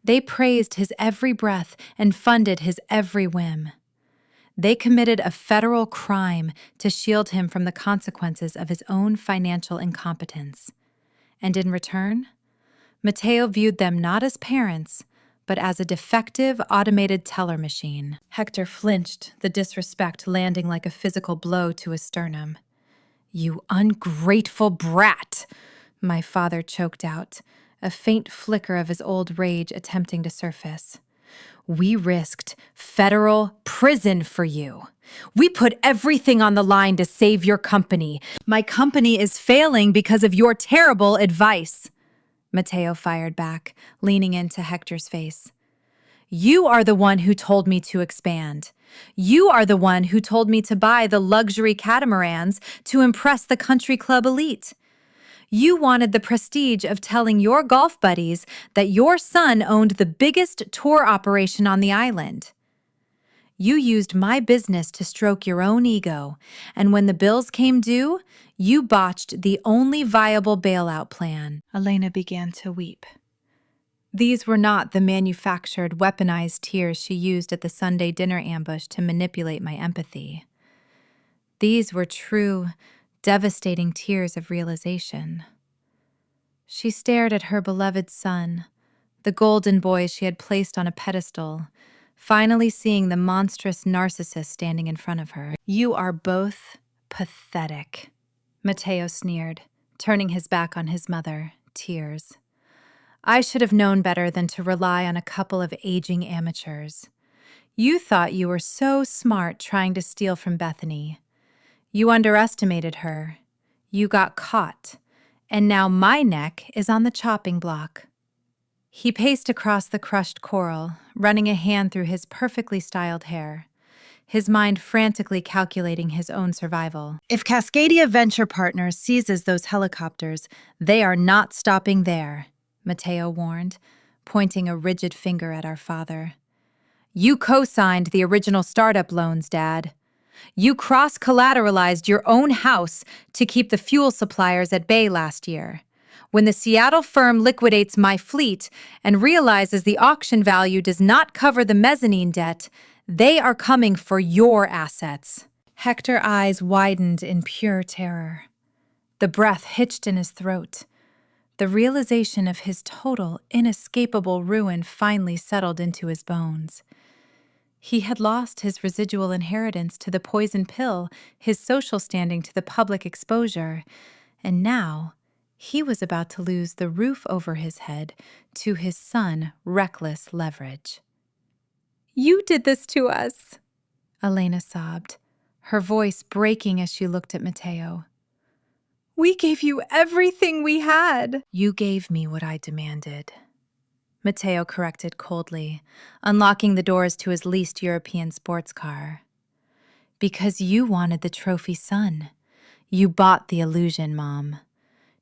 They praised his every breath and funded his every whim. They committed a federal crime to shield him from the consequences of his own financial incompetence. And in return, Mateo viewed them not as parents, but as a defective automated teller machine. Hector flinched, the disrespect landing like a physical blow to his sternum. "You ungrateful brat," my father choked out, a faint flicker of his old rage attempting to surface. "We risked federal prison for you. We put everything on the line to save your company. My company is failing because of your terrible advice," Mateo fired back, leaning into Hector's face. "You are the one who told me to expand. You are the one who told me to buy the luxury catamarans to impress the country club elite. You wanted the prestige of telling your golf buddies that your son owned the biggest tour operation on the island. You used my business to stroke your own ego, and when the bills came due, you botched the only viable bailout plan." Elena began to weep. These were not the manufactured, weaponized tears she used at the Sunday dinner ambush to manipulate my empathy. These were true, devastating tears of realization. She stared at her beloved son, the golden boy she had placed on a pedestal, finally seeing the monstrous narcissist standing in front of her. "You are both pathetic," Mateo sneered, turning his back on his mother, tears. "I should have known better than to rely on a couple of aging amateurs. You thought you were so smart trying to steal from Bethany. You underestimated her. You got caught. And now my neck is on the chopping block." He paced across the crushed coral, running a hand through his perfectly styled hair, his mind frantically calculating his own survival. "If Cascadia Venture Partners seizes those helicopters, they are not stopping there," Mateo warned, pointing a rigid finger at our father. You co-signed the original startup loans, Dad. You cross-collateralized your own house to keep the fuel suppliers at bay last year. When the Seattle firm liquidates my fleet and realizes the auction value does not cover the mezzanine debt, they are coming for your assets. Hector's eyes widened in pure terror. The breath hitched in his throat. The realization of his total, inescapable ruin finally settled into his bones. He had lost his residual inheritance to the poison pill, his social standing to the public exposure, and now he was about to lose the roof over his head to his son's reckless leverage. "You did this to us," Elena sobbed, her voice breaking as she looked at Mateo. "We gave you everything we had." "You gave me what I demanded," Mateo corrected coldly, unlocking the doors to his leased European sports car. "Because you wanted the trophy son. You bought the illusion, Mom.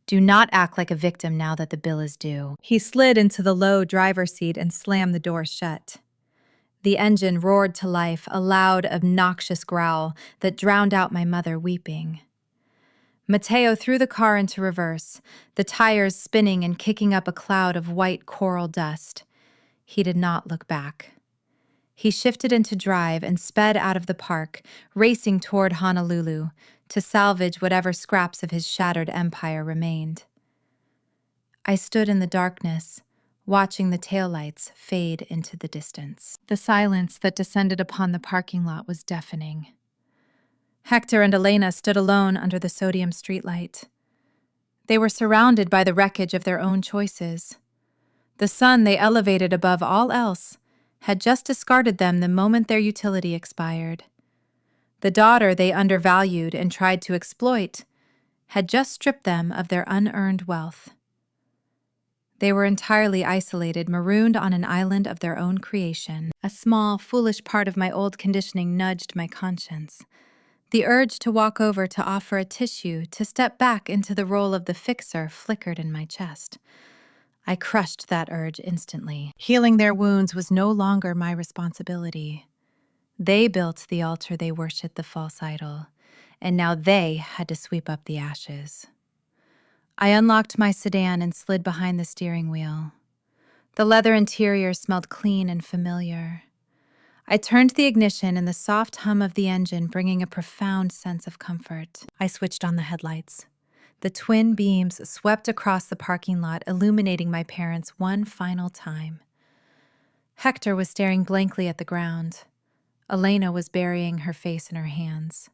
Do not act like a victim now that the bill is due." He slid into the low driver's seat and slammed the door shut. The engine roared to life, a loud, obnoxious growl that drowned out my mother weeping. Mateo threw the car into reverse, the tires spinning and kicking up a cloud of white coral dust. He did not look back. He shifted into drive and sped out of the park, racing toward Honolulu to salvage whatever scraps of his shattered empire remained. I stood in the darkness, watching the taillights fade into the distance. The silence that descended upon the parking lot was deafening. Hector and Elena stood alone under the sodium streetlight. They were surrounded by the wreckage of their own choices. The son they elevated above all else had just discarded them the moment their utility expired. The daughter they undervalued and tried to exploit had just stripped them of their unearned wealth. They were entirely isolated, marooned on an island of their own creation. A small, foolish part of my old conditioning nudged my conscience. The urge to walk over to offer a tissue, to step back into the role of the fixer, flickered in my chest. I crushed that urge instantly. Healing their wounds was no longer my responsibility. They built the altar they worshipped the false idol, and now they had to sweep up the ashes. I unlocked my sedan and slid behind the steering wheel. The leather interior smelled clean and familiar. I turned the ignition and the soft hum of the engine bringing a profound sense of comfort. I switched on the headlights. The twin beams swept across the parking lot, illuminating my parents one final time. Hector was staring blankly at the ground. Elena was burying her face in her hands.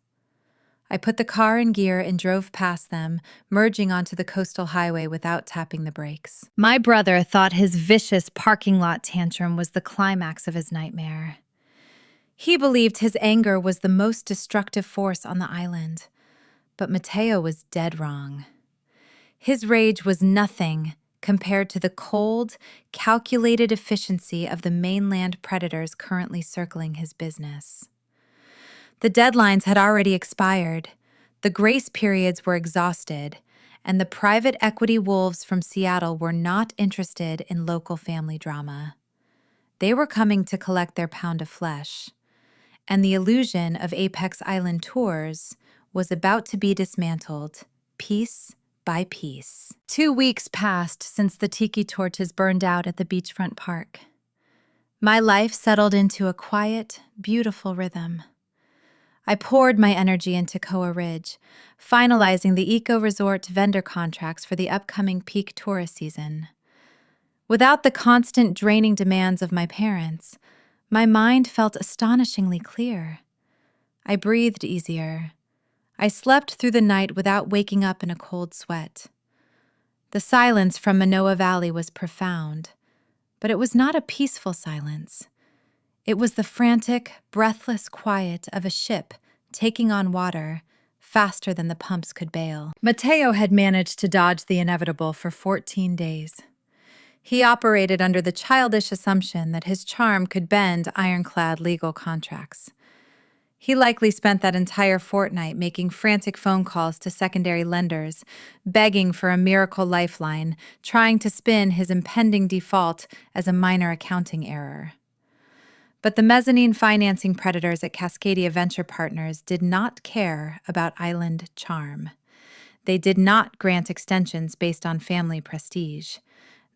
I put the car in gear and drove past them, merging onto the coastal highway without tapping the brakes. My brother thought his vicious parking lot tantrum was the climax of his nightmare. He believed his anger was the most destructive force on the island, but Mateo was dead wrong. His rage was nothing compared to the cold, calculated efficiency of the mainland predators currently circling his business. The deadlines had already expired, the grace periods were exhausted, and the private equity wolves from Seattle were not interested in local family drama. They were coming to collect their pound of flesh. And the illusion of Apex Island tours was about to be dismantled, piece by piece. 2 weeks passed since the tiki torches burned out at the beachfront park. My life settled into a quiet, beautiful rhythm. I poured my energy into Koa Ridge, finalizing the eco-resort vendor contracts for the upcoming peak tourist season. Without the constant draining demands of my parents, my mind felt astonishingly clear. I breathed easier. I slept through the night without waking up in a cold sweat. The silence from Manoa Valley was profound, but it was not a peaceful silence. It was the frantic, breathless quiet of a ship taking on water faster than the pumps could bail. Mateo had managed to dodge the inevitable for 14 days. He operated under the childish assumption that his charm could bend ironclad legal contracts. He likely spent that entire fortnight making frantic phone calls to secondary lenders, begging for a miracle lifeline, trying to spin his impending default as a minor accounting error. But the mezzanine financing predators at Cascadia Venture Partners did not care about island charm. They did not grant extensions based on family prestige.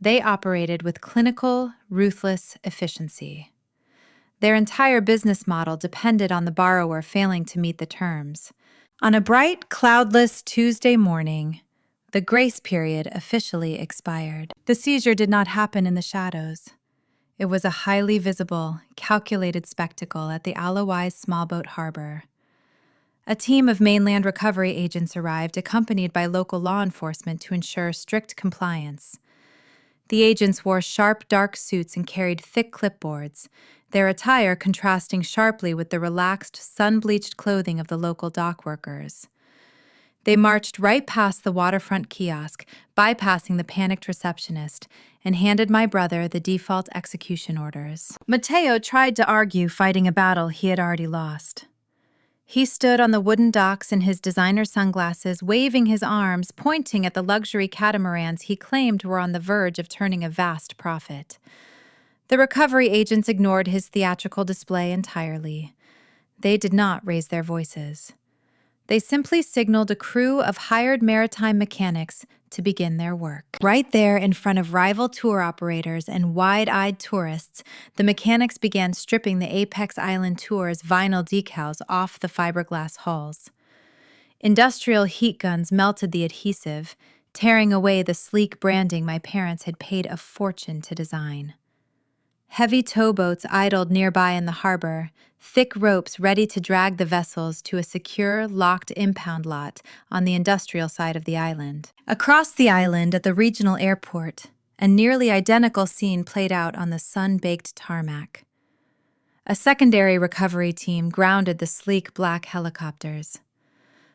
They operated with clinical, ruthless efficiency. Their entire business model depended on the borrower failing to meet the terms. On a bright, cloudless Tuesday morning, the grace period officially expired. The seizure did not happen in the shadows. It was a highly visible, calculated spectacle at the Alawai's small-boat harbor. A team of mainland recovery agents arrived, accompanied by local law enforcement to ensure strict compliance. The agents wore sharp, dark suits and carried thick clipboards, their attire contrasting sharply with the relaxed, sun-bleached clothing of the local dock workers. They marched right past the waterfront kiosk, bypassing the panicked receptionist, and handed my brother the default execution orders. Mateo tried to argue, fighting a battle he had already lost. He stood on the wooden docks in his designer sunglasses, waving his arms, pointing at the luxury catamarans he claimed were on the verge of turning a vast profit. The recovery agents ignored his theatrical display entirely. They did not raise their voices. They simply signaled a crew of hired maritime mechanics to begin their work. Right there in front of rival tour operators and wide-eyed tourists, the mechanics began stripping the Apex Island Tour's vinyl decals off the fiberglass hulls. Industrial heat guns melted the adhesive, tearing away the sleek branding my parents had paid a fortune to design. Heavy towboats idled nearby in the harbor, thick ropes ready to drag the vessels to a secure, locked impound lot on the industrial side of the island. Across the island at the regional airport, a nearly identical scene played out on the sun-baked tarmac. A secondary recovery team grounded the sleek black helicopters.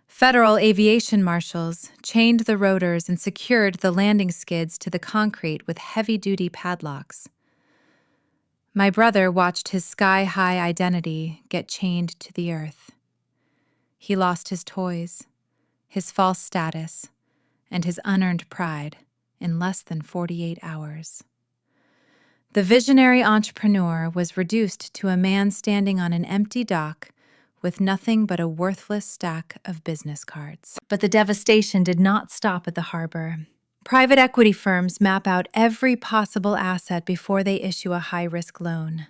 Federal aviation marshals chained the rotors and secured the landing skids to the concrete with heavy-duty padlocks. My brother watched his sky-high identity get chained to the earth. He lost his toys, his false status, and his unearned pride in less than 48 hours. The visionary entrepreneur was reduced to a man standing on an empty dock with nothing but a worthless stack of business cards. But the devastation did not stop at the harbor. Private equity firms map out every possible asset before they issue a high-risk loan.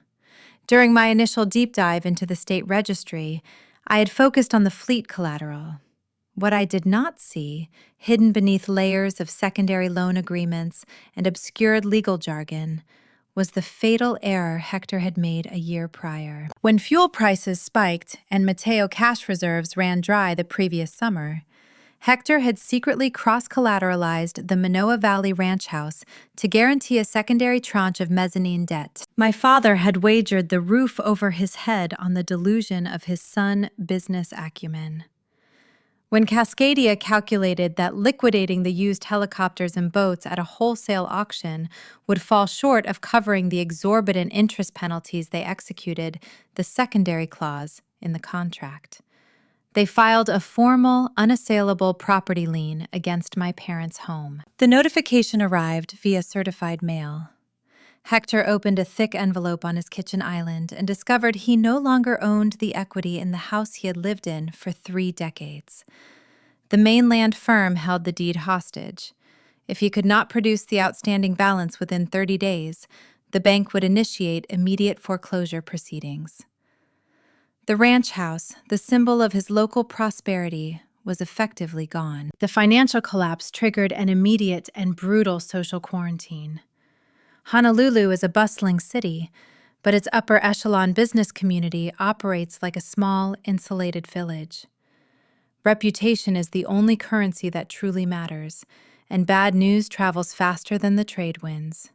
During my initial deep dive into the state registry, I had focused on the fleet collateral. What I did not see, hidden beneath layers of secondary loan agreements and obscured legal jargon, was the fatal error Hector had made a year prior. When fuel prices spiked and Mateo cash reserves ran dry the previous summer, Hector had secretly cross-collateralized the Manoa Valley ranch house to guarantee a secondary tranche of mezzanine debt. My father had wagered the roof over his head on the delusion of his son's business acumen. When Cascadia calculated that liquidating the used helicopters and boats at a wholesale auction would fall short of covering the exorbitant interest penalties they executed, the secondary clause in the contract, they filed a formal, unassailable property lien against my parents' home. The notification arrived via certified mail. Hector opened a thick envelope on his kitchen island and discovered he no longer owned the equity in the house he had lived in for 3 decades. The mainland firm held the deed hostage. If he could not produce the outstanding balance within 30 days, the bank would initiate immediate foreclosure proceedings. The ranch house, the symbol of his local prosperity, was effectively gone. The financial collapse triggered an immediate and brutal social quarantine. Honolulu is a bustling city, but its upper echelon business community operates like a small, insulated village. Reputation is the only currency that truly matters, and bad news travels faster than the trade winds.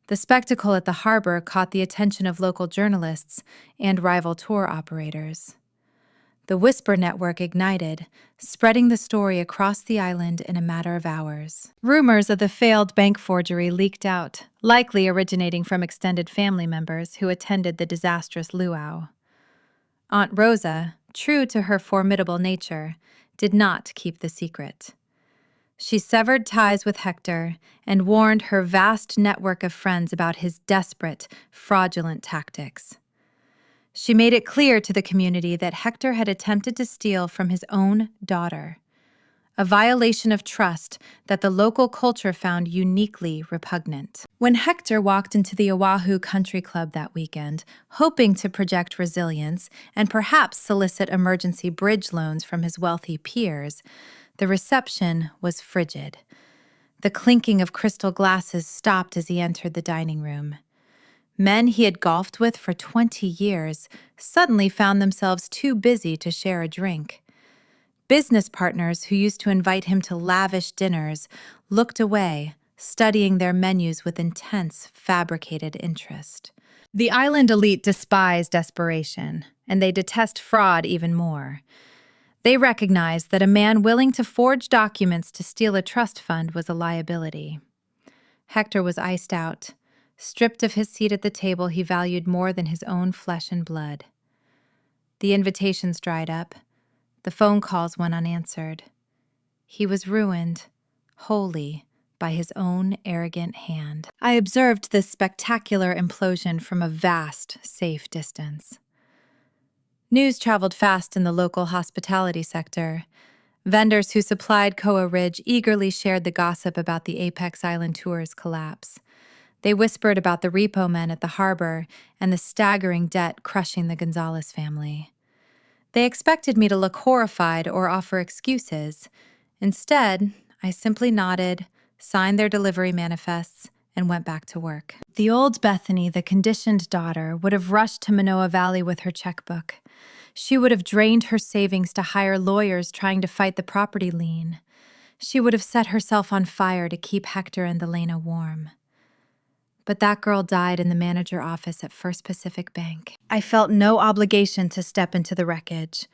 The spectacle at the harbor caught the attention of local journalists and rival tour operators. The Whisper Network ignited, spreading the story across the island in a matter of hours. Rumors of the failed bank forgery leaked out, likely originating from extended family members who attended the disastrous luau. Aunt Rosa, true to her formidable nature, did not keep the secret. She severed ties with Hector and warned her vast network of friends about his desperate, fraudulent tactics. She made it clear to the community that Hector had attempted to steal from his own daughter, a violation of trust that the local culture found uniquely repugnant. When Hector walked into the Oahu Country Club that weekend, hoping to project resilience and perhaps solicit emergency bridge loans from his wealthy peers, the reception was frigid. The clinking of crystal glasses stopped as he entered the dining room. Men he had golfed with for 20 years suddenly found themselves too busy to share a drink. Business partners who used to invite him to lavish dinners looked away, studying their menus with intense, fabricated interest. The island elite despise desperation, and they detest fraud even more. They recognized that a man willing to forge documents to steal a trust fund was a liability. Hector was iced out, stripped of his seat at the table he valued more than his own flesh and blood. The invitations dried up. The phone calls went unanswered. He was ruined, wholly, by his own arrogant hand. I observed this spectacular implosion from a vast, safe distance. News traveled fast in the local hospitality sector. Vendors who supplied Koa Ridge eagerly shared the gossip about the Apex Island tour's collapse. They whispered about the repo men at the harbor and the staggering debt crushing the Gonzalez family. They expected me to look horrified or offer excuses. Instead, I simply nodded, signed their delivery manifests, and went back to work. The old Bethany, the conditioned daughter, would have rushed to Manoa Valley with her checkbook. She would have drained her savings to hire lawyers trying to fight the property lien. She would have set herself on fire to keep Hector and Elena warm. But that girl died in the manager office at First Pacific Bank. I felt no obligation to step into the wreckage.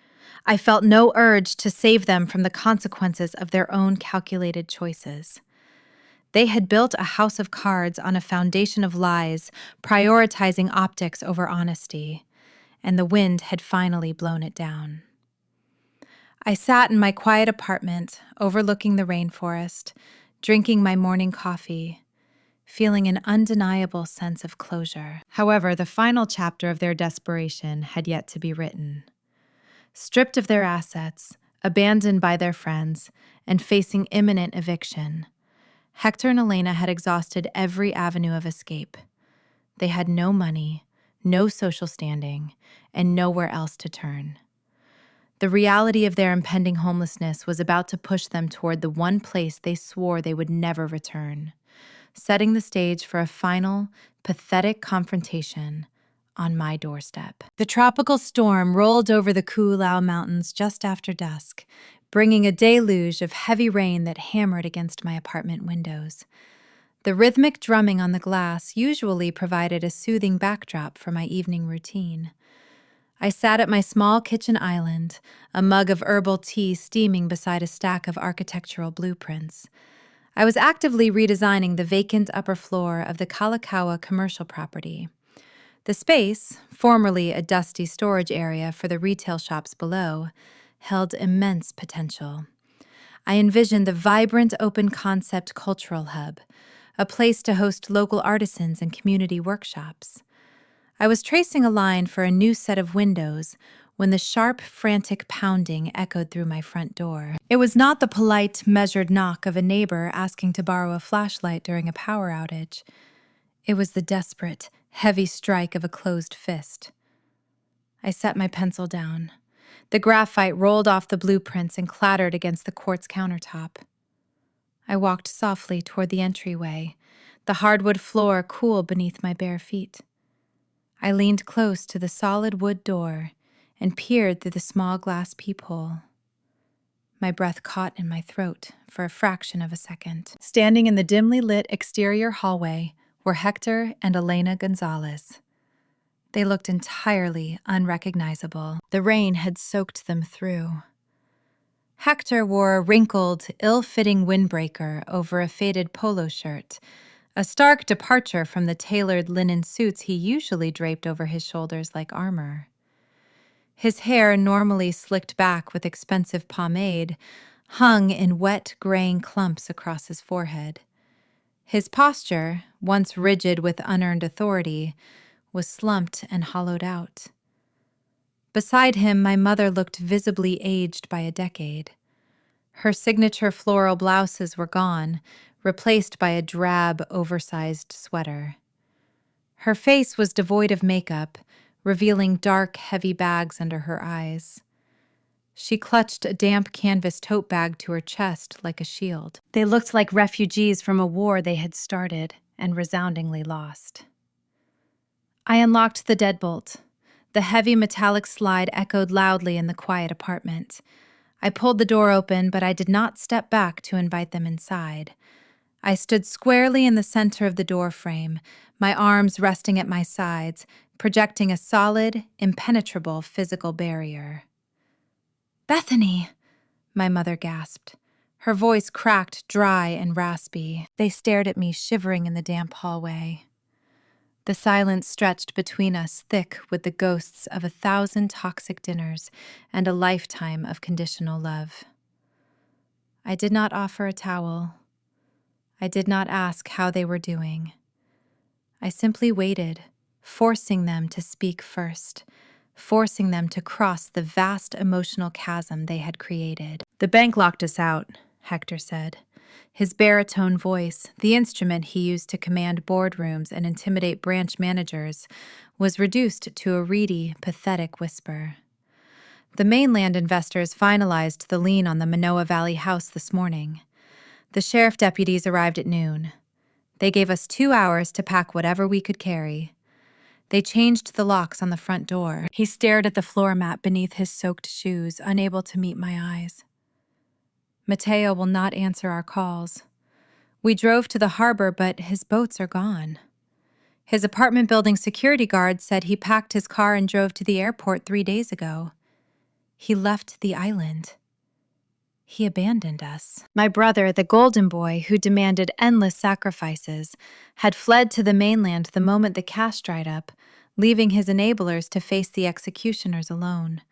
I felt no urge to save them from the consequences of their own calculated choices. They had built a house of cards on a foundation of lies, prioritizing optics over honesty, and the wind had finally blown it down. I sat in my quiet apartment, overlooking the rainforest, drinking my morning coffee, feeling an undeniable sense of closure. However, the final chapter of their desperation had yet to be written. Stripped of their assets, abandoned by their friends, and facing imminent eviction, Hector and Elena had exhausted every avenue of escape. They had no money, no social standing, and nowhere else to turn. The reality of their impending homelessness was about to push them toward the one place they swore they would never return, setting the stage for a final, pathetic confrontation on my doorstep. The tropical storm rolled over the Kulau Mountains just after dusk, bringing a deluge of heavy rain that hammered against my apartment windows. The rhythmic drumming on the glass usually provided a soothing backdrop for my evening routine. I sat at my small kitchen island, a mug of herbal tea steaming beside a stack of architectural blueprints. I was actively redesigning the vacant upper floor of the Kalakaua commercial property. The space, formerly a dusty storage area for the retail shops below, held immense potential. I envisioned the vibrant open-concept cultural hub, a place to host local artisans and community workshops. I was tracing a line for a new set of windows when the sharp, frantic pounding echoed through my front door. It was not the polite, measured knock of a neighbor asking to borrow a flashlight during a power outage. It was the desperate, heavy strike of a closed fist. I set my pencil down. The graphite rolled off the blueprints and clattered against the quartz countertop. I walked softly toward the entryway, the hardwood floor cool beneath my bare feet. I leaned close to the solid wood door and peered through the small glass peephole. My breath caught in my throat for a fraction of a second. Standing in the dimly lit exterior hallway were Hector and Elena Gonzalez. They looked entirely unrecognizable. The rain had soaked them through. Hector wore a wrinkled, ill-fitting windbreaker over a faded polo shirt, a stark departure from the tailored linen suits he usually draped over his shoulders like armor. His hair, normally slicked back with expensive pomade, hung in wet, graying clumps across his forehead. His posture, once rigid with unearned authority, was slumped and hollowed out. Beside him, my mother looked visibly aged by a decade. Her signature floral blouses were gone, replaced by a drab, oversized sweater. Her face was devoid of makeup, revealing dark, heavy bags under her eyes. She clutched a damp canvas tote bag to her chest like a shield. They looked like refugees from a war they had started and resoundingly lost. I unlocked the deadbolt. The heavy metallic slide echoed loudly in the quiet apartment. I pulled the door open, but I did not step back to invite them inside. I stood squarely in the center of the door frame, my arms resting at my sides, projecting a solid, impenetrable physical barrier. "Bethany!" my mother gasped. Her voice cracked, dry and raspy. They stared at me, shivering in the damp hallway. The silence stretched between us, thick with the ghosts of 1,000 toxic dinners and a lifetime of conditional love. I did not offer a towel. I did not ask how they were doing. I simply waited, forcing them to speak first, forcing them to cross the vast emotional chasm they had created. "The bank locked us out," Hector said. His baritone voice, the instrument he used to command boardrooms and intimidate branch managers, was reduced to a reedy, pathetic whisper. "The mainland investors finalized the lien on the Manoa Valley house this morning. The sheriff deputies arrived at noon. They gave us 2 hours to pack whatever we could carry. They changed the locks on the front door." He stared at the floor mat beneath his soaked shoes, unable to meet my eyes. "Mateo will not answer our calls. We drove to the harbor, but his boats are gone. His apartment building security guard said he packed his car and drove to the airport 3 days ago. He left the island. He abandoned us." My brother, the golden boy who demanded endless sacrifices, had fled to the mainland the moment the cash dried up, leaving his enablers to face the executioners alone.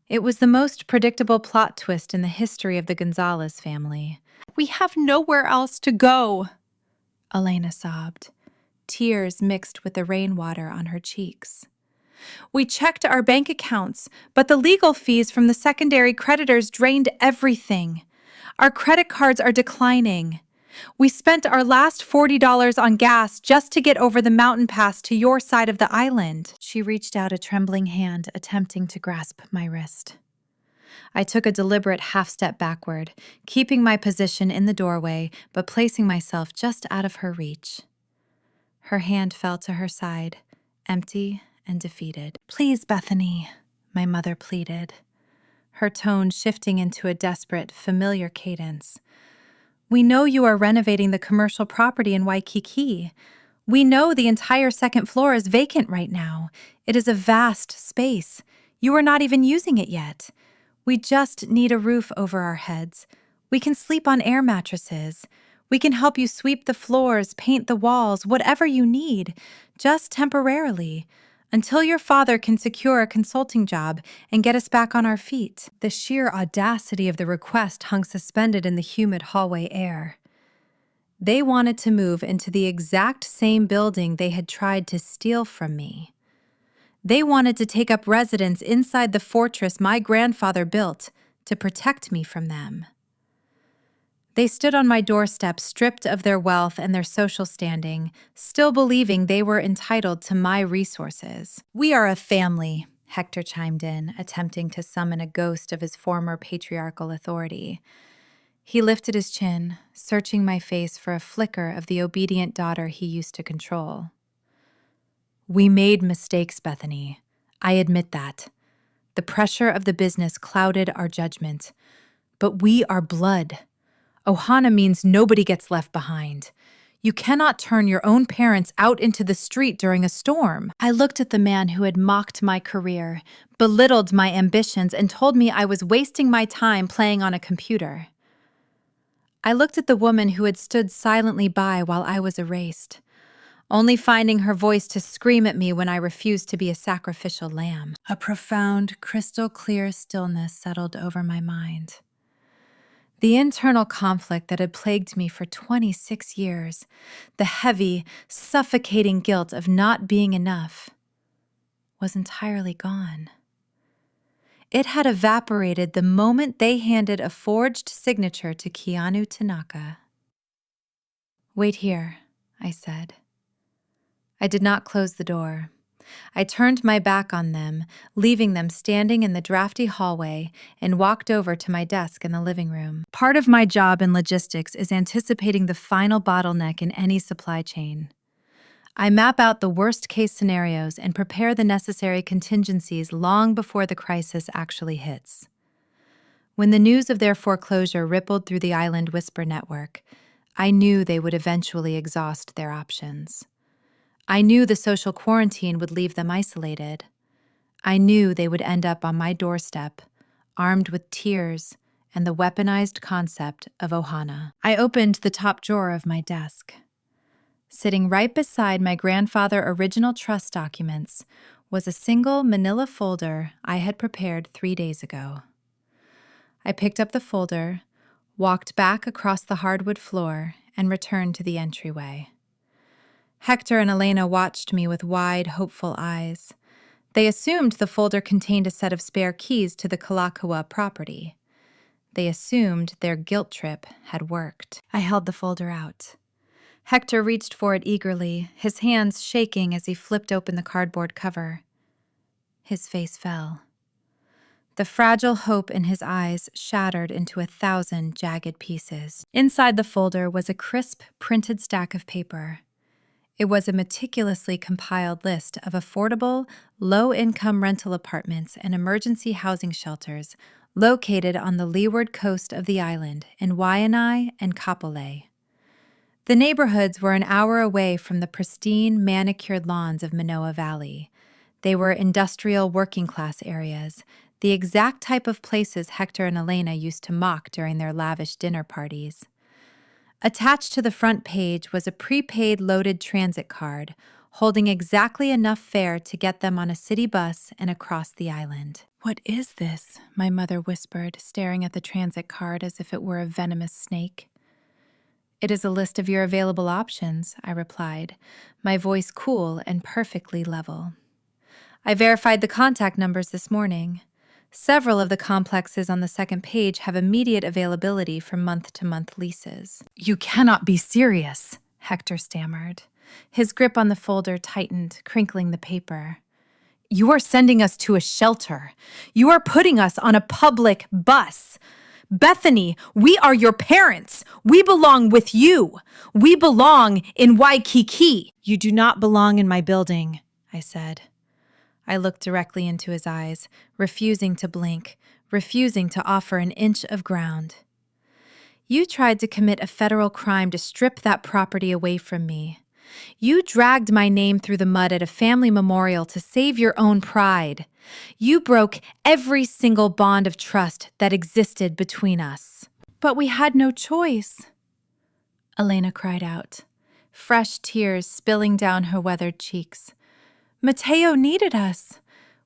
It was the most predictable plot twist in the history of the Gonzalez family. "We have nowhere else to go," Elena sobbed, tears mixed with the rainwater on her cheeks. "We checked our bank accounts, but the legal fees from the secondary creditors drained everything. Our credit cards are declining. We spent our last $40 on gas just to get over the mountain pass to your side of the island." She reached out a trembling hand, attempting to grasp my wrist. I took a deliberate half-step backward, keeping my position in the doorway, but placing myself just out of her reach. Her hand fell to her side, empty and defeated. "Please, Bethany," my mother pleaded, her tone shifting into a desperate, familiar cadence. "We know you are renovating the commercial property in Waikiki. We know the entire second floor is vacant right now. It is a vast space. You are not even using it yet. We just need a roof over our heads. We can sleep on air mattresses. We can help you sweep the floors, paint the walls, whatever you need, just temporarily, until your father can secure a consulting job and get us back on our feet." The sheer audacity of the request hung suspended in the humid hallway air. They wanted to move into the exact same building they had tried to steal from me. They wanted to take up residence inside the fortress my grandfather built to protect me from them. They stood on my doorstep, stripped of their wealth and their social standing, still believing they were entitled to my resources. "We are a family," Hector chimed in, attempting to summon a ghost of his former patriarchal authority. He lifted his chin, searching my face for a flicker of the obedient daughter he used to control. "We made mistakes, Bethany. I admit that. The pressure of the business clouded our judgment. But we are blood. Ohana means nobody gets left behind. You cannot turn your own parents out into the street during a storm." I looked at the man who had mocked my career, belittled my ambitions, and told me I was wasting my time playing on a computer. I looked at the woman who had stood silently by while I was erased, only finding her voice to scream at me when I refused to be a sacrificial lamb. A profound, crystal-clear stillness settled over my mind. The internal conflict that had plagued me for 26 years, the heavy, suffocating guilt of not being enough, was entirely gone. It had evaporated the moment they handed a forged signature to Keanu Tanaka. "Wait here," I said. I did not close the door. I turned my back on them, leaving them standing in the drafty hallway, and walked over to my desk in the living room. Part of my job in logistics is anticipating the final bottleneck in any supply chain. I map out the worst-case scenarios and prepare the necessary contingencies long before the crisis actually hits. When the news of their foreclosure rippled through the island whisper network, I knew they would eventually exhaust their options. I knew the social quarantine would leave them isolated. I knew they would end up on my doorstep, armed with tears and the weaponized concept of Ohana. I opened the top drawer of my desk. Sitting right beside my grandfather's original trust documents was a single manila folder I had prepared 3 days ago. I picked up the folder, walked back across the hardwood floor, and returned to the entryway. Hector and Elena watched me with wide, hopeful eyes. They assumed the folder contained a set of spare keys to the Kalakaua property. They assumed their guilt trip had worked. I held the folder out. Hector reached for it eagerly, his hands shaking as he flipped open the cardboard cover. His face fell. The fragile hope in his eyes shattered into 1,000 jagged pieces. Inside the folder was a crisp, printed stack of paper. It was a meticulously compiled list of affordable, low-income rental apartments and emergency housing shelters located on the leeward coast of the island in Waianae and Kapolei. The neighborhoods were an hour away from the pristine, manicured lawns of Manoa Valley. They were industrial working-class areas, the exact type of places Hector and Elena used to mock during their lavish dinner parties. Attached to the front page was a prepaid loaded transit card, holding exactly enough fare to get them on a city bus and across the island. "What is this?" my mother whispered, staring at the transit card as if it were a venomous snake. "It is a list of your available options," I replied, my voice cool and perfectly level. "I verified the contact numbers this morning. Several of the complexes on the second page have immediate availability for month-to-month leases." "You cannot be serious," Hector stammered. His grip on the folder tightened, crinkling the paper. "You are sending us to a shelter. You are putting us on a public bus. Bethany, we are your parents. We belong with you. We belong in Waikiki." "You do not belong in my building," I said. I looked directly into his eyes, refusing to blink, refusing to offer an inch of ground. "You tried to commit a federal crime to strip that property away from me. You dragged my name through the mud at a family memorial to save your own pride. You broke every single bond of trust that existed between us." "But we had no choice," Elena cried out, fresh tears spilling down her weathered cheeks. "Mateo needed us.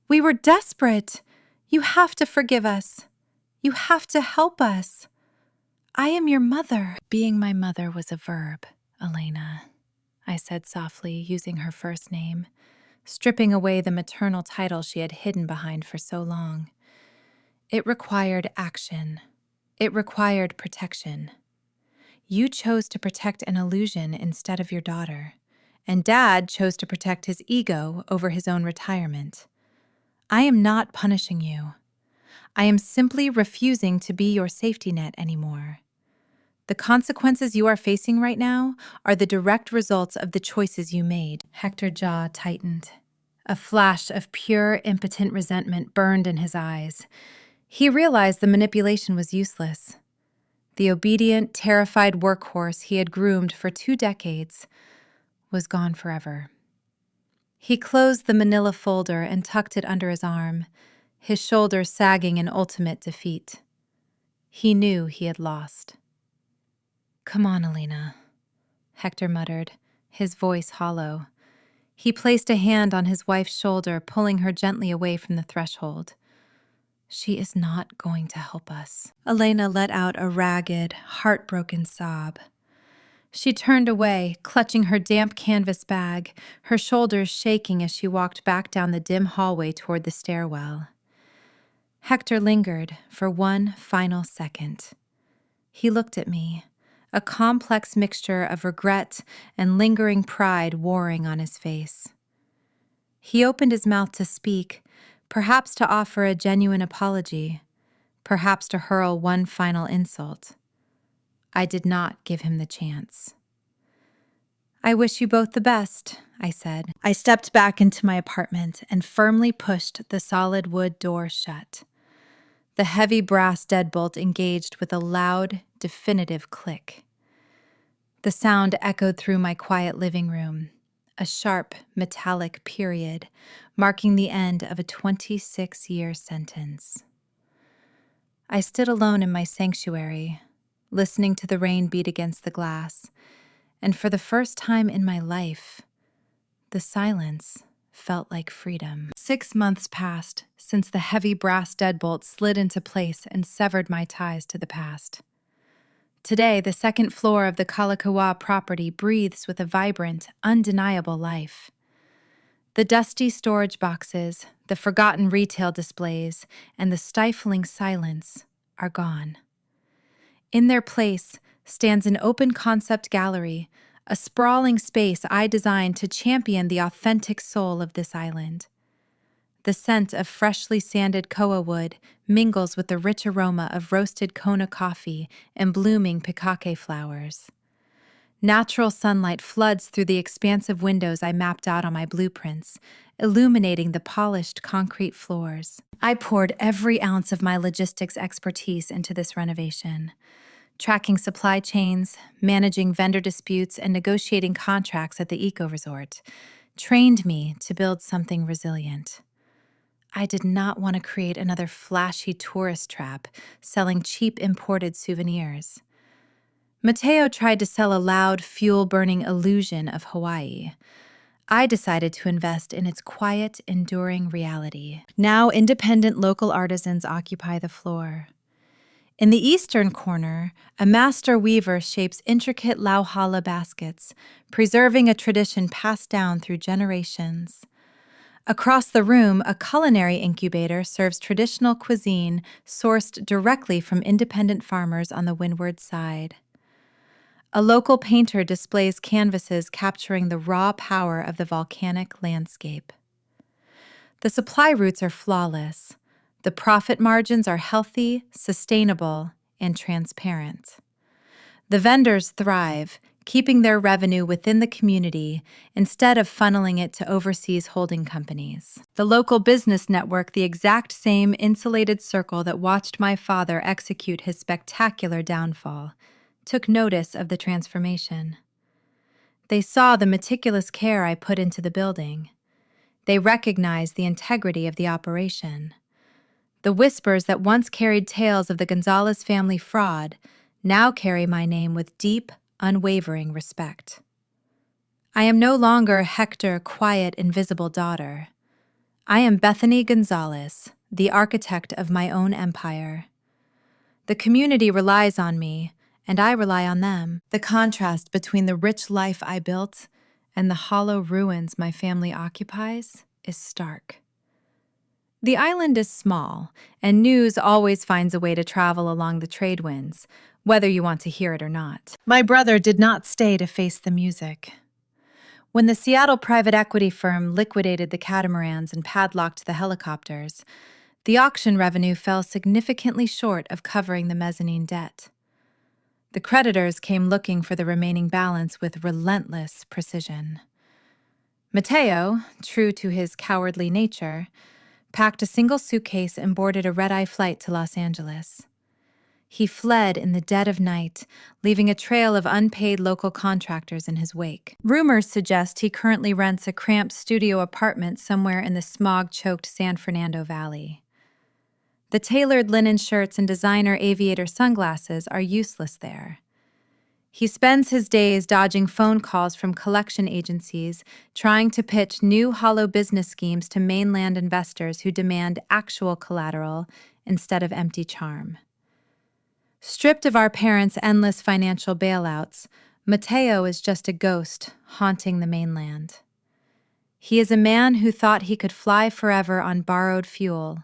We were desperate. You have to forgive us. You have to help us. I am your mother." "Being my mother was a verb, Elena," I said softly, using her first name, stripping away the maternal title she had hidden behind for so long. "It required action. It required protection. You chose to protect an illusion instead of your daughter, and Dad chose to protect his ego over his own retirement. I am not punishing you. I am simply refusing to be your safety net anymore. The consequences you are facing right now are the direct results of the choices you made." Hector's jaw tightened. A flash of pure, impotent resentment burned in his eyes. He realized the manipulation was useless. The obedient, terrified workhorse he had groomed for 2 decades was gone forever. He closed the manila folder and tucked it under his arm, his shoulders sagging in ultimate defeat. He knew he had lost. "Come on, Elena," Hector muttered, his voice hollow. He placed a hand on his wife's shoulder, pulling her gently away from the threshold. "She is not going to help us." Elena let out a ragged, heartbroken sob. She turned away, clutching her damp canvas bag, her shoulders shaking as she walked back down the dim hallway toward the stairwell. Hector lingered for one final second. He looked at me, a complex mixture of regret and lingering pride warring on his face. He opened his mouth to speak, perhaps to offer a genuine apology, perhaps to hurl one final insult. I did not give him the chance. "I wish you both the best," I said. I stepped back into my apartment and firmly pushed the solid wood door shut. The heavy brass deadbolt engaged with a loud, definitive click. The sound echoed through my quiet living room, a sharp, metallic period marking the end of a 26-year sentence. I stood alone in my sanctuary, listening to the rain beat against the glass, and for the first time in my life, the silence felt like freedom. 6 months passed since the heavy brass deadbolt slid into place and severed my ties to the past. Today, the second floor of the Kalakaua property breathes with a vibrant, undeniable life. The dusty storage boxes, the forgotten retail displays, and the stifling silence are gone. In their place stands an open-concept gallery, a sprawling space I designed to champion the authentic soul of this island. The scent of freshly sanded koa wood mingles with the rich aroma of roasted Kona coffee and blooming pikake flowers. Natural sunlight floods through the expansive windows I mapped out on my blueprints, illuminating the polished concrete floors. I poured every ounce of my logistics expertise into this renovation. Tracking supply chains, managing vendor disputes, and negotiating contracts at the eco-resort trained me to build something resilient. I did not want to create another flashy tourist trap selling cheap imported souvenirs. Mateo tried to sell a loud, fuel-burning illusion of Hawaii. I decided to invest in its quiet, enduring reality. Now independent local artisans occupy the floor. In the eastern corner, a master weaver shapes intricate lauhala baskets, preserving a tradition passed down through generations. Across the room, a culinary incubator serves traditional cuisine sourced directly from independent farmers on the windward side. A local painter displays canvases capturing the raw power of the volcanic landscape. The supply routes are flawless. The profit margins are healthy, sustainable, and transparent. The vendors thrive, keeping their revenue within the community instead of funneling it to overseas holding companies. The local business network, the exact same insulated circle that watched my father execute his spectacular downfall, took notice of the transformation. They saw the meticulous care I put into the building. They recognized the integrity of the operation. The whispers that once carried tales of the Gonzalez family fraud now carry my name with deep, unwavering respect. I am no longer Hector, quiet, invisible daughter. I am Bethany Gonzalez, the architect of my own empire. The community relies on me, and I rely on them. The contrast between the rich life I built and the hollow ruins my family occupies is stark. The island is small, and news always finds a way to travel along the trade winds, whether you want to hear it or not. My brother did not stay to face the music. When the Seattle private equity firm liquidated the catamarans and padlocked the helicopters, the auction revenue fell significantly short of covering the mezzanine debt. The creditors came looking for the remaining balance with relentless precision. Mateo, true to his cowardly nature, packed a single suitcase and boarded a red-eye flight to Los Angeles. He fled in the dead of night, leaving a trail of unpaid local contractors in his wake. Rumors suggest he currently rents a cramped studio apartment somewhere in the smog-choked San Fernando Valley. The tailored linen shirts and designer aviator sunglasses are useless there. He spends his days dodging phone calls from collection agencies, trying to pitch new hollow business schemes to mainland investors who demand actual collateral instead of empty charm. Stripped of our parents' endless financial bailouts, Mateo is just a ghost haunting the mainland. He is a man who thought he could fly forever on borrowed fuel,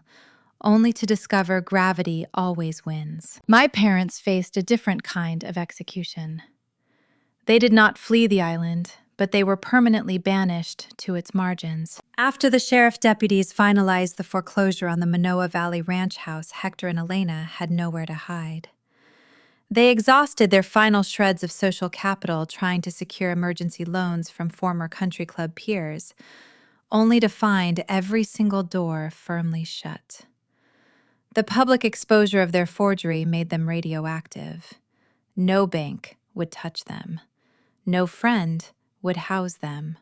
only to discover gravity always wins. My parents faced a different kind of execution. They did not flee the island, but they were permanently banished to its margins. After the sheriff deputies finalized the foreclosure on the Manoa Valley ranch house, Hector and Elena had nowhere to hide. They exhausted their final shreds of social capital trying to secure emergency loans from former country club peers, only to find every single door firmly shut. The public exposure of their forgery made them radioactive. No bank would touch them. No friend would house them.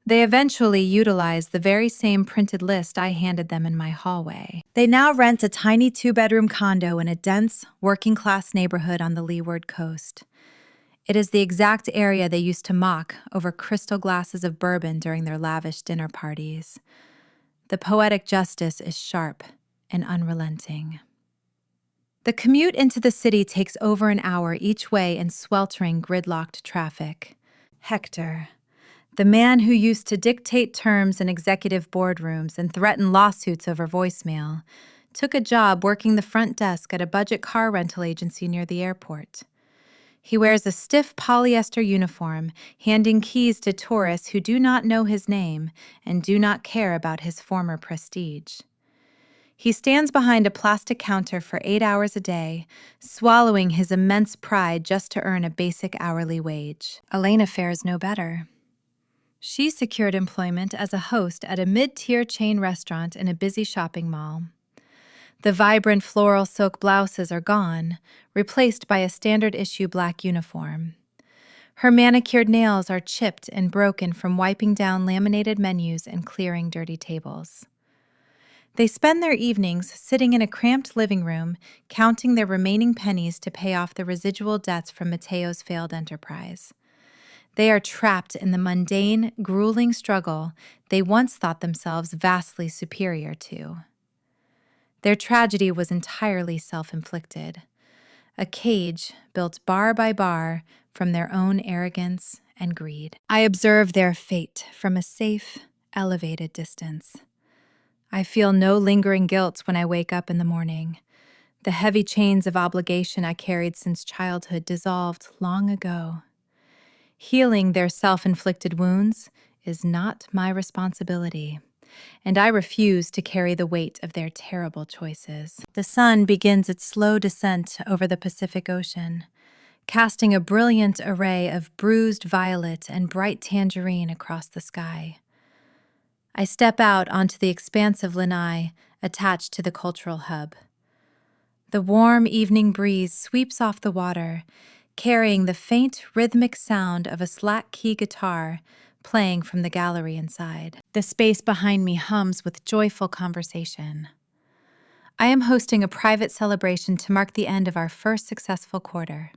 They eventually utilized the very same printed list I handed them in my hallway. They now rent a tiny 2-bedroom condo in a dense, working-class neighborhood on the leeward coast. It is the exact area they used to mock over crystal glasses of bourbon during their lavish dinner parties. The poetic justice is sharp and unrelenting. The commute into the city takes over an hour each way in sweltering, gridlocked traffic. Hector, the man who used to dictate terms in executive boardrooms and threaten lawsuits over voicemail, took a job working the front desk at a budget car rental agency near the airport. He wears a stiff polyester uniform, handing keys to tourists who do not know his name and do not care about his former prestige. He stands behind a plastic counter for 8 hours a day, swallowing his immense pride just to earn a basic hourly wage. Elena fares no better. She secured employment as a host at a mid-tier chain restaurant in a busy shopping mall. The vibrant floral silk blouses are gone, replaced by a standard-issue black uniform. Her manicured nails are chipped and broken from wiping down laminated menus and clearing dirty tables. They spend their evenings sitting in a cramped living room, counting their remaining pennies to pay off the residual debts from Mateo's failed enterprise. They are trapped in the mundane, grueling struggle they once thought themselves vastly superior to. Their tragedy was entirely self-inflicted, a cage built bar by bar from their own arrogance and greed. I observe their fate from a safe, elevated distance. I feel no lingering guilt when I wake up in the morning. The heavy chains of obligation I carried since childhood dissolved long ago. Healing their self-inflicted wounds is not my responsibility, and I refuse to carry the weight of their terrible choices. The sun begins its slow descent over the Pacific Ocean, casting a brilliant array of bruised violet and bright tangerine across the sky. I step out onto the expansive lanai attached to the cultural hub. The warm evening breeze sweeps off the water, carrying the faint rhythmic sound of a slack-key guitar playing from the gallery inside. The space behind me hums with joyful conversation. I am hosting a private celebration to mark the end of our first successful quarter.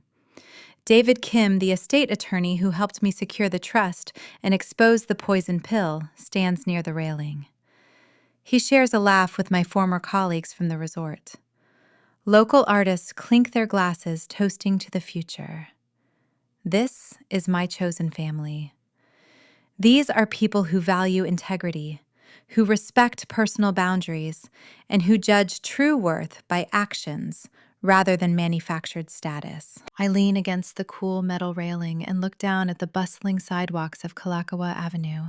David Kim, the estate attorney who helped me secure the trust and expose the poison pill, stands near the railing. He shares a laugh with my former colleagues from the resort. Local artists clink their glasses, toasting to the future. This is my chosen family. These are people who value integrity, who respect personal boundaries, and who judge true worth by actions rather than manufactured status. I lean against the cool metal railing and look down at the bustling sidewalks of Kalakaua Avenue.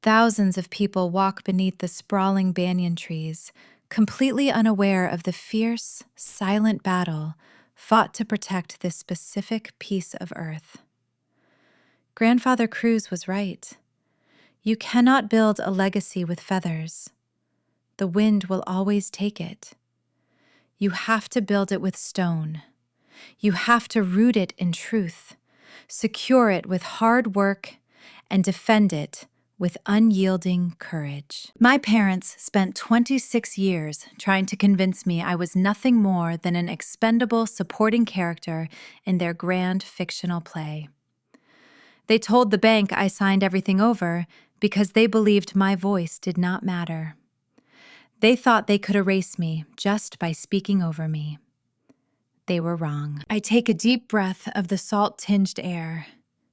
Thousands of people walk beneath the sprawling banyan trees, completely unaware of the fierce, silent battle fought to protect this specific piece of earth. Grandfather Cruz was right. You cannot build a legacy with feathers. The wind will always take it. You have to build it with stone. You have to root it in truth, secure it with hard work, and defend it with unyielding courage. My parents spent 26 years trying to convince me I was nothing more than an expendable supporting character in their grand fictional play. They told the bank I signed everything over because they believed my voice did not matter. They thought they could erase me just by speaking over me. They were wrong. I take a deep breath of the salt-tinged air,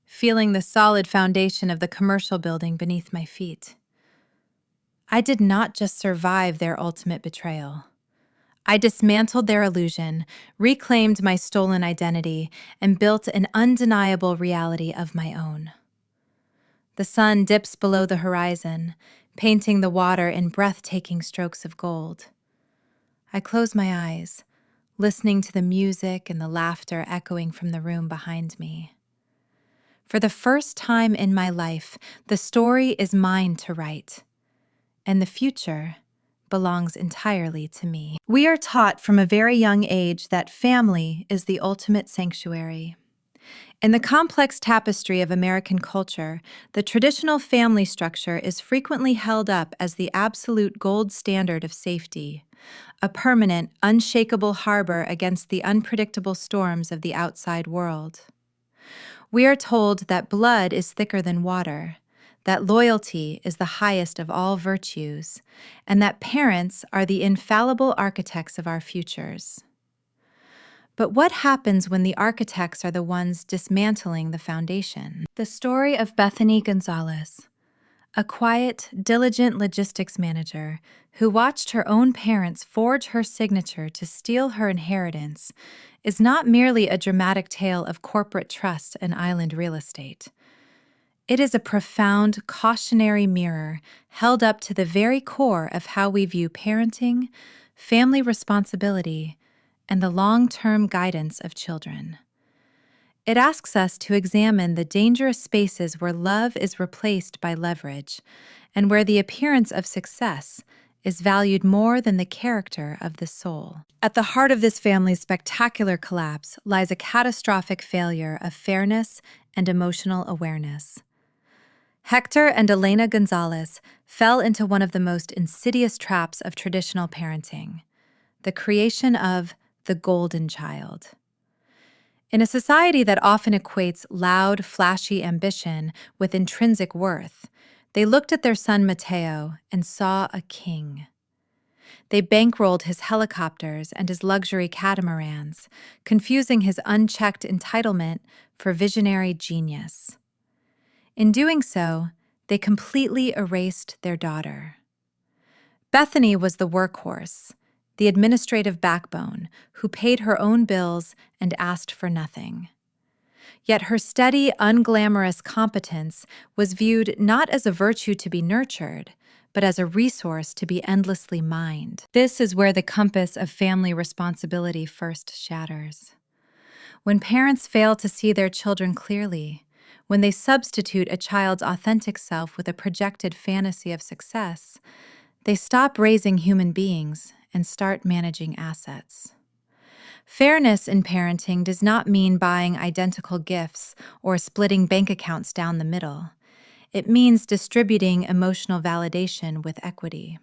feeling the solid foundation of the commercial building beneath my feet. I did not just survive their ultimate betrayal. I dismantled their illusion, reclaimed my stolen identity, and built an undeniable reality of my own. The sun dips below the horizon, painting the water in breathtaking strokes of gold. I close my eyes, listening to the music and the laughter echoing from the room behind me. For the first time in my life, the story is mine to write, and the future belongs entirely to me. We are taught from a very young age that family is the ultimate sanctuary. In the complex tapestry of American culture, the traditional family structure is frequently held up as the absolute gold standard of safety, a permanent, unshakable harbor against the unpredictable storms of the outside world. We are told that blood is thicker than water, that loyalty is the highest of all virtues, and that parents are the infallible architects of our futures. But what happens when the architects are the ones dismantling the foundation? The story of Bethany Gonzalez, a quiet, diligent logistics manager who watched her own parents forge her signature to steal her inheritance, is not merely a dramatic tale of corporate trust and island real estate. It is a profound, cautionary mirror held up to the very core of how we view parenting, family responsibility, and the long-term guidance of children. It asks us to examine the dangerous spaces where love is replaced by leverage, and where the appearance of success is valued more than the character of the soul. At the heart of this family's spectacular collapse lies a catastrophic failure of fairness and emotional awareness. Hector and Elena Gonzalez fell into one of the most insidious traps of traditional parenting, the creation of the golden child. In a society that often equates loud, flashy ambition with intrinsic worth, they looked at their son Mateo and saw a king. They bankrolled his helicopters and his luxury catamarans, confusing his unchecked entitlement for visionary genius. In doing so, they completely erased their daughter. Bethany was the workhorse, the administrative backbone, who paid her own bills and asked for nothing. Yet her steady, unglamorous competence was viewed not as a virtue to be nurtured, but as a resource to be endlessly mined. This is where the compass of family responsibility first shatters. When parents fail to see their children clearly, when they substitute a child's authentic self with a projected fantasy of success, they stop raising human beings and start managing assets. Fairness in parenting does not mean buying identical gifts or splitting bank accounts down the middle. It means distributing emotional validation with equity.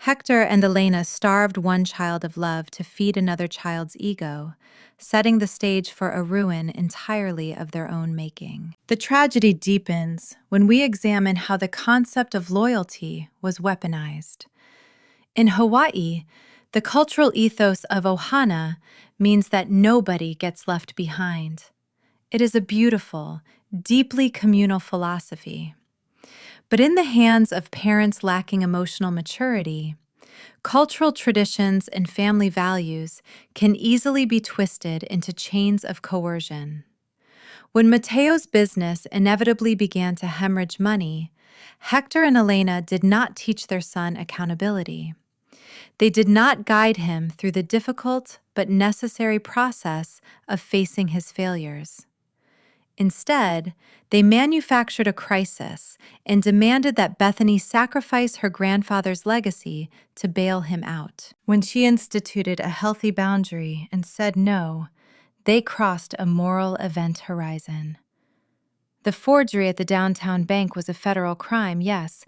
Hector and Elena starved one child of love to feed another child's ego, setting the stage for a ruin entirely of their own making. The tragedy deepens when we examine how the concept of loyalty was weaponized. In Hawaii, the cultural ethos of ohana means that nobody gets left behind. It is a beautiful, deeply communal philosophy. But in the hands of parents lacking emotional maturity, cultural traditions and family values can easily be twisted into chains of coercion. When Mateo's business inevitably began to hemorrhage money, Hector and Elena did not teach their son accountability. They did not guide him through the difficult but necessary process of facing his failures. Instead, they manufactured a crisis and demanded that Bethany sacrifice her grandfather's legacy to bail him out. When she instituted a healthy boundary and said no, they crossed a moral event horizon. The forgery at the downtown bank was a federal crime, yes,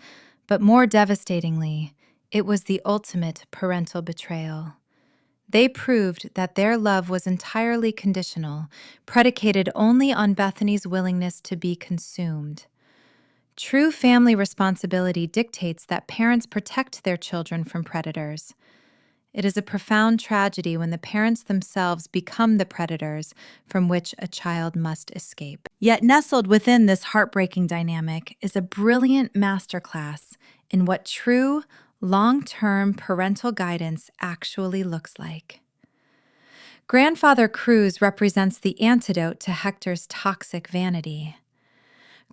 but more devastatingly, it was the ultimate parental betrayal. They proved that their love was entirely conditional, predicated only on Bethany's willingness to be consumed. True family responsibility dictates that parents protect their children from predators. It is a profound tragedy when the parents themselves become the predators from which a child must escape. Yet nestled within this heartbreaking dynamic is a brilliant masterclass in what true, long-term parental guidance actually looks like. Grandfather Cruz represents the antidote to Hector's toxic vanity.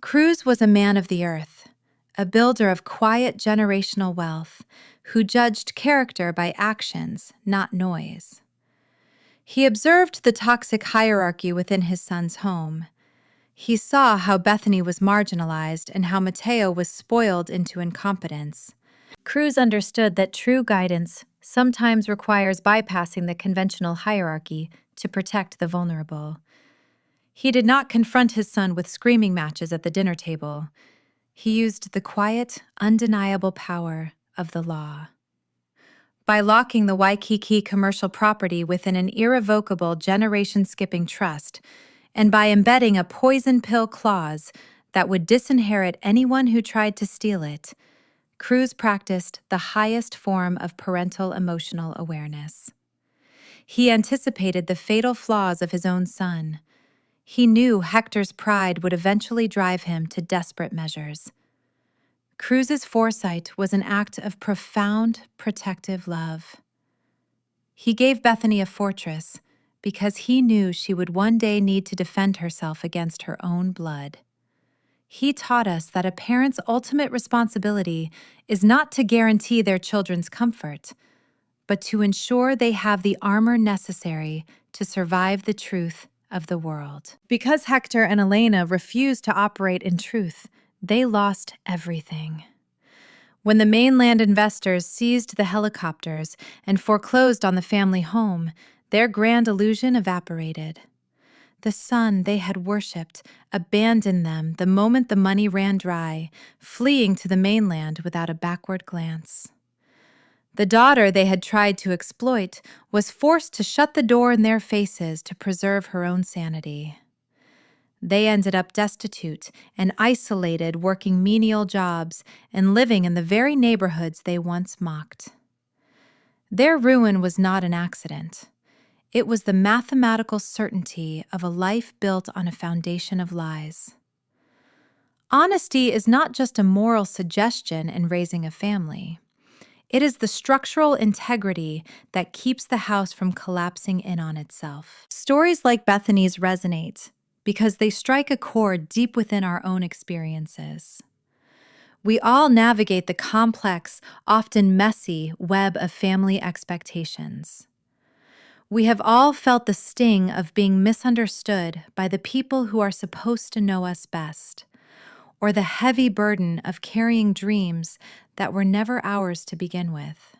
Cruz was a man of the earth, a builder of quiet generational wealth who judged character by actions, not noise. He observed the toxic hierarchy within his son's home. He saw how Bethany was marginalized and how Mateo was spoiled into incompetence. Cruz understood that true guidance sometimes requires bypassing the conventional hierarchy to protect the vulnerable. He did not confront his son with screaming matches at the dinner table. He used the quiet, undeniable power of the law. By locking the Waikiki commercial property within an irrevocable generation-skipping trust, and by embedding a poison pill clause that would disinherit anyone who tried to steal it, Cruz practiced the highest form of parental emotional awareness. He anticipated the fatal flaws of his own son. He knew Hector's pride would eventually drive him to desperate measures. Cruz's foresight was an act of profound protective love. He gave Bethany a fortress because he knew she would one day need to defend herself against her own blood. He taught us that a parent's ultimate responsibility is not to guarantee their children's comfort, but to ensure they have the armor necessary to survive the truth of the world. Because Hector and Elena refused to operate in truth, they lost everything. When the mainland investors seized the helicopters and foreclosed on the family home, their grand illusion evaporated. The son they had worshipped abandoned them the moment the money ran dry, fleeing to the mainland without a backward glance. The daughter they had tried to exploit was forced to shut the door in their faces to preserve her own sanity. They ended up destitute and isolated, working menial jobs and living in the very neighborhoods they once mocked. Their ruin was not an accident. It was the mathematical certainty of a life built on a foundation of lies. Honesty is not just a moral suggestion in raising a family. It is the structural integrity that keeps the house from collapsing in on itself. Stories like Bethany's resonate because they strike a chord deep within our own experiences. We all navigate the complex, often messy web of family expectations. We have all felt the sting of being misunderstood by the people who are supposed to know us best, or the heavy burden of carrying dreams that were never ours to begin with.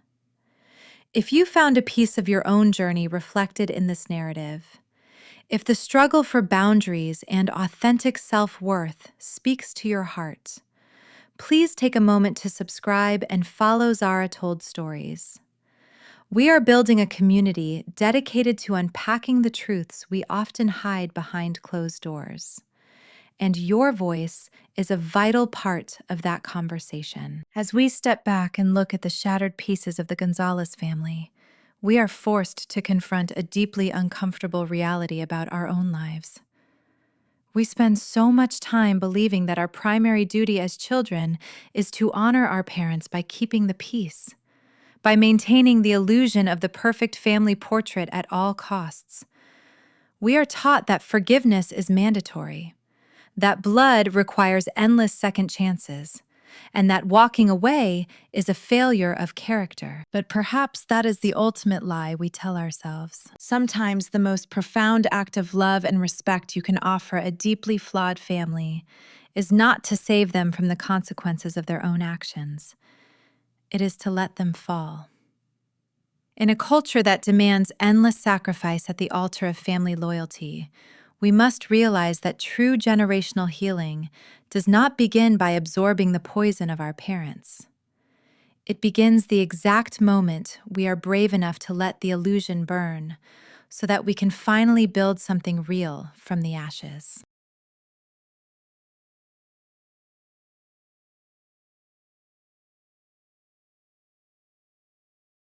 If you found a piece of your own journey reflected in this narrative, if the struggle for boundaries and authentic self-worth speaks to your heart, please take a moment to subscribe and follow Zara Told Stories. We are building a community dedicated to unpacking the truths we often hide behind closed doors. And your voice is a vital part of that conversation. As we step back and look at the shattered pieces of the Gonzalez family, we are forced to confront a deeply uncomfortable reality about our own lives. We spend so much time believing that our primary duty as children is to honor our parents by keeping the peace, by maintaining the illusion of the perfect family portrait at all costs. We are taught that forgiveness is mandatory, that blood requires endless second chances, and that walking away is a failure of character. But perhaps that is the ultimate lie we tell ourselves. Sometimes the most profound act of love and respect you can offer a deeply flawed family is not to save them from the consequences of their own actions. It is to let them fall. In a culture that demands endless sacrifice at the altar of family loyalty, we must realize that true generational healing does not begin by absorbing the poison of our parents. It begins the exact moment we are brave enough to let the illusion burn, so that we can finally build something real from the ashes.